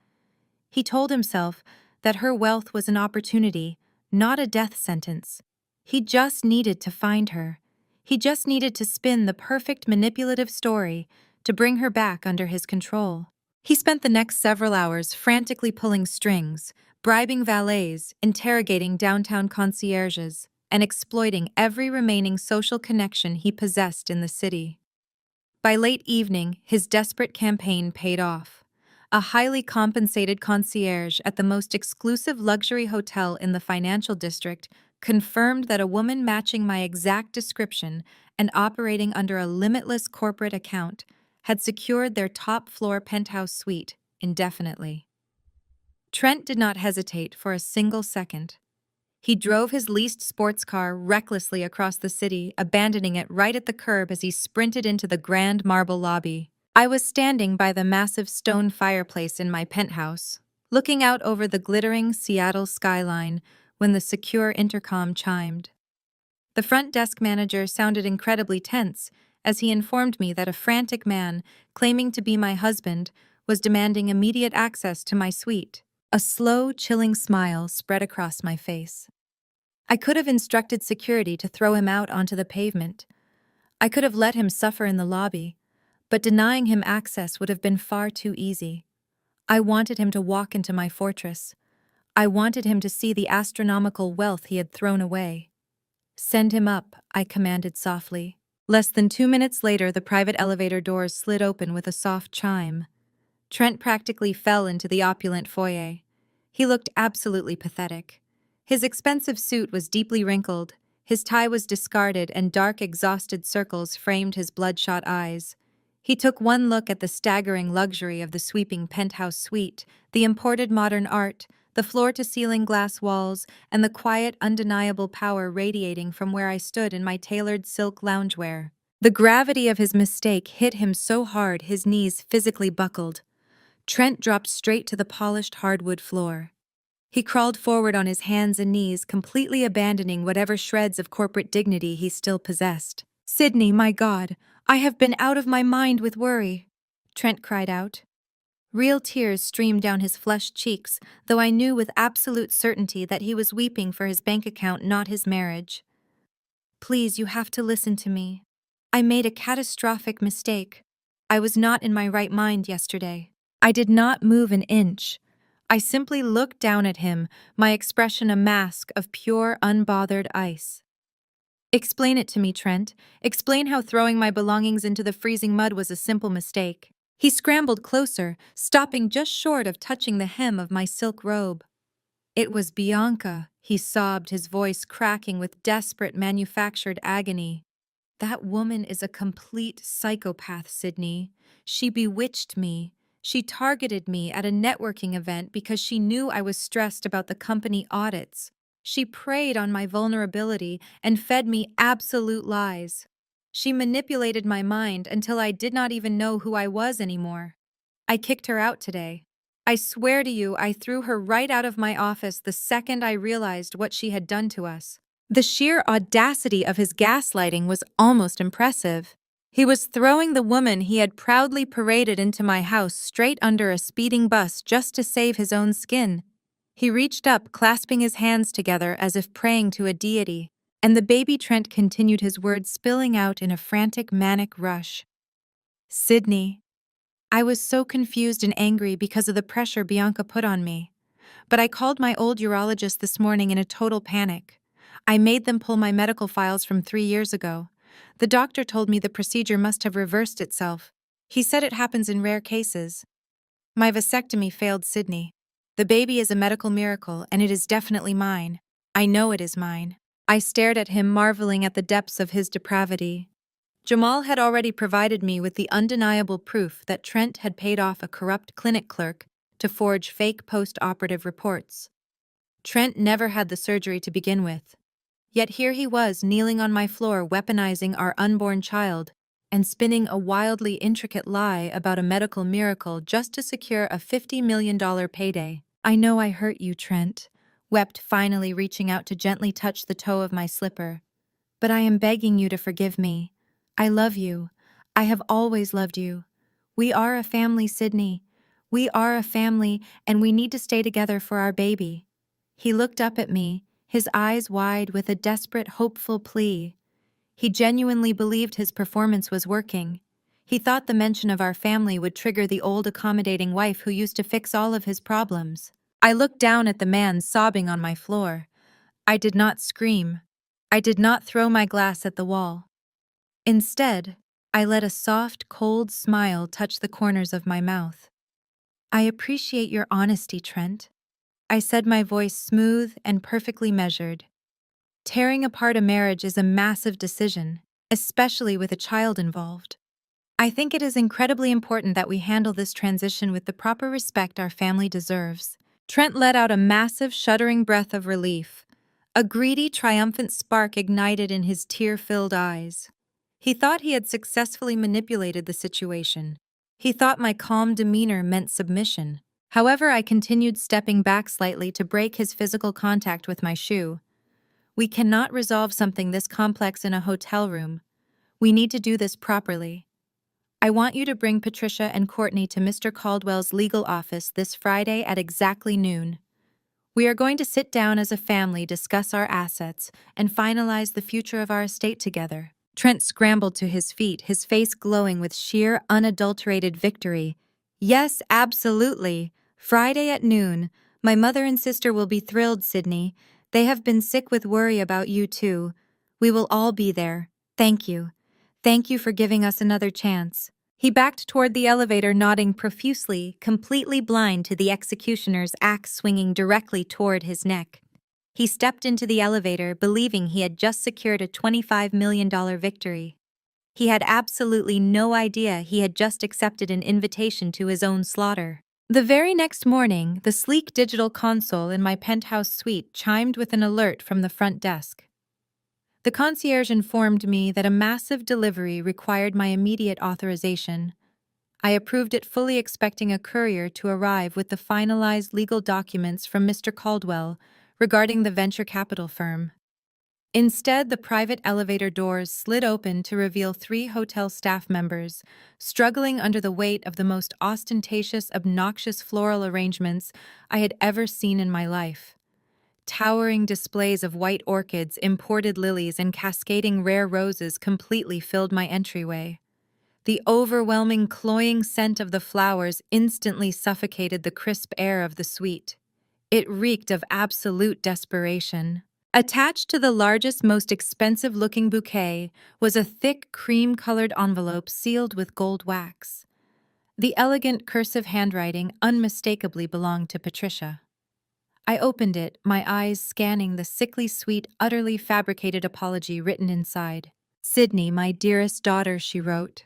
He told himself that her wealth was an opportunity, not a death sentence. He just needed to find her. He just needed to spin the perfect manipulative story to bring her back under his control. He spent the next several hours frantically pulling strings, bribing valets, interrogating downtown concierges, and exploiting every remaining social connection he possessed in the city. By late evening, his desperate campaign paid off. A highly compensated concierge at the most exclusive luxury hotel in the financial district confirmed that a woman matching my exact description and operating under a limitless corporate account had secured their top-floor penthouse suite indefinitely. Trent did not hesitate for a single second. He drove his leased sports car recklessly across the city, abandoning it right at the curb as he sprinted into the grand marble lobby. I was standing by the massive stone fireplace in my penthouse, looking out over the glittering Seattle skyline when the secure intercom chimed. The front desk manager sounded incredibly tense as he informed me that a frantic man, claiming to be my husband, was demanding immediate access to my suite. A slow, chilling smile spread across my face. I could have instructed security to throw him out onto the pavement. I could have let him suffer in the lobby, but denying him access would have been far too easy. I wanted him to walk into my fortress. I wanted him to see the astronomical wealth he had thrown away. "Send him up," I commanded softly. Less than 2 minutes later, the private elevator doors slid open with a soft chime. Trent practically fell into the opulent foyer. He looked absolutely pathetic. His expensive suit was deeply wrinkled, his tie was discarded, and dark, exhausted circles framed his bloodshot eyes. He took one look at the staggering luxury of the sweeping penthouse suite, the imported modern art, the floor-to-ceiling glass walls, and the quiet, undeniable power radiating from where I stood in my tailored silk loungewear. The gravity of his mistake hit him so hard his knees physically buckled. Trent dropped straight to the polished hardwood floor. He crawled forward on his hands and knees, completely abandoning whatever shreds of corporate dignity he still possessed. "Sydney, my God, I have been out of my mind with worry," Trent cried out. Real tears streamed down his flushed cheeks, though I knew with absolute certainty that he was weeping for his bank account, not his marriage. "Please, you have to listen to me. I made a catastrophic mistake. I was not in my right mind yesterday. I did not move an inch. I simply looked down at him, my expression a mask of pure, unbothered ice." "Explain it to me, Trent. Explain how throwing my belongings into the freezing mud was a simple mistake." He scrambled closer, stopping just short of touching the hem of my silk robe. "It was Bianca," he sobbed, his voice cracking with desperate manufactured agony. "That woman is a complete psychopath, Sydney. She bewitched me. She targeted me at a networking event because she knew I was stressed about the company audits. She preyed on my vulnerability and fed me absolute lies. She manipulated my mind until I did not even know who I was anymore. I kicked her out today. I swear to you, I threw her right out of my office the second I realized what she had done to us." The sheer audacity of his gaslighting was almost impressive. He was throwing the woman he had proudly paraded into my house straight under a speeding bus just to save his own skin. He reached up, clasping his hands together as if praying to a deity, and the baby Trent continued his words, spilling out in a frantic, manic rush. "Sydney, I was so confused and angry because of the pressure Bianca put on me. But I called my old urologist this morning in a total panic. I made them pull my medical files from 3 years ago. The doctor told me the procedure must have reversed itself. He said it happens in rare cases. My vasectomy failed Sydney. The baby is a medical miracle, and it is definitely mine. I know it is mine. I stared at him, marveling at the depths of his depravity. Jamal had already provided me with the undeniable proof that Trent had paid off a corrupt clinic clerk to forge fake post-operative reports. Trent never had the surgery to begin with. Yet here he was, kneeling on my floor, weaponizing our unborn child and spinning a wildly intricate lie about a medical miracle just to secure a $50 million payday. I know I hurt you, Trent, wept, finally reaching out to gently touch the toe of my slipper. But I am begging you to forgive me. I love you. I have always loved you. We are a family, Sydney. We are a family, and we need to stay together for our baby. He looked up at me, his eyes wide with a desperate, hopeful plea. He genuinely believed his performance was working. He thought the mention of our family would trigger the old accommodating wife who used to fix all of his problems. I looked down at the man sobbing on my floor. I did not scream. I did not throw my glass at the wall. Instead, I let a soft, cold smile touch the corners of my mouth. I appreciate your honesty, Trent. I said, my voice smooth and perfectly measured. Tearing apart a marriage is a massive decision, especially with a child involved. I think it is incredibly important that we handle this transition with the proper respect our family deserves. Trent let out a massive, shuddering breath of relief. A greedy, triumphant spark ignited in his tear-filled eyes. He thought he had successfully manipulated the situation. He thought my calm demeanor meant submission. However, I continued, stepping back slightly to break his physical contact with my shoe. We cannot resolve something this complex in a hotel room. We need to do this properly. I want you to bring Patricia and Courtney to Mr. Caldwell's legal office this Friday at exactly noon. We are going to sit down as a family, discuss our assets, and finalize the future of our estate together. Trent scrambled to his feet, his face glowing with sheer, unadulterated victory. Yes, absolutely. Friday at noon. My mother and sister will be thrilled, Sydney. They have been sick with worry about you, too. We will all be there. Thank you. Thank you for giving us another chance. He backed toward the elevator, nodding profusely, completely blind to the executioner's axe swinging directly toward his neck. He stepped into the elevator, believing he had just secured a $25 million victory. He had absolutely no idea he had just accepted an invitation to his own slaughter. The very next morning, the sleek digital console in my penthouse suite chimed with an alert from the front desk. The concierge informed me that a massive delivery required my immediate authorization. I approved it, fully expecting a courier to arrive with the finalized legal documents from Mr. Caldwell regarding the venture capital firm. Instead, the private elevator doors slid open to reveal 3 hotel staff members, struggling under the weight of the most ostentatious, obnoxious floral arrangements I had ever seen in my life. Towering displays of white orchids, imported lilies, and cascading rare roses completely filled my entryway. The overwhelming, cloying scent of the flowers instantly suffocated the crisp air of the suite. It reeked of absolute desperation. Attached to the largest, most expensive-looking bouquet was a thick, cream-colored envelope sealed with gold wax. The elegant cursive handwriting unmistakably belonged to Patricia. I opened it, my eyes scanning the sickly sweet, utterly fabricated apology written inside. "Sydney, my dearest daughter," she wrote.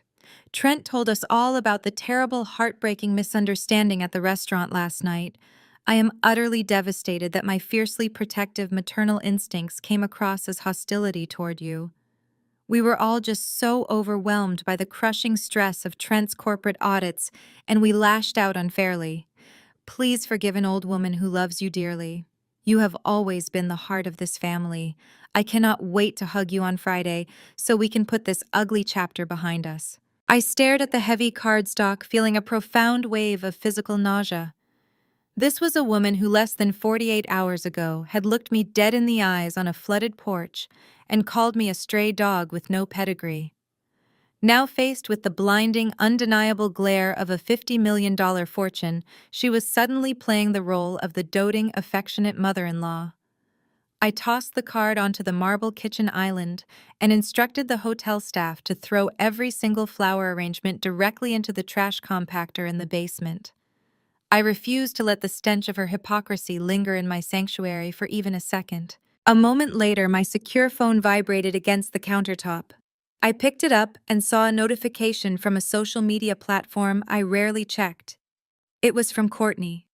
"Trent told us all about the terrible, heartbreaking misunderstanding at the restaurant last night. I am utterly devastated that my fiercely protective maternal instincts came across as hostility toward you. We were all just so overwhelmed by the crushing stress of Trent's corporate audits, and we lashed out unfairly. Please forgive an old woman who loves you dearly. You have always been the heart of this family. I cannot wait to hug you on Friday so we can put this ugly chapter behind us." I stared at the heavy cardstock, feeling a profound wave of physical nausea. This was a woman who less than 48 hours ago had looked me dead in the eyes on a flooded porch and called me a stray dog with no pedigree. Now faced with the blinding, undeniable glare of a $50 million fortune, she was suddenly playing the role of the doting, affectionate mother-in-law. I tossed the card onto the marble kitchen island and instructed the hotel staff to throw every single flower arrangement directly into the trash compactor in the basement. I refused to let the stench of her hypocrisy linger in my sanctuary for even a second. A moment later, my secure phone vibrated against the countertop. I picked it up and saw a notification from a social media platform I rarely checked. It was from Courtney,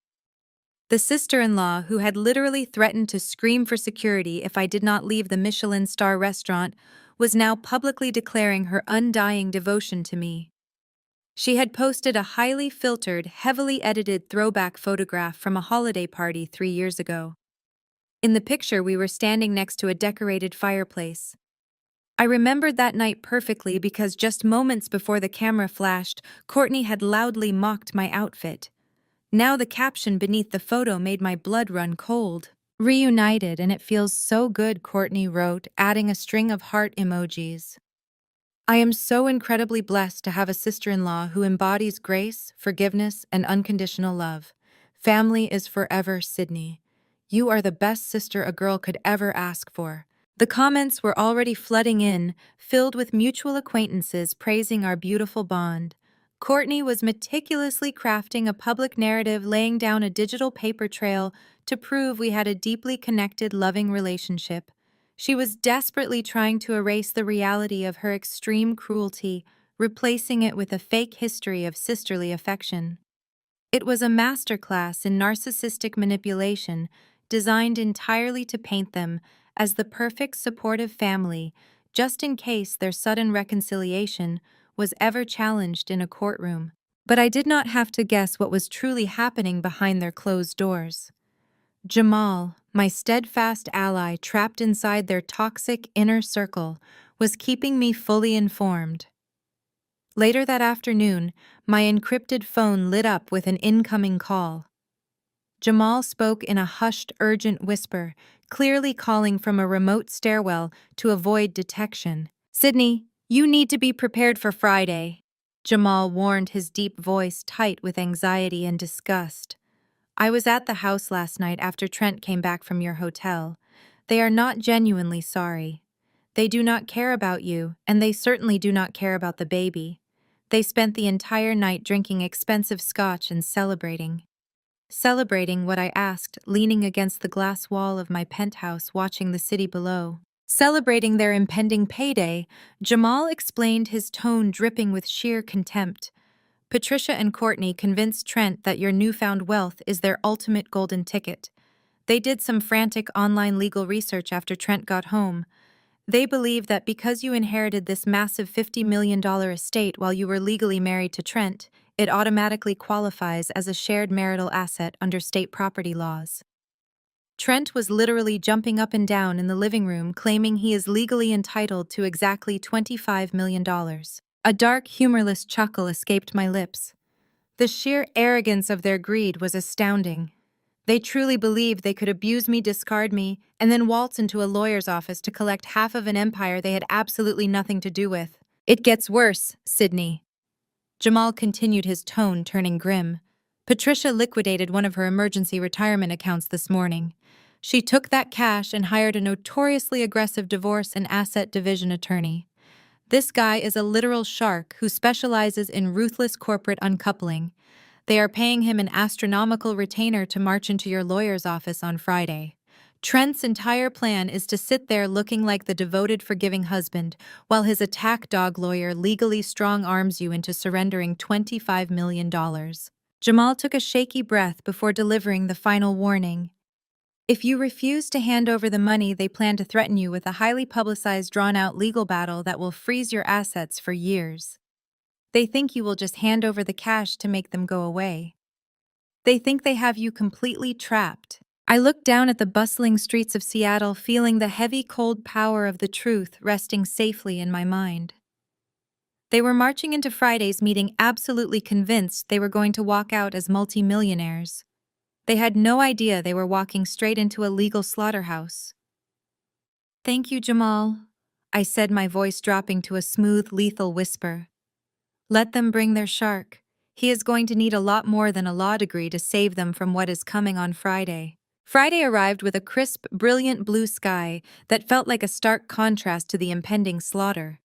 the sister-in-law who had literally threatened to scream for security if I did not leave the Michelin star restaurant, was now publicly declaring her undying devotion to me. She had posted a highly filtered, heavily edited throwback photograph from a holiday party 3 years ago. In the picture, we were standing next to a decorated fireplace. I remembered that night perfectly because just moments before the camera flashed, Courtney had loudly mocked my outfit. Now the caption beneath the photo made my blood run cold. "Reunited, and it feels so good," Courtney wrote, adding a string of heart emojis. "I am so incredibly blessed to have a sister-in-law who embodies grace, forgiveness, and unconditional love. Family is forever, Sydney. You are the best sister a girl could ever ask for." The comments were already flooding in, filled with mutual acquaintances praising our beautiful bond. Courtney was meticulously crafting a public narrative, laying down a digital paper trail to prove we had a deeply connected, loving relationship. She was desperately trying to erase the reality of her extreme cruelty, replacing it with a fake history of sisterly affection. It was a masterclass in narcissistic manipulation, designed entirely to paint them as the perfect supportive family, just in case their sudden reconciliation was ever challenged in a courtroom. But I did not have to guess what was truly happening behind their closed doors. Jamal, my steadfast ally trapped inside their toxic inner circle, was keeping me fully informed. Later that afternoon, my encrypted phone lit up with an incoming call. Jamal spoke in a hushed, urgent whisper, clearly calling from a remote stairwell to avoid detection. "Sydney, you need to be prepared for Friday," Jamal warned, his deep voice tight with anxiety and disgust. "I was at the house last night after Trent came back from your hotel. They are not genuinely sorry. They do not care about you, and they certainly do not care about the baby. They spent the entire night drinking expensive scotch and celebrating." Celebrating what I asked, leaning against the glass wall of my penthouse watching the city below. Celebrating their impending payday, Jamal explained, his tone dripping with sheer contempt. "Patricia and Courtney convinced Trent that your newfound wealth is their ultimate golden ticket. They did some frantic online legal research after Trent got home. They believe that because you inherited this massive $50 million estate while you were legally married to Trent, it automatically qualifies as a shared marital asset under state property laws." Trent was literally jumping up and down in the living room, claiming he is legally entitled to exactly $25 million. A dark, humorless chuckle escaped my lips. The sheer arrogance of their greed was astounding. They truly believed they could abuse me, discard me, and then waltz into a lawyer's office to collect half of an empire they had absolutely nothing to do with. "It gets worse, Sydney." Jamal continued, his tone turning grim. "Patricia liquidated one of her emergency retirement accounts this morning. She took that cash and hired a notoriously aggressive divorce and asset division attorney. This guy is a literal shark who specializes in ruthless corporate uncoupling. They are paying him an astronomical retainer to march into your lawyer's office on Friday. Trent's entire plan is to sit there looking like the devoted, forgiving husband, while his attack dog lawyer legally strong-arms you into surrendering $25 million. Jamal took a shaky breath before delivering the final warning. "If you refuse to hand over the money, they plan to threaten you with a highly publicized, drawn-out legal battle that will freeze your assets for years. They think you will just hand over the cash to make them go away. They think they have you completely trapped." I looked down at the bustling streets of Seattle, feeling the heavy, cold power of the truth resting safely in my mind. They were marching into Friday's meeting absolutely convinced they were going to walk out as multimillionaires. They had no idea they were walking straight into a legal slaughterhouse. "Thank you, Jamal. I said, my voice dropping to a smooth, lethal whisper. Let them bring their shark. He is going to need a lot more than a law degree to save them from what is coming on Friday. Friday arrived with a crisp, brilliant blue sky that felt like a stark contrast to the impending slaughter.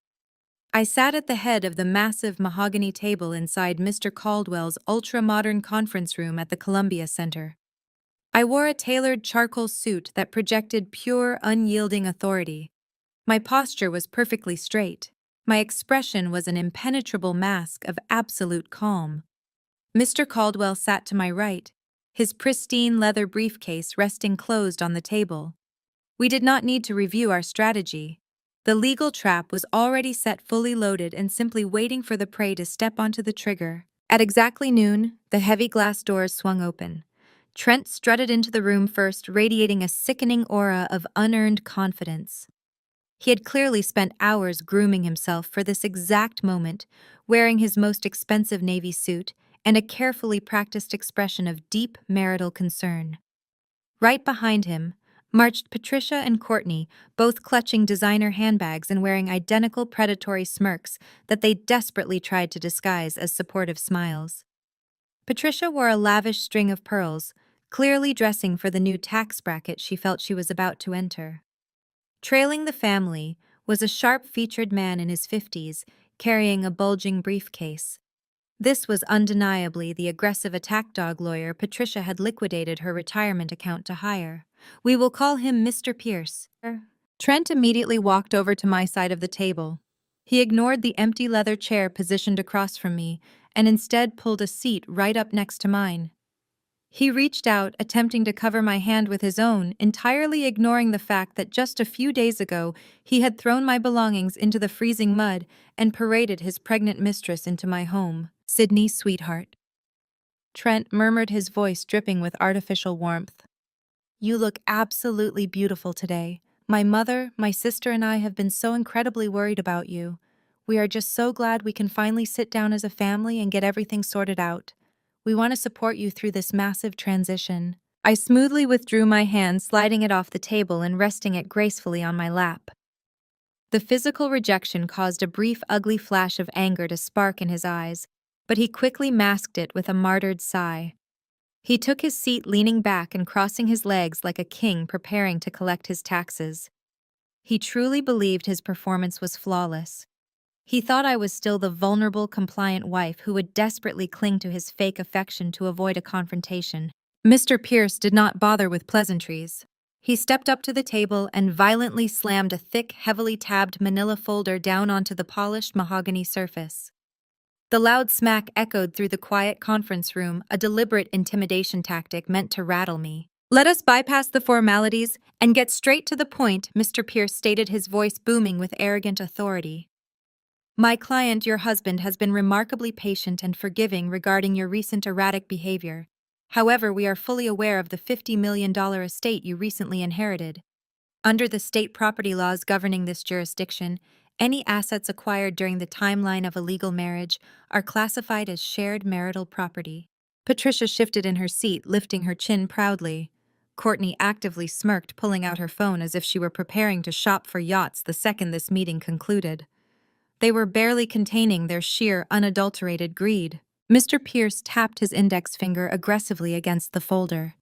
I sat at the head of the massive mahogany table inside Mr. Caldwell's ultra-modern conference room at the Columbia Center. I wore a tailored charcoal suit that projected pure, unyielding authority. My posture was perfectly straight. My expression was an impenetrable mask of absolute calm. Mr. Caldwell sat to my right, his pristine leather briefcase resting closed on the table. We did not need to review our strategy. The legal trap was already set, fully loaded, and simply waiting for the prey to step onto the trigger. At exactly noon, the heavy glass doors swung open. Trent strutted into the room first, radiating a sickening aura of unearned confidence. He had clearly spent hours grooming himself for this exact moment, wearing his most expensive navy suit and a carefully practiced expression of deep marital concern. Right behind him marched Patricia and Courtney, both clutching designer handbags and wearing identical predatory smirks that they desperately tried to disguise as supportive smiles. Patricia wore a lavish string of pearls, clearly dressing for the new tax bracket she felt she was about to enter. Trailing the family was a sharp-featured man in his 50s, carrying a bulging briefcase. This was undeniably the aggressive attack dog lawyer Patricia had liquidated her retirement account to hire. We will call him Mr. Pierce. Trent immediately walked over to my side of the table. He ignored the empty leather chair positioned across from me and instead pulled a seat right up next to mine. He reached out, attempting to cover my hand with his own, entirely ignoring the fact that just a few days ago he had thrown my belongings into the freezing mud and paraded his pregnant mistress into my home. Sydney, sweetheart. Trent murmured, his voice dripping with artificial warmth. You look absolutely beautiful today. My mother, my sister, and I have been so incredibly worried about you. We are just so glad we can finally sit down as a family and get everything sorted out. We want to support you through this massive transition. I smoothly withdrew my hand, sliding it off the table and resting it gracefully on my lap. The physical rejection caused a brief, ugly flash of anger to spark in his eyes, but he quickly masked it with a martyred sigh. He took his seat, leaning back and crossing his legs like a king preparing to collect his taxes. He truly believed his performance was flawless. He thought I was still the vulnerable, compliant wife who would desperately cling to his fake affection to avoid a confrontation. Mr. Pierce did not bother with pleasantries. He stepped up to the table and violently slammed a thick, heavily tabbed manila folder down onto the polished mahogany surface. The loud smack echoed through the quiet conference room, a deliberate intimidation tactic meant to rattle me. Let us bypass the formalities and get straight to the point, Mr. Pierce stated, his voice booming with arrogant authority. My client, your husband, has been remarkably patient and forgiving regarding your recent erratic behavior. However, we are fully aware of the $50 million estate you recently inherited. Under the state property laws governing this jurisdiction, any assets acquired during the timeline of a legal marriage are classified as shared marital property. Patricia shifted in her seat, lifting her chin proudly. Courtney actively smirked, pulling out her phone as if she were preparing to shop for yachts the second this meeting concluded. They were barely containing their sheer, unadulterated greed. Mr. Pierce tapped his index finger aggressively against the folder.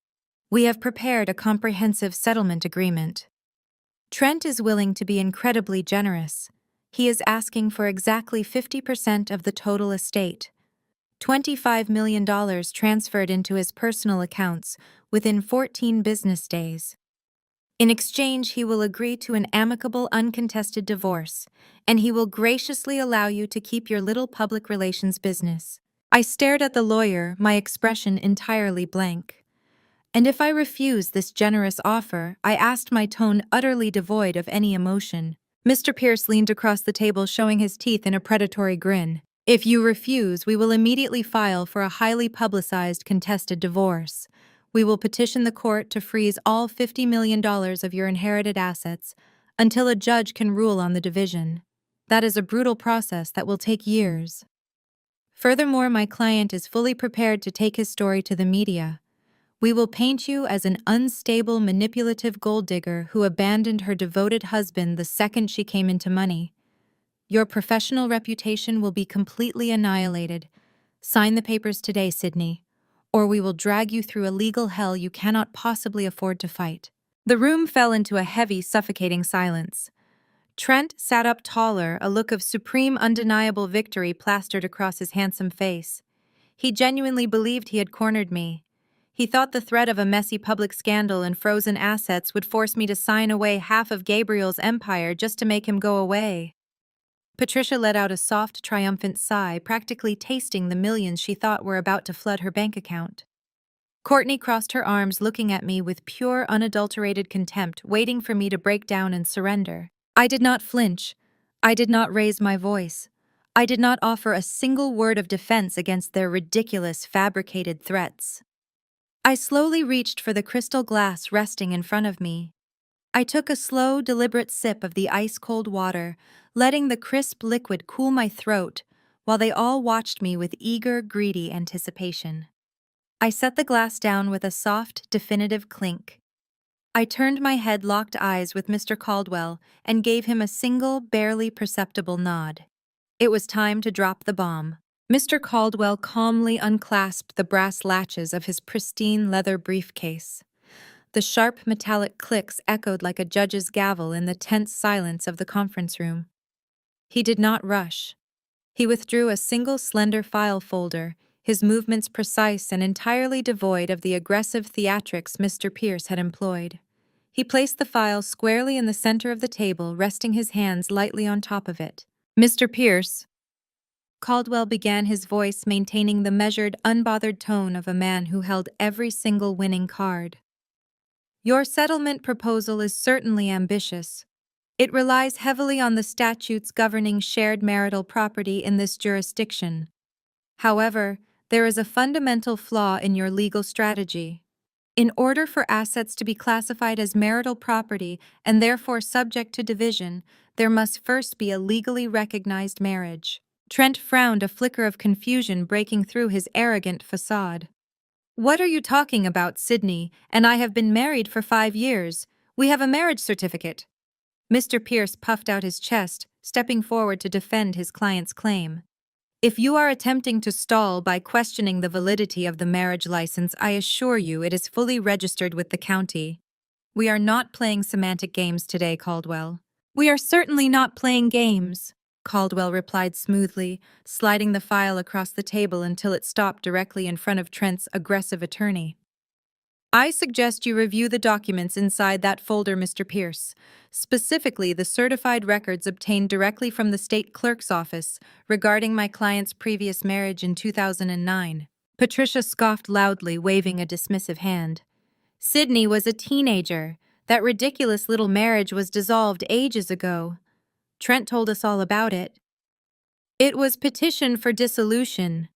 We have prepared a comprehensive settlement agreement. Trent is willing to be incredibly generous. He is asking for exactly 50% of the total estate. $25 million transferred into his personal accounts within 14 business days. In exchange, he will agree to an amicable, uncontested divorce, and he will graciously allow you to keep your little public relations business. I stared at the lawyer, my expression entirely blank. And if I refused this generous offer, I asked, my tone utterly devoid of any emotion. Mr. Pierce leaned across the table, showing his teeth in a predatory grin. If you refuse, we will immediately file for a highly publicized contested divorce. We will petition the court to freeze all $50 million of your inherited assets until a judge can rule on the division. That is a brutal process that will take years. Furthermore, my client is fully prepared to take his story to the media. We will paint you as an unstable, manipulative gold digger who abandoned her devoted husband the second she came into money. Your professional reputation will be completely annihilated. Sign the papers today, Sydney, or we will drag you through a legal hell you cannot possibly afford to fight." The room fell into a heavy, suffocating silence. Trent sat up taller, a look of supreme, undeniable victory plastered across his handsome face. He genuinely believed he had cornered me. He thought the threat of a messy public scandal and frozen assets would force me to sign away half of Gabriel's empire just to make him go away. Patricia let out a soft, triumphant sigh, practically tasting the millions she thought were about to flood her bank account. Courtney crossed her arms, looking at me with pure, unadulterated contempt, waiting for me to break down and surrender. I did not flinch. I did not raise my voice. I did not offer a single word of defense against their ridiculous, fabricated threats. I slowly reached for the crystal glass resting in front of me. I took a slow, deliberate sip of the ice-cold water, letting the crisp liquid cool my throat, while they all watched me with eager, greedy anticipation. I set the glass down with a soft, definitive clink. I turned my head, locked eyes with Mr. Caldwell, and gave him a single, barely perceptible nod. It was time to drop the bomb. Mr. Caldwell calmly unclasped the brass latches of his pristine leather briefcase. The sharp metallic clicks echoed like a judge's gavel in the tense silence of the conference room. He did not rush. He withdrew a single slender file folder, his movements precise and entirely devoid of the aggressive theatrics Mr. Pierce had employed. He placed the file squarely in the center of the table, resting his hands lightly on top of it. "Mr. Pierce," Caldwell began, his voice maintaining the measured, unbothered tone of a man who held every single winning card. "Your settlement proposal is certainly ambitious. It relies heavily on the statutes governing shared marital property in this jurisdiction. However, there is a fundamental flaw in your legal strategy. In order for assets to be classified as marital property and therefore subject to division, there must first be a legally recognized marriage." Trent frowned, a flicker of confusion breaking through his arrogant facade. "What are you talking about, Sydney? And I have been married for 5 years. We have a marriage certificate." Mr. Pierce puffed out his chest, stepping forward to defend his client's claim. "If you are attempting to stall by questioning the validity of the marriage license, I assure you it is fully registered with the county. We are not playing semantic games today, Caldwell." "We are certainly not playing games," Caldwell replied smoothly, sliding the file across the table until it stopped directly in front of Trent's aggressive attorney. "I suggest you review the documents inside that folder, Mr. Pierce, specifically the certified records obtained directly from the state clerk's office regarding my client's previous marriage in 2009. Patricia scoffed loudly, waving a dismissive hand. "Sydney was a teenager. That ridiculous little marriage was dissolved ages ago. Trent told us all about it." "It was petitioned for dissolution,"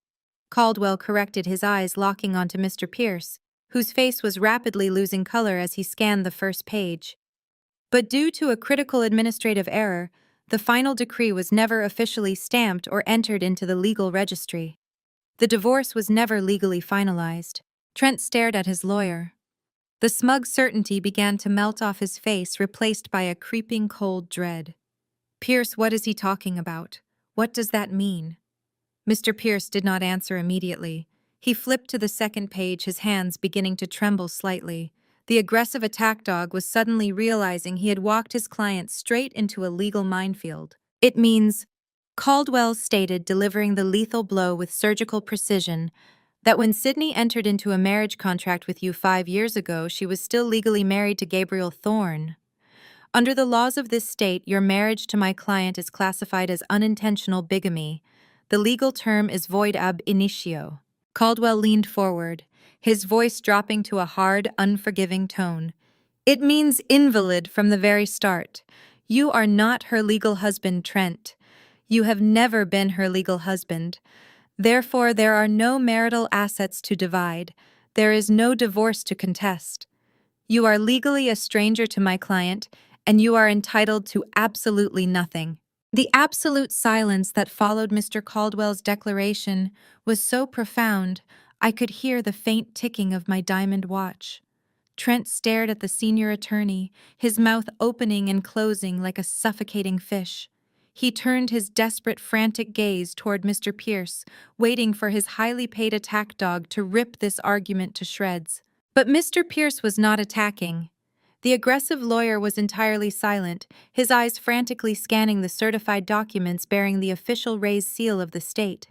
Caldwell corrected, his eyes locking onto Mr. Pierce, whose face was rapidly losing color as he scanned the first page. "But due to a critical administrative error, the final decree was never officially stamped or entered into the legal registry. The divorce was never legally finalized." Trent stared at his lawyer. The smug certainty began to melt off his face, replaced by a creeping cold dread. "Pierce, what is he talking about? What does that mean?" Mr. Pierce did not answer immediately. He flipped to the second page, his hands beginning to tremble slightly. The aggressive attack dog was suddenly realizing he had walked his client straight into a legal minefield. "It means," Caldwell stated, delivering the lethal blow with surgical precision, "that when Sydney entered into a marriage contract with you 5 years ago, she was still legally married to Gabriel Thorne. Under the laws of this state, your marriage to my client is classified as unintentional bigamy. The legal term is void ab initio." Caldwell leaned forward, his voice dropping to a hard, unforgiving tone. "It means invalid from the very start. You are not her legal husband, Trent. You have never been her legal husband. Therefore, there are no marital assets to divide. There is no divorce to contest. You are legally a stranger to my client, and you are entitled to absolutely nothing." The absolute silence that followed Mr. Caldwell's declaration was so profound, I could hear the faint ticking of my diamond watch. Trent stared at the senior attorney, his mouth opening and closing like a suffocating fish. He turned his desperate, frantic gaze toward Mr. Pierce, waiting for his highly paid attack dog to rip this argument to shreds. But Mr. Pierce was not attacking. The aggressive lawyer was entirely silent, his eyes frantically scanning the certified documents bearing the official raised seal of the state.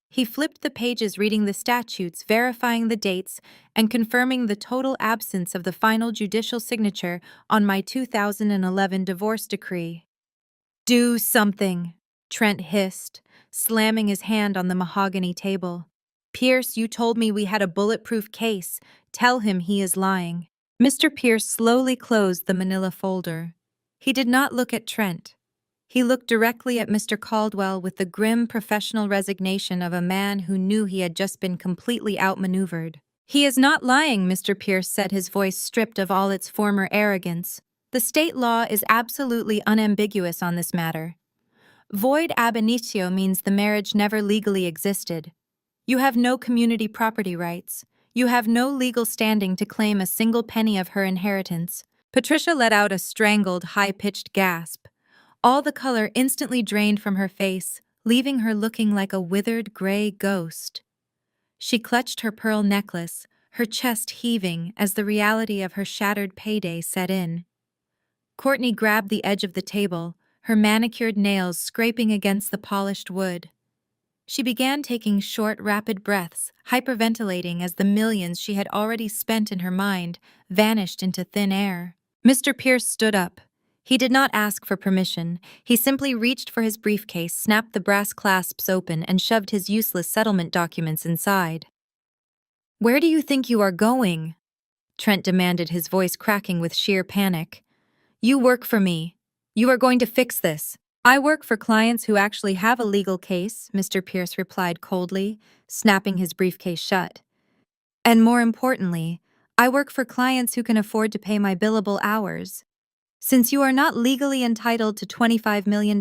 He flipped the pages reading the statutes, verifying the dates, and confirming the total absence of the final judicial signature on my 2011 divorce decree. "Do something," Trent hissed, slamming his hand on the mahogany table. "Pierce, you told me we had a bulletproof case. Tell him he is lying." Mr. Pierce slowly closed the manila folder. He did not look at Trent. He looked directly at Mr. Caldwell with the grim professional resignation of a man who knew he had just been completely outmaneuvered. "He is not lying," Mr. Pierce said, his voice stripped of all its former arrogance. "The state law is absolutely unambiguous on this matter. Void ab initio means the marriage never legally existed. You have no community property rights. You have no legal standing to claim a single penny of her inheritance." Patricia let out a strangled, high-pitched gasp. All the color instantly drained from her face, leaving her looking like a withered gray ghost. She clutched her pearl necklace, her chest heaving as the reality of her shattered payday set in. Courtney grabbed the edge of the table, her manicured nails scraping against the polished wood. She began taking short, rapid breaths, hyperventilating as the millions she had already spent in her mind vanished into thin air. Mr. Pierce stood up. He did not ask for permission. He simply reached for his briefcase, snapped the brass clasps open, and shoved his useless settlement documents inside. "Where do you think you are going?" Trent demanded, his voice cracking with sheer panic. "You work for me. You are going to fix this." "I work for clients who actually have a legal case," Mr. Pierce replied coldly, snapping his briefcase shut. "And more importantly, I work for clients who can afford to pay my billable hours. Since you are not legally entitled to $25 million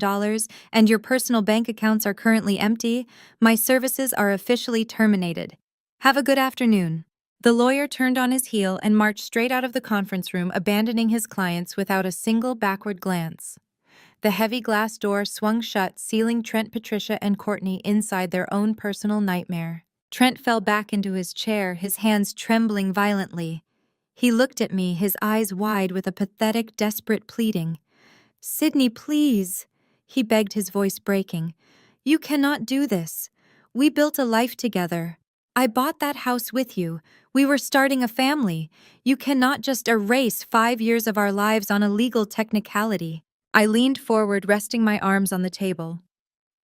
and your personal bank accounts are currently empty, my services are officially terminated. Have a good afternoon." The lawyer turned on his heel and marched straight out of the conference room, abandoning his clients without a single backward glance. The heavy glass door swung shut, sealing Trent, Patricia, and Courtney inside their own personal nightmare. Trent fell back into his chair, his hands trembling violently. He looked at me, his eyes wide with a pathetic, desperate pleading. "Sydney, please," he begged, his voice breaking. "You cannot do this. We built a life together. I bought that house with you. We were starting a family. You cannot just erase 5 years of our lives on a legal technicality." I leaned forward, resting my arms on the table.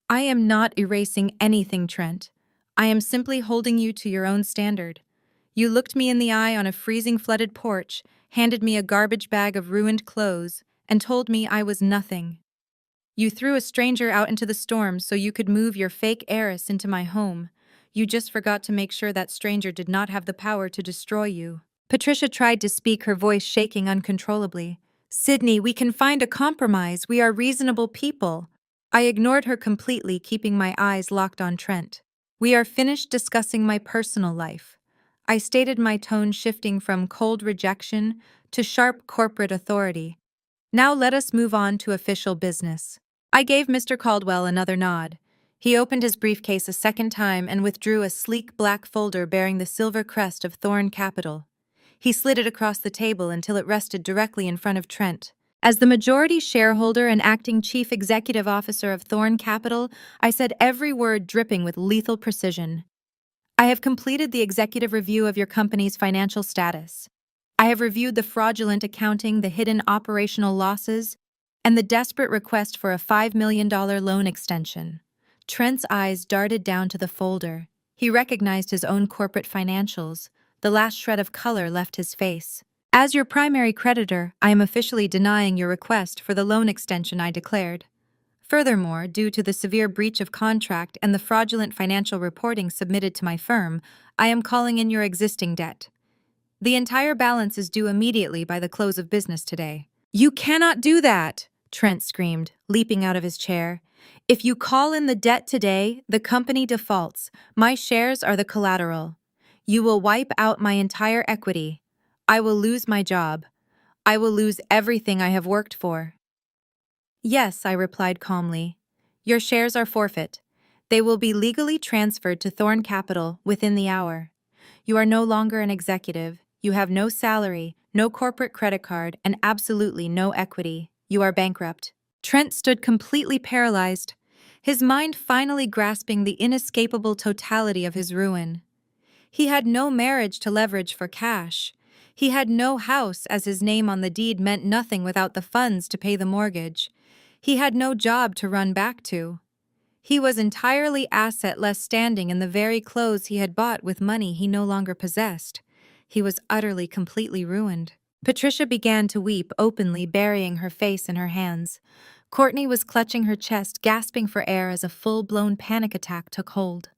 "I am not erasing anything, Trent. I am simply holding you to your own standard. You looked me in the eye on a freezing flooded porch, handed me a garbage bag of ruined clothes, and told me I was nothing. You threw a stranger out into the storm so you could move your fake heiress into my home. You just forgot to make sure that stranger did not have the power to destroy you." Patricia tried to speak, her voice shaking uncontrollably. "Sydney, we can find a compromise. We are reasonable people." I ignored her completely, keeping my eyes locked on Trent. "We are finished discussing my personal life." I stated, my tone shifting from cold rejection to sharp corporate authority. "Now let us move on to official business." I gave Mr. Caldwell another nod. He opened his briefcase a second time and withdrew a sleek black folder bearing the silver crest of Thorn Capital. He slid it across the table until it rested directly in front of Trent. As the majority shareholder and acting chief executive officer of Thorn Capital, I said, every word dripping with lethal precision. "I have completed the executive review of your company's financial status. I have reviewed the fraudulent accounting, the hidden operational losses, and the desperate request for a $5 million loan extension." Trent's eyes darted down to the folder. He recognized his own corporate financials. The last shred of color left his face. "As your primary creditor, I am officially denying your request for the loan extension," I declared. "Furthermore, due to the severe breach of contract and the fraudulent financial reporting submitted to my firm, I am calling in your existing debt. The entire balance is due immediately by the close of business today." "You cannot do that!" Trent screamed, leaping out of his chair. "If you call in the debt today, the company defaults. My shares are the collateral. You will wipe out my entire equity. I will lose my job. I will lose everything I have worked for. Yes, I replied calmly. Your shares are forfeit. They will be legally transferred to Thorn Capital within the hour. You are no longer an executive. You have no salary, no corporate credit card, and absolutely no equity. You are bankrupt. Trent stood completely paralyzed, his mind finally grasping the inescapable totality of his ruin. He had no marriage to leverage for cash. He had no house, as his name on the deed meant nothing without the funds to pay the mortgage. He had no job to run back to. He was entirely assetless, standing in the very clothes he had bought with money he no longer possessed. He was utterly, completely ruined. Patricia began to weep openly, burying her face in her hands. Courtney was clutching her chest, gasping for air as a full-blown panic attack took hold.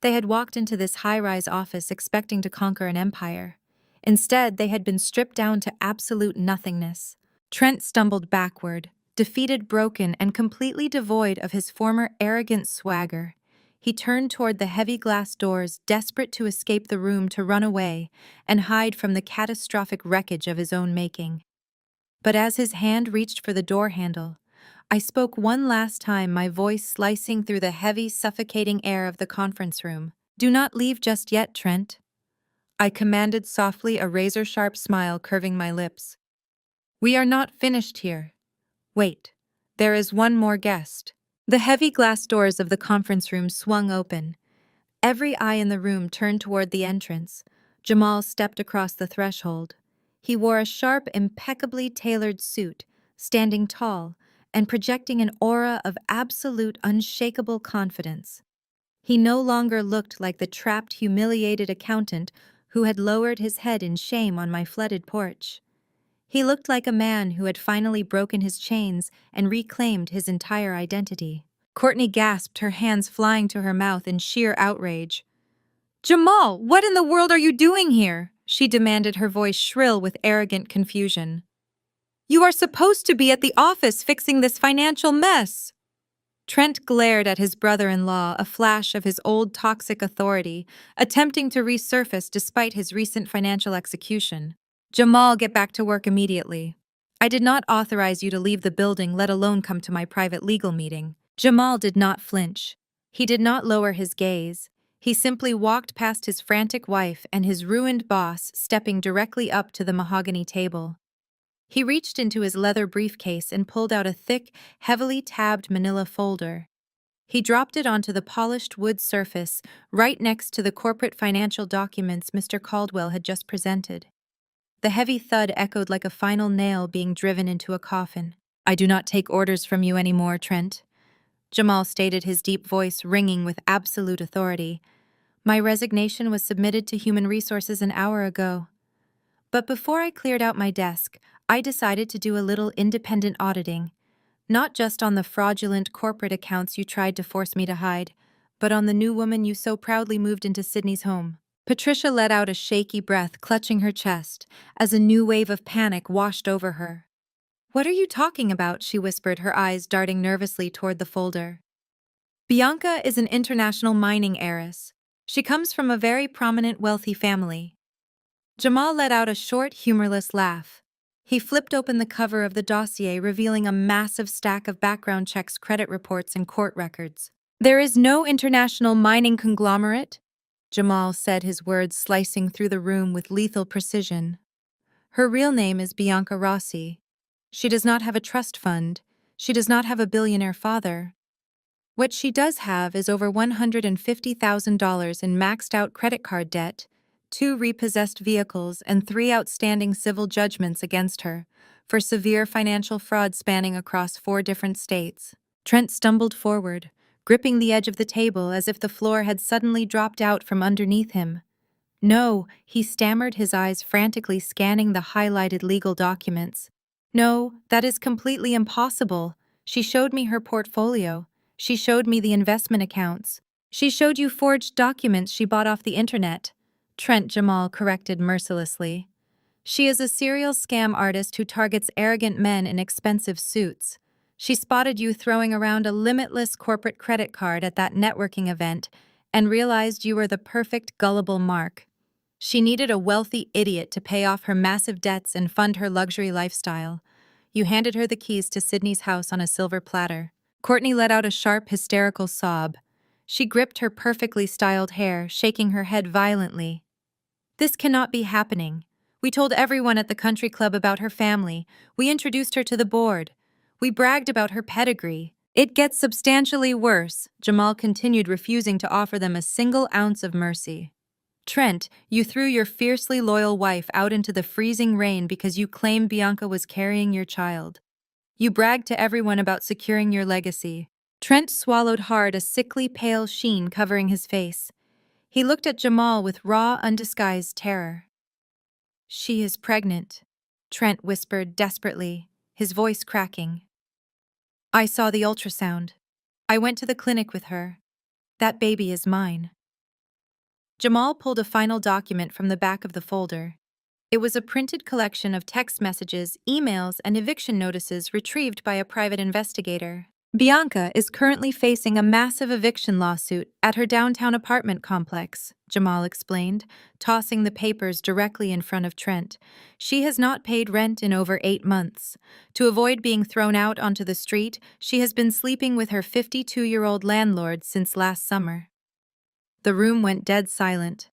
They had walked into this high-rise office expecting to conquer an empire. Instead, they had been stripped down to absolute nothingness. Trent stumbled backward, defeated, broken, and completely devoid of his former arrogant swagger. He turned toward the heavy glass doors, desperate to escape the room, to run away and hide from the catastrophic wreckage of his own making. But as his hand reached for the door handle, I spoke one last time, my voice slicing through the heavy, suffocating air of the conference room. Do not leave just yet, Trent. I commanded softly, a razor-sharp smile curving my lips. We are not finished here. Wait, there is one more guest. The heavy glass doors of the conference room swung open. Every eye in the room turned toward the entrance. Jamal stepped across the threshold. He wore a sharp, impeccably tailored suit, standing tall and projecting an aura of absolute, unshakable confidence. He no longer looked like the trapped, humiliated accountant who had lowered his head in shame on my flooded porch. He looked like a man who had finally broken his chains and reclaimed his entire identity. Courtney gasped, her hands flying to her mouth in sheer outrage. Jamal, what in the world are you doing here? She demanded, her voice shrill with arrogant confusion. You are supposed to be at the office fixing this financial mess. Trent glared at his brother-in-law, a flash of his old toxic authority, attempting to resurface despite his recent financial execution. Jamal, get back to work immediately. I did not authorize you to leave the building, let alone come to my private legal meeting. Jamal did not flinch. He did not lower his gaze. He simply walked past his frantic wife and his ruined boss, stepping directly up to the mahogany table. He reached into his leather briefcase and pulled out a thick, heavily tabbed manila folder. He dropped it onto the polished wood surface, right next to the corporate financial documents Mr. Caldwell had just presented. The heavy thud echoed like a final nail being driven into a coffin. I do not take orders from you anymore, Trent. Jamal stated, his deep voice ringing with absolute authority. My resignation was submitted to Human Resources an hour ago. But before I cleared out my desk, I decided to do a little independent auditing, not just on the fraudulent corporate accounts you tried to force me to hide, but on the new woman you so proudly moved into Sydney's home. Patricia let out a shaky breath, clutching her chest, as a new wave of panic washed over her. What are you talking about? She whispered, her eyes darting nervously toward the folder. Bianca is an international mining heiress. She comes from a very prominent, wealthy family. Jamal let out a short, humorless laugh. He flipped open the cover of the dossier, revealing a massive stack of background checks, credit reports, and court records. There is no international mining conglomerate, Jamal said, his words slicing through the room with lethal precision. Her real name is Bianca Rossi. She does not have a trust fund. She does not have a billionaire father. What she does have is over $150,000 in maxed-out credit card debt, 2 repossessed vehicles, and 3 outstanding civil judgments against her for severe financial fraud spanning across 4 different states. Trent stumbled forward, gripping the edge of the table as if the floor had suddenly dropped out from underneath him. No, he stammered, his eyes frantically scanning the highlighted legal documents. No, that is completely impossible. She showed me her portfolio. She showed me the investment accounts. She showed you forged documents she bought off the internet. Trent, Jamal corrected mercilessly. She is a serial scam artist who targets arrogant men in expensive suits. She spotted you throwing around a limitless corporate credit card at that networking event and realized you were the perfect gullible mark. She needed a wealthy idiot to pay off her massive debts and fund her luxury lifestyle. You handed her the keys to Sydney's house on a silver platter. Courtney let out a sharp, hysterical sob. She gripped her perfectly styled hair, shaking her head violently. This cannot be happening. We told everyone at the country club about her family. We introduced her to the board. We bragged about her pedigree. It gets substantially worse, Jamal continued, refusing to offer them a single ounce of mercy. Trent, you threw your fiercely loyal wife out into the freezing rain because you claimed Bianca was carrying your child. You bragged to everyone about securing your legacy. Trent swallowed hard, a sickly pale sheen covering his face. He looked at Jamal with raw, undisguised terror. She is pregnant, Trent whispered desperately, his voice cracking. I saw the ultrasound. I went to the clinic with her. That baby is mine. Jamal pulled a final document from the back of the folder. It was a printed collection of text messages, emails, and eviction notices retrieved by a private investigator. Bianca is currently facing a massive eviction lawsuit at her downtown apartment complex, Jamal explained, tossing the papers directly in front of Trent. She has not paid rent in over 8 months. To avoid being thrown out onto the street, she has been sleeping with her 52-year-old landlord since last summer. The room went dead silent.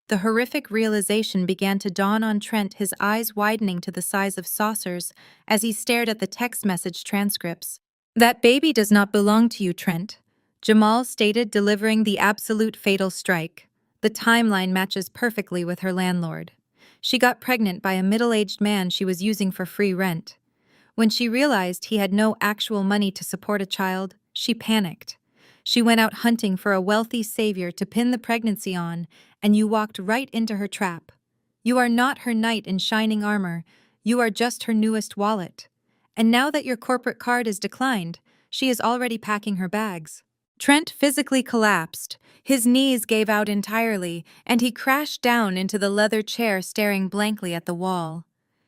The horrific realization began to dawn on Trent, his eyes widening to the size of saucers as he stared at the text message transcripts. That baby does not belong to you, Trent, Jamal stated, delivering the absolute fatal strike. The timeline matches perfectly with her landlord. She got pregnant by a middle-aged man she was using for free rent. When she realized he had no actual money to support a child, she panicked. She went out hunting for a wealthy savior to pin the pregnancy on, and you walked right into her trap. You are not her knight in shining armor, you are just her newest wallet. And now that your corporate card is declined, she is already packing her bags. Trent physically collapsed. His knees gave out entirely, and he crashed down into the leather chair, staring blankly at the wall.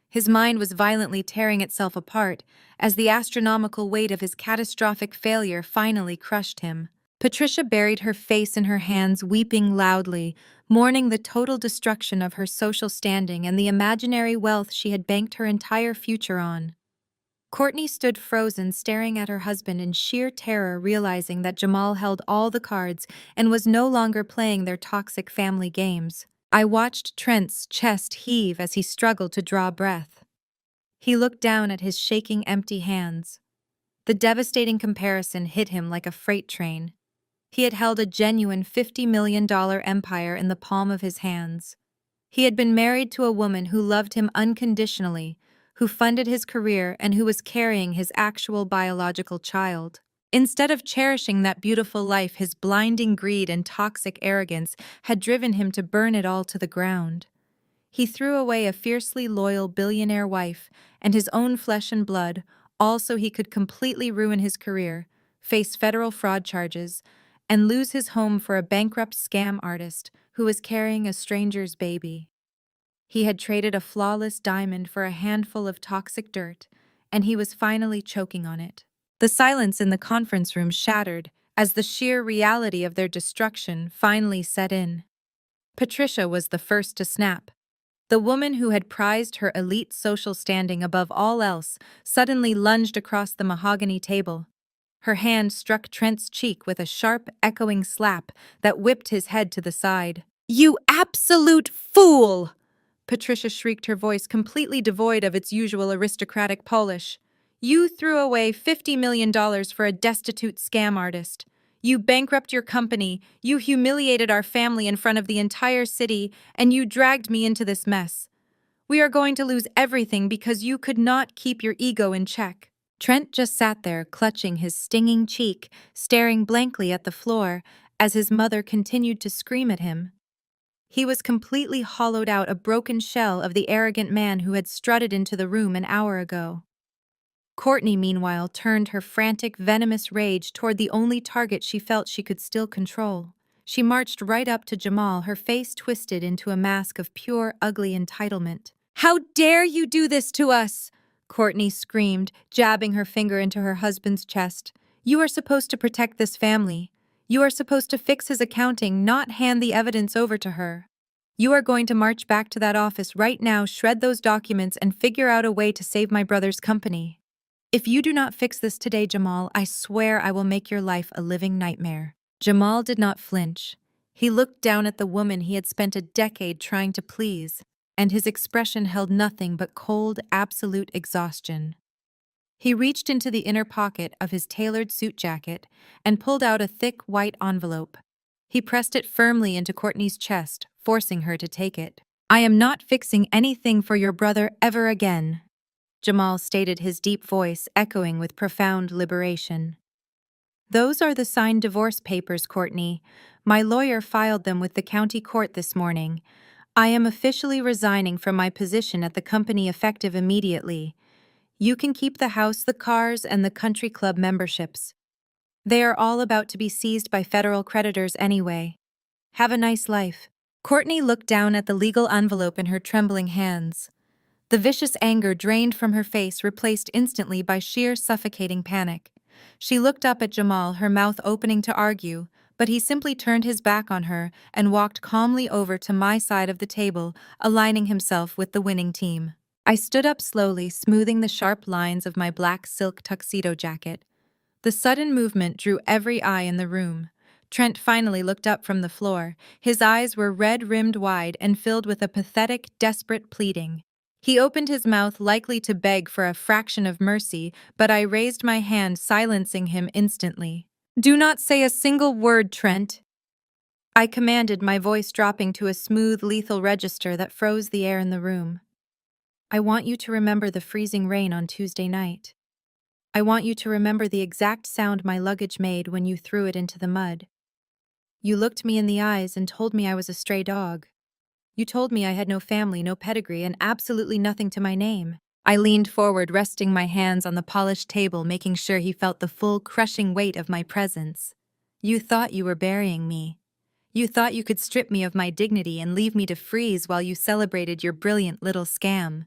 His mind was violently tearing itself apart as the astronomical weight of his catastrophic failure finally crushed him. Patricia buried her face in her hands, weeping loudly, mourning the total destruction of her social standing and the imaginary wealth she had banked her entire future on. Courtney stood frozen, staring at her husband in sheer terror, realizing that Jamal held all the cards and was no longer playing their toxic family games. I watched Trent's chest heave as he struggled to draw breath. He looked down at his shaking, empty hands. The devastating comparison hit him like a freight train. He had held a genuine $50 million empire in the palm of his hands. He had been married to a woman who loved him unconditionally, who funded his career, and who was carrying his actual biological child. Instead of cherishing that beautiful life, his blinding greed and toxic arrogance had driven him to burn it all to the ground. He threw away a fiercely loyal billionaire wife and his own flesh and blood, all so he could completely ruin his career, face federal fraud charges, and lose his home for a bankrupt scam artist who was carrying a stranger's baby. He had traded a flawless diamond for a handful of toxic dirt, and he was finally choking on it. The silence in the conference room shattered as the sheer reality of their destruction finally set in. Patricia was the first to snap. The woman who had prized her elite social standing above all else suddenly lunged across the mahogany table. Her hand struck Trent's cheek with a sharp, echoing slap that whipped his head to the side. "You absolute fool!" Patricia shrieked, her voice completely devoid of its usual aristocratic polish. "You threw away $50 million for a destitute scam artist. You bankrupt your company, you humiliated our family in front of the entire city, and you dragged me into this mess. We are going to lose everything because you could not keep your ego in check." Trent just sat there, clutching his stinging cheek, staring blankly at the floor as his mother continued to scream at him. He was completely hollowed out, a broken shell of the arrogant man who had strutted into the room an hour ago. Courtney, meanwhile, turned her frantic, venomous rage toward the only target she felt she could still control. She marched right up to Jamal, her face twisted into a mask of pure, ugly entitlement. "How dare you do this to us?" Courtney screamed, jabbing her finger into her husband's chest. "You are supposed to protect this family. You are supposed to fix his accounting, not hand the evidence over to her. You are going to march back to that office right now, shred those documents, and figure out a way to save my brother's company. If you do not fix this today, Jamal, I swear I will make your life a living nightmare. Jamal did not flinch. He looked down at the woman he had spent a decade trying to please, and his expression held nothing but cold, absolute exhaustion. He reached into the inner pocket of his tailored suit jacket and pulled out a thick white envelope. He pressed it firmly into Courtney's chest, forcing her to take it. I am not fixing anything for your brother ever again, Jamal stated, his deep voice echoing with profound liberation. Those are the signed divorce papers, Courtney. My lawyer filed them with the county court this morning. I am officially resigning from my position at the company effective immediately. You can keep the house, the cars, and the country club memberships. They are all about to be seized by federal creditors anyway. Have a nice life. Courtney looked down at the legal envelope in her trembling hands. The vicious anger drained from her face, replaced instantly by sheer suffocating panic. She looked up at Jamal, her mouth opening to argue, but he simply turned his back on her and walked calmly over to my side of the table, aligning himself with the winning team. I stood up slowly, smoothing the sharp lines of my black silk tuxedo jacket. The sudden movement drew every eye in the room. Trent finally looked up from the floor. His eyes were red-rimmed wide and filled with a pathetic, desperate pleading. He opened his mouth, likely to beg for a fraction of mercy, but I raised my hand, silencing him instantly. Do not say a single word, Trent, I commanded, my voice dropping to a smooth, lethal register that froze the air in the room. I want you to remember the freezing rain on Tuesday night. I want you to remember the exact sound my luggage made when you threw it into the mud. You looked me in the eyes and told me I was a stray dog. You told me I had no family, no pedigree, and absolutely nothing to my name. I leaned forward, resting my hands on the polished table, making sure he felt the full, crushing weight of my presence. You thought you were burying me. You thought you could strip me of my dignity and leave me to freeze while you celebrated your brilliant little scam.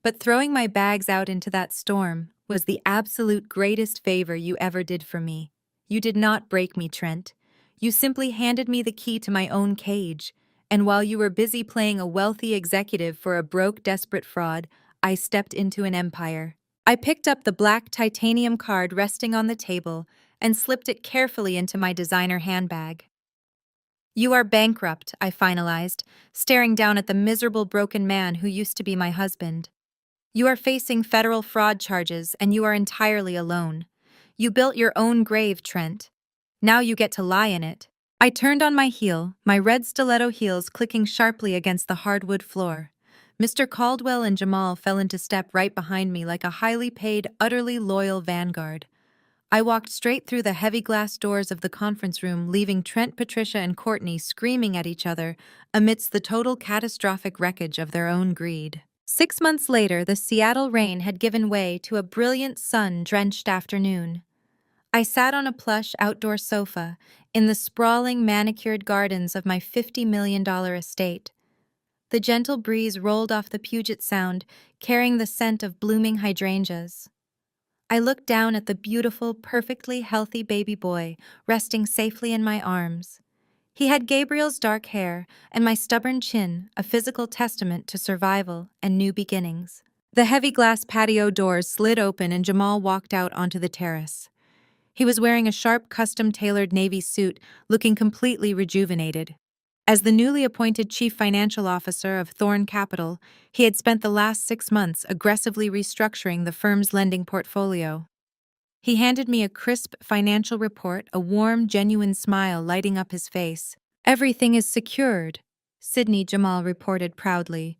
But throwing my bags out into that storm was the absolute greatest favor you ever did for me. You did not break me, Trent. You simply handed me the key to my own cage, and while you were busy playing a wealthy executive for a broke, desperate fraud, I stepped into an empire. I picked up the black titanium card resting on the table and slipped it carefully into my designer handbag. You are bankrupt, I finalized, staring down at the miserable, broken man who used to be my husband. You are facing federal fraud charges, and you are entirely alone. You built your own grave, Trent. Now you get to lie in it. I turned on my heel, my red stiletto heels clicking sharply against the hardwood floor. Mr. Caldwell and Jamal fell into step right behind me like a highly paid, utterly loyal vanguard. I walked straight through the heavy glass doors of the conference room, leaving Trent, Patricia, and Courtney screaming at each other amidst the total catastrophic wreckage of their own greed. 6 months later, the Seattle rain had given way to a brilliant sun-drenched afternoon. I sat on a plush outdoor sofa in the sprawling manicured gardens of my $50 million estate. The gentle breeze rolled off the Puget Sound, carrying the scent of blooming hydrangeas. I looked down at the beautiful, perfectly healthy baby boy resting safely in my arms. He had Gabriel's dark hair and my stubborn chin, a physical testament to survival and new beginnings. The heavy glass patio doors slid open and Jamal walked out onto the terrace. He was wearing a sharp, custom-tailored navy suit, looking completely rejuvenated. As the newly appointed chief financial officer of Thorn Capital, he had spent the last 6 months aggressively restructuring the firm's lending portfolio. He handed me a crisp financial report, a warm, genuine smile lighting up his face. Everything is secured, Sidney, Jamal reported proudly.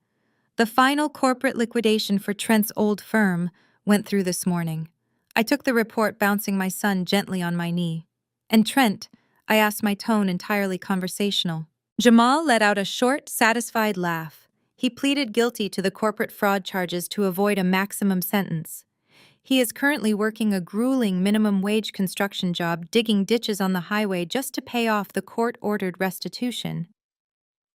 The final corporate liquidation for Trent's old firm went through this morning. I took the report, bouncing my son gently on my knee. And Trent, I asked, my tone entirely conversational. Jamal let out a short, satisfied laugh. He pleaded guilty to the corporate fraud charges to avoid a maximum sentence. He is currently working a grueling minimum wage construction job, digging ditches on the highway just to pay off the court-ordered restitution.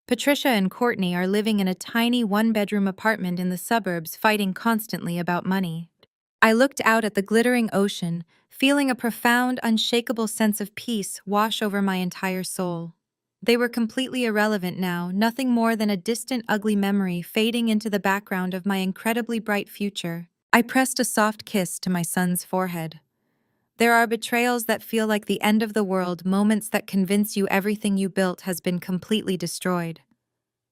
Patricia and Courtney are living in a tiny one-bedroom apartment in the suburbs, fighting constantly about money. I looked out at the glittering ocean, feeling a profound, unshakable sense of peace wash over my entire soul. They were completely irrelevant now, nothing more than a distant, ugly memory fading into the background of my incredibly bright future. I pressed a soft kiss to my son's forehead. There are betrayals that feel like the end of the world, moments that convince you everything you built has been completely destroyed.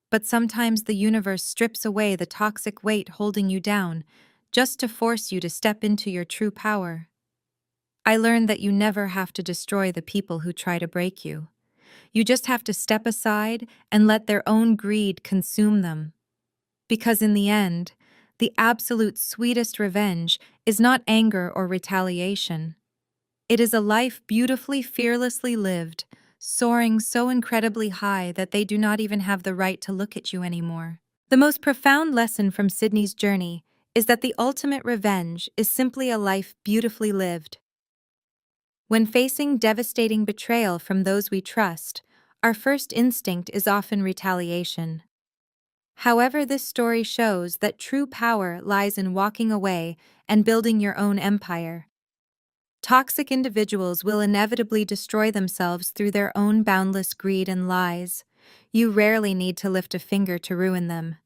But sometimes the universe strips away the toxic weight holding you down, just to force you to step into your true power. I learned that you never have to destroy the people who try to break you. You just have to step aside and let their own greed consume them. Because in the end, the absolute sweetest revenge is not anger or retaliation. It is a life beautifully, fearlessly lived, soaring so incredibly high that they do not even have the right to look at you anymore. The most profound lesson from Sydney's journey is that the ultimate revenge is simply a life beautifully lived. When facing devastating betrayal from those we trust, our first instinct is often retaliation. However, this story shows that true power lies in walking away and building your own empire. Toxic individuals will inevitably destroy themselves through their own boundless greed and lies. You rarely need to lift a finger to ruin them.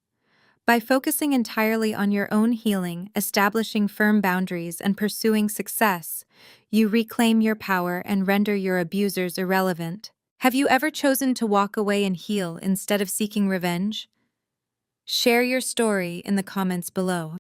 By focusing entirely on your own healing, establishing firm boundaries, and pursuing success, you reclaim your power and render your abusers irrelevant. Have you ever chosen to walk away and heal instead of seeking revenge? Share your story in the comments below.